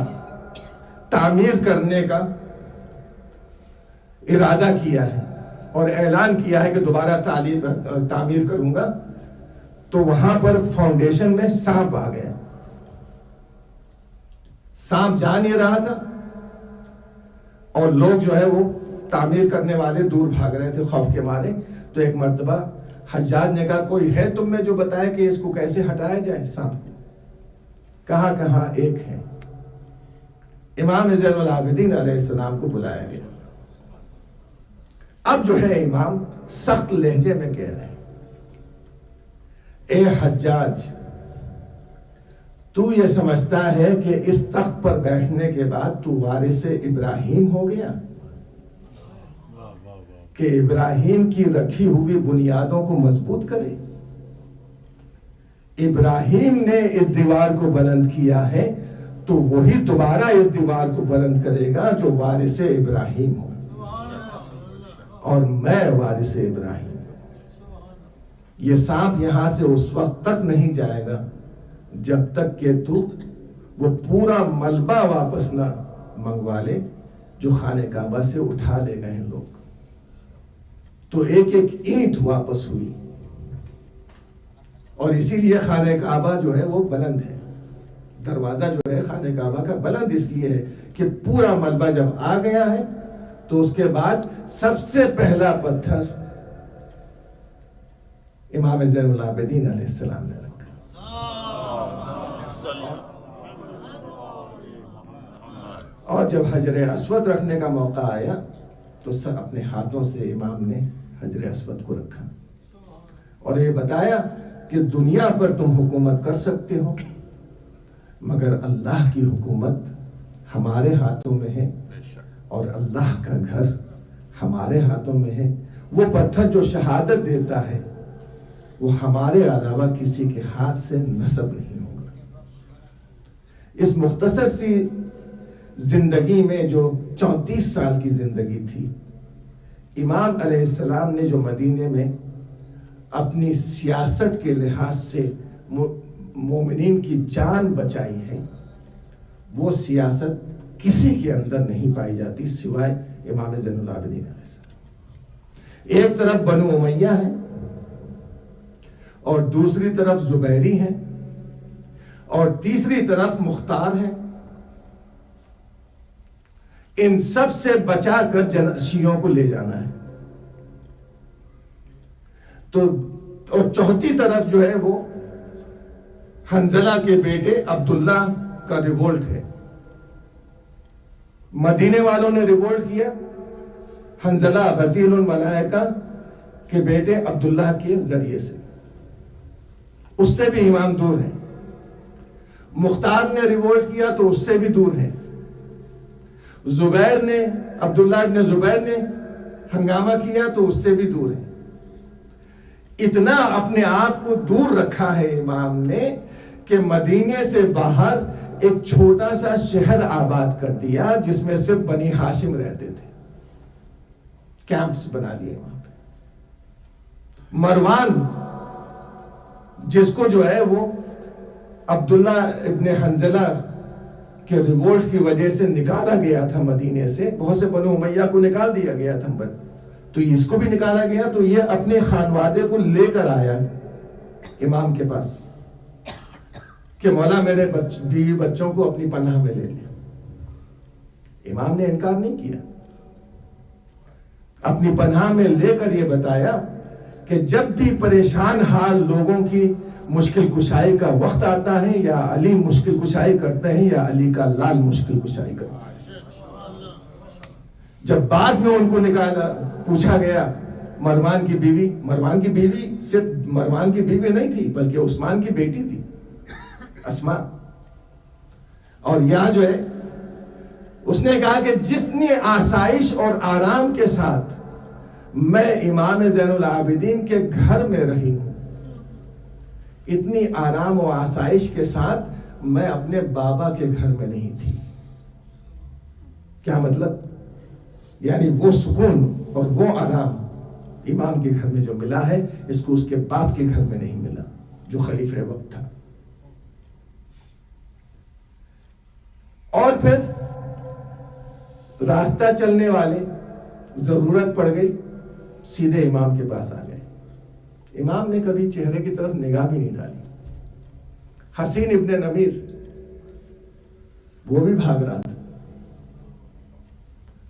[SPEAKER 7] تعمیر کرنے کا ارادہ کیا ہے اور اعلان کیا ہے کہ دوبارہ تعمیر کروں گا، تو وہاں پر فاؤنڈیشن میں سانپ آ گیا. سانپ جا نہیں رہا تھا اور لوگ جو ہے وہ تعمیر کرنے والے دور بھاگ رہے تھے خوف کے مارے. تو ایک مرتبہ حجاج نے کہا کوئی ہے تم میں جو بتائے کہ اس کو کیسے ہٹایا جائے سانپ کو. کہاں کہاں ایک ہیں. امام زین العابدین علیہ السلام کو بلایا گیا. اب جو ہے امام سخت لہجے میں کہہ رہے ہیں, اے حجاج, تو یہ سمجھتا ہے کہ اس تخت پر بیٹھنے کے بعد تو وارث ابراہیم ہو گیا, کہ ابراہیم کی رکھی ہوئی بنیادوں کو مضبوط کرے. ابراہیم نے اس دیوار کو بلند کیا ہے تو وہی دوبارہ اس دیوار کو بلند کرے گا جو وارث ابراہیم ہو, اور میں وارث ابراہیم. یہ سانپ یہاں سے اس وقت تک نہیں جائے گا جب تک کہ تو وہ پورا ملبہ واپس نہ منگوا لے جو خانہ کعبہ سے اٹھا لے گئے ہیں لوگ. تو ایک ایک اینٹ واپس ہوئی, اور اسی لیے خانہ کعبہ جو ہے وہ بلند ہے. دروازہ جو ہے خانہ کعبہ کا بلند اس لیے ہے کہ پورا ملبہ جب آ گیا ہے تو اس کے بعد سب سے پہلا پتھر امام زین العابدین علیہ السلام نے رکھا. اور جب حجر اسود رکھنے کا موقع آیا تو سب اپنے ہاتھوں سے امام نے حجر اسود کو رکھا اور یہ بتایا کہ دنیا پر تم حکومت کر سکتے ہو, مگر اللہ کی حکومت ہمارے ہاتھوں میں ہے اور اللہ کا گھر ہمارے ہاتھوں میں ہے. وہ پتھر جو شہادت دیتا ہے وہ ہمارے علاوہ کسی کے ہاتھ سے نصب نہیں ہوگا. اس مختصر سی زندگی میں جو 34 سال کی زندگی تھی, امام علیہ السلام نے جو مدینے میں اپنی سیاست کے لحاظ سے مومنین کی جان بچائی ہے, وہ سیاست کسی کے اندر نہیں پائی جاتی سوائے امام زین العابدین علیہ السلام. ایک طرف بنو امیہ ہے اور دوسری طرف زبیری ہیں اور تیسری طرف مختار ہیں. ان سب سے بچا کر شیعوں کو لے جانا ہے. تو اور چوتھی طرف جو ہے وہ حنظلہ کے بیٹے عبداللہ کا ریوولٹ ہے. مدینے والوں نے ریوولٹ کیا, حنظلہ غسیل الملائکہ کے بیٹے عبداللہ کے ذریعے سے, اس سے بھی امام دور ہیں. مختار نے ریوولٹ کیا تو اس سے بھی دور ہیں. زبیر نے, عبداللہ ابن زبیر نے ہنگامہ کیا تو اس سے بھی دور ہیں. اتنا اپنے آپ کو دور رکھا ہے امام نے کہ مدینے سے باہر ایک چھوٹا سا شہر آباد کر دیا جس میں صرف بنی ہاشم رہتے تھے. کیمپس بنا دیے وہاں پہ. مروان جس کو جو ہے وہ عبداللہ ابن حنظلہ کے ریوولٹ کی وجہ سے نکالا گیا تھا مدینے سے, بہت سے بنو امیہ کو نکال دیا گیا تھا, تو اس کو بھی نکالا گیا. تو یہ اپنے خانوادے کو لے کر آیا امام کے پاس کہ مولا میرے بیوی بچوں کو اپنی پناہ میں لے لے. امام نے انکار نہیں کیا, اپنی پناہ میں لے کر یہ بتایا کہ جب بھی پریشان حال لوگوں کی مشکل کشائی کا وقت آتا ہے, یا علی مشکل کشائی کرتے ہیں یا علی کا لال مشکل کشائی کرتا ہے. جب بعد میں ان کو نکالا, پوچھا گیا مروان کی بیوی صرف مروان کی بیوی نہیں تھی بلکہ عثمان کی بیٹی تھی اسما. اور یہاں جو ہے اس نے کہا کہ جتنی آسائش اور آرام کے ساتھ میں امام زین العابدین کے گھر میں رہی ہوں, اتنی آرام و آسائش کے ساتھ میں اپنے بابا کے گھر میں نہیں تھی. کیا مطلب؟ یعنی وہ سکون اور وہ آرام امام کے گھر میں جو ملا ہے اس کو اس کے باپ کے گھر میں نہیں ملا جو خلیفہ وقت تھا. اور پھر راستہ چلنے والے ضرورت پڑ گئی, سیدھے امام کے پاس آ گئے. امام نے کبھی چہرے کی طرف نگاہ بھی نہیں ڈالی. حسین ابن نمیر وہ بھی بھاگ رہا تھا,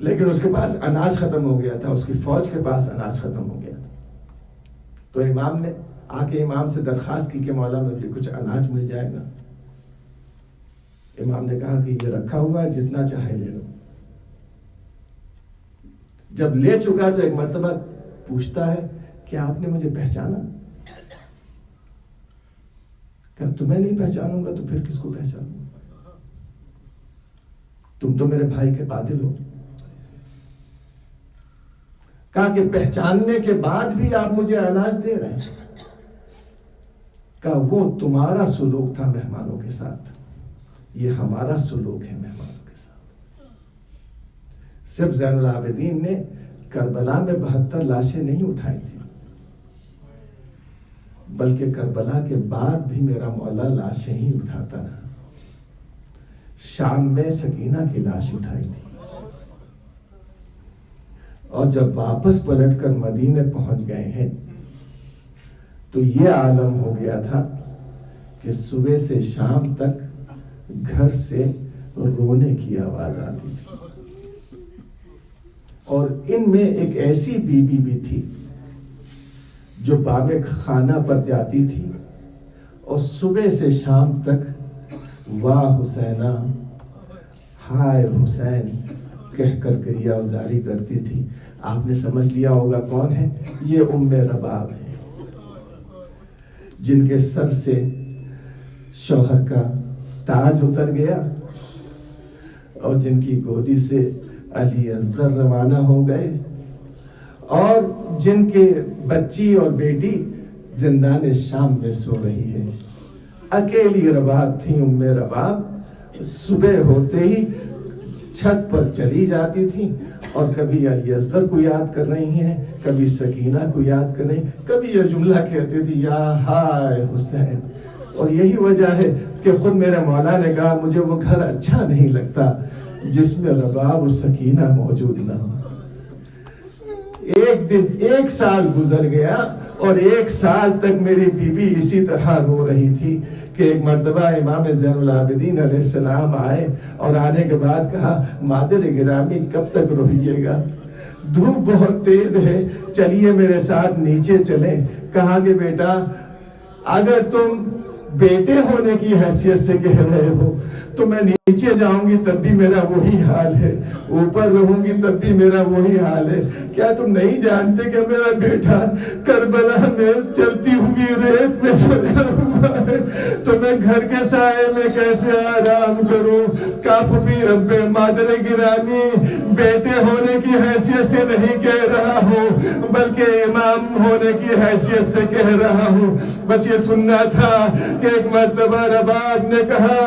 [SPEAKER 7] لیکن اس کے پاس اناج ختم ہو گیا تھا, اس کی فوج کے پاس اناج ختم ہو گیا تھا. تو امام نے آ کے امام سے درخواست کی کہ مولا مجھے کچھ اناج مل جائے گا. امام نے کہا کہ یہ رکھا ہوا ہے، جتنا چاہے لے لو۔ جب لے چکا تو ایک مرتبہ پوچھتا ہے کہ آپ نے مجھے پہچانا؟ کہ تمہیں نہیں پہچانوں گا تو پھر کس کو پہچانوں گا؟ تم تو میرے بھائی کے قاتل ہو۔ کہا کہ پہچاننے کے بعد بھی آپ مجھے علاج دے رہے ہیں؟ کہا وہ تمہارا سلوک تھا مہمانوں کے ساتھ، یہ ہمارا سلوک ہے مہمانوں کے ساتھ۔ صرف زین العابدین نے کربلا میں 72 لاشیں نہیں اٹھائی تھی، بلکہ کربلا کے بعد بھی میرا مولا لاشیں ہی اٹھاتا رہا۔ شام میں سکینہ کی لاش اٹھائی تھی، اور جب واپس پلٹ کر مدینے پہنچ گئے ہیں تو یہ عالم ہو گیا تھا کہ صبح سے شام تک گھر سے رونے کی آواز آتی تھی۔ اور ان میں ایک ایسی بی بی بھی تھی جو باب خانہ پر جاتی تھی اور صبح سے شام تک واہ حسینہ، ہائے حسین کہہ کر گریہ وزاری کرتی تھی۔ آپ نے سمجھ لیا ہوگا کون ہے، یہ ام رباب ہے، جن کے سر سے شوہر کا تاج اتر گیا اور جن کی گودی سے علی اصغر روانہ ہو گئے، اور جن کے بچی اور بیٹی زندان شام میں سو رہی ہے۔ اکیلی رباب تھی ام رباب، صبح ہوتے ہی چھت پر چلی جاتی تھی اور کبھی علی اصغر کو یاد کر رہی ہیں، کبھی سکینہ کو یاد کر رہی، کبھی یہ جملہ کہتی تھی یا ہائے حسین۔ اور یہی وجہ ہے کہ خود میرے مولا نے کہا مجھے وہ گھر اچھا نہیں لگتا جس میں رباب و سکینہ موجود نہ ہو۔ ایک دن، ایک سال گزر گیا اور ایک سال تک میری بیوی اسی طرح رو رہی تھی کہ ایک مرتبہ امام زین العابدین علیہ السلام آئے اور آنے کے بعد کہا مادر گرامی کب تک روئیے گا، دھوپ بہت تیز ہے، چلیے میرے ساتھ نیچے چلیں۔ کہا کہ بیٹا اگر تم بیٹے ہونے کی حیثیت سے کہہ رہے ہو تو میں نیچے جاؤں گی تب بھی میرا وہی حال ہے، اوپر رہوں گی تب بھی میرا وہی حال ہے۔ کیا تم نہیں جانتے کہ میرا بیٹا کربلا میں چلتی ہوئی ریت میں سویا ہوا ہے، تو میں گھر کے سائے میں کیسے آرام کروں؟ کاف بھی رب مادر گرامی بیٹے ہونے کی حیثیت سے نہیں کہہ رہا ہوں بلکہ امام ہونے کی حیثیت سے کہہ رہا ہوں۔ بس یہ سننا تھا کہ ایک مرتبہ رباب نے کہا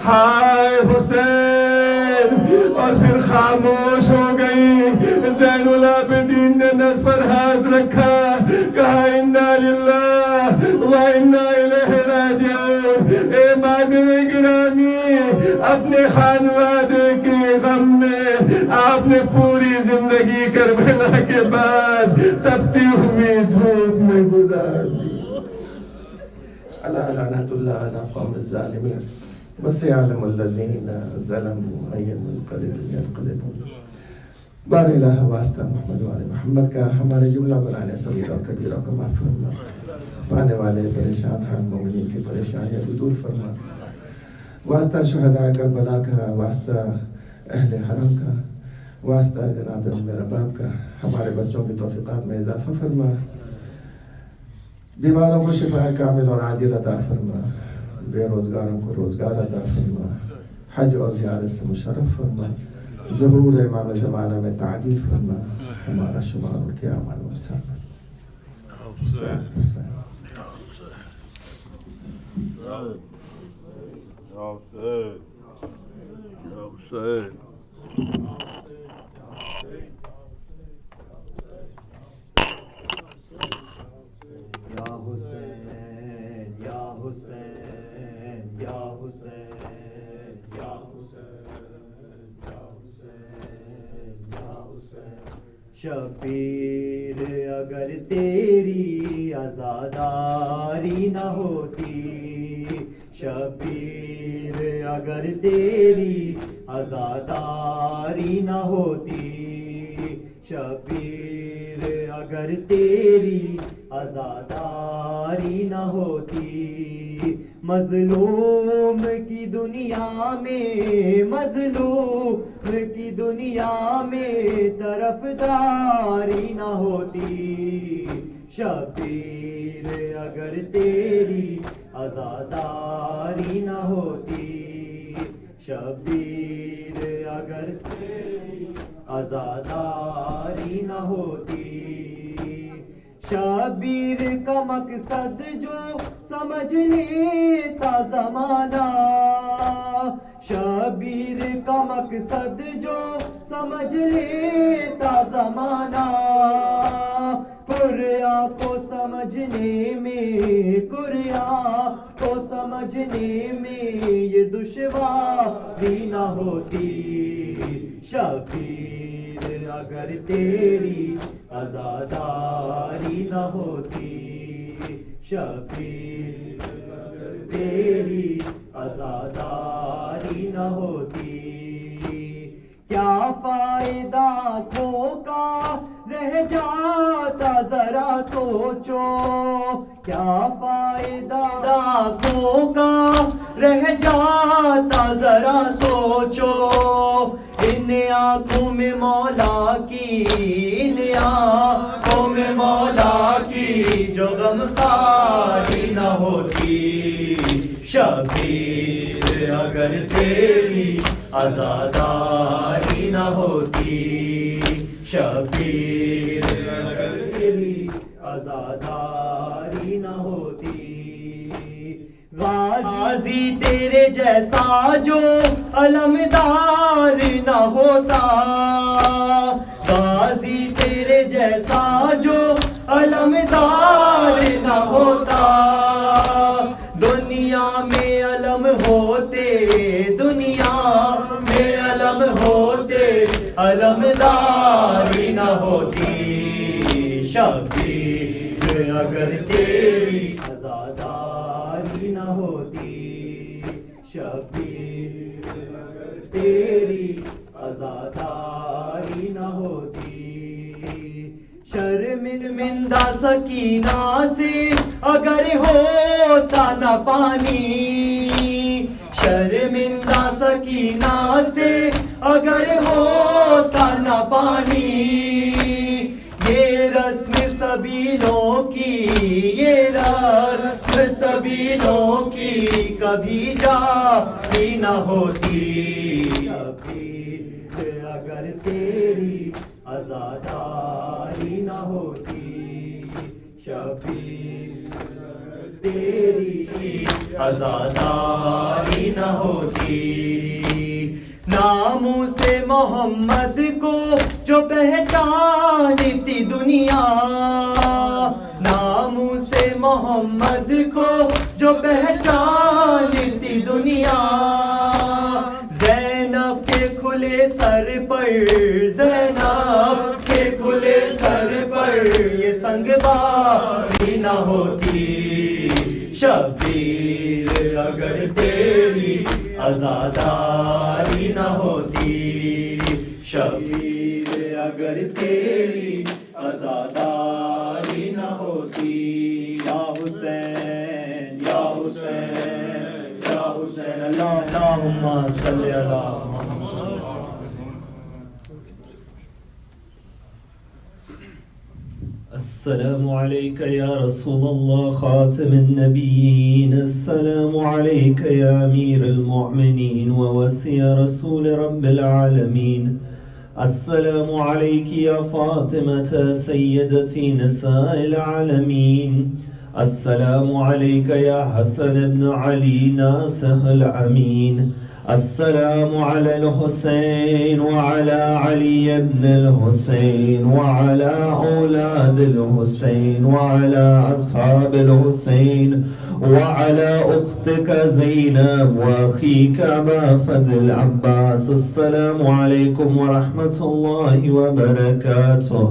[SPEAKER 7] ہائے حسین، اور پھر خاموش ہو گئی۔ زین العابدین نے نس پر ہاتھ رکھا، کہا انا للہ و انا الیہ راجعون۔ اے مادر گرامی، اپنے خانوادے کے غم میں آپ نے پوری زندگی کربلا کے بعد تپتی ہوئی دھوپ میں گزار دی۔ لعنت اللہ علی قوم الظالمین وسيعلم الذين ظلموا أي منقلب ينقلبون۔ بار الہ واسطہ محمد و آل محمد کا ہمارے جملہ بنانے صغیرہ و کبیرہ کو معاف فرما، پانے والے پریشان ہر مومنین کی پریشانیاں بھی دور فرما، واسطہ شہداء کربلا کا، واسطہ اہل حرم کا، واسطہ جناب ام رباب کا، ہمارے بچوں کی توفیقات میں اضافہ فرما، بیماروں کو شفا کامل اور عاجل عطا فرما، بے روزگاروں کو روزگار عطا فرما، حج اور زیارت سے مشرف فرما، ظہور امام زمانہ میں تعجیل فرما، ہمارا شمار ان کے اعمال میں حسین حسین
[SPEAKER 8] شبیر اگر تیری عزاداری نہ ہوتی، شبیر اگر تیری عزاداری نہ ہوتی، شبیر اگر تیری عزاداری نہ ہوتی. مظلوم کی دنیا میں، مظلوم کی دنیا میں طرفداری نہ ہوتی. شبیر اگر تیری عزاداری نہ ہوتی، شبیر اگر تیری عزاداری نہ ہوتی. شبیر کا مقصد جو سمجھ لیتا زمانہ، شبیر کا مقصد جو سمجھ لیتا زمانہ، قرآن کو سمجھنے میں، قرآن کو سمجھنے میں یہ دشواری نہ ہوتی. شبیر اگر تیری عزاداری نہ ہوتی، شبیر اگر تیری عزاداری نہ ہوتی. کیا فائدہ آنکھوں کا رہ جاتا ذرا سوچو، کیا فائدہ آنکھوں کا رہ جاتا ذرا سوچو. ان آنکھوں میں مولا کی، ان آنکھوں میں مولا کی جو غمخواری نہ ہوتی. شبیر اگر تیری عزاداری نہ ہوتی، شبیر اگر تیری عزاداری نہ ہوتی. غازی تیرے جیسا جو علمدار نہ ہوتا، غازی تیرے جیسا جو علمدار نہ ہوتا. دنیا میں علم ہوتے، دنیا میں علم ہوتے، علمداری نہ ہوتی. شبیر اگر تیری عزاداری نہ ہوتی، شبیر اگر تیری عزاداری نہ ہوتی. شرمندہ سکینہ سے اگر ہوتا نہ پانی، شرمندہ سکینہ سے اگر ہوتا نہ پانی. یہ رسم سبیلوں کی، یہ رسم سبیلوں کی کبھی جاری نہ ہوتی. شبیر اگر تیری عزاداری نہ ہوتی، شبیر اگر تیری عزاداری نہ ہوتی. ناموں سے محمد کو جو پہچانتی دنیا، ناموں سے محمد کو جو پہچانتی دنیا. زینب کے کھلے سر پر، زینب کے کھلے سر پر یہ سنگ باری نہ ہوتی. شبیر اگر تیری عزاداری نہ ہوتی، شبیر اگر تیری عزاداری نہ ہوتی. یا حسین یا حسین یا حسین، اللہم صلی علی محمد.
[SPEAKER 9] السلام عليك يا رسول الله خاتم النبيين، السلام عليك يا أمير المؤمنين ووصي رسول رب العالمين، السلام عليك يا فاطمة سيدتي نساء العالمين، السلام عليك يا حسن بن علي ناصح الأمين، السلام على الحسين وعلى علي بن الحسين وعلى أولاد الحسين وعلى أصحاب الحسين وعلى أختك زينب وأخيك أبا فضل العباس. السلام عليكم ورحمة الله وبركاته.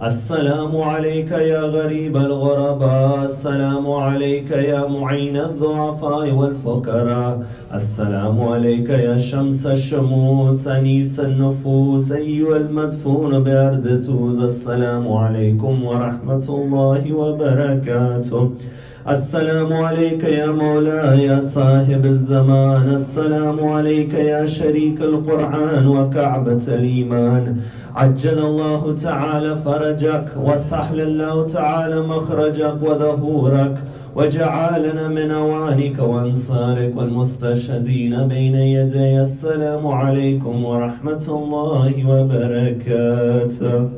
[SPEAKER 9] السلام عليك يا غريب الغرباء، السلام عليك يا معين الضعفاء والفقراء، السلام عليك يا شمس الشموس أنيس النفوس أيها المدفون بأرض توز. السلام عليكم ورحمة الله وبركاته. السلام عليك يا مولاي يا صاحب الزمان، السلام عليك يا شريك القرآن وكعبة الإيمان. عجل الله تعالى فرجك وسهل الله تعالى مخرجك وظهورك، وجعلنا من أوانك وأنصارك والمستشهدين بين يدي. السلام عليكم ورحمة الله وبركاته.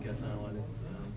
[SPEAKER 8] कैसा है?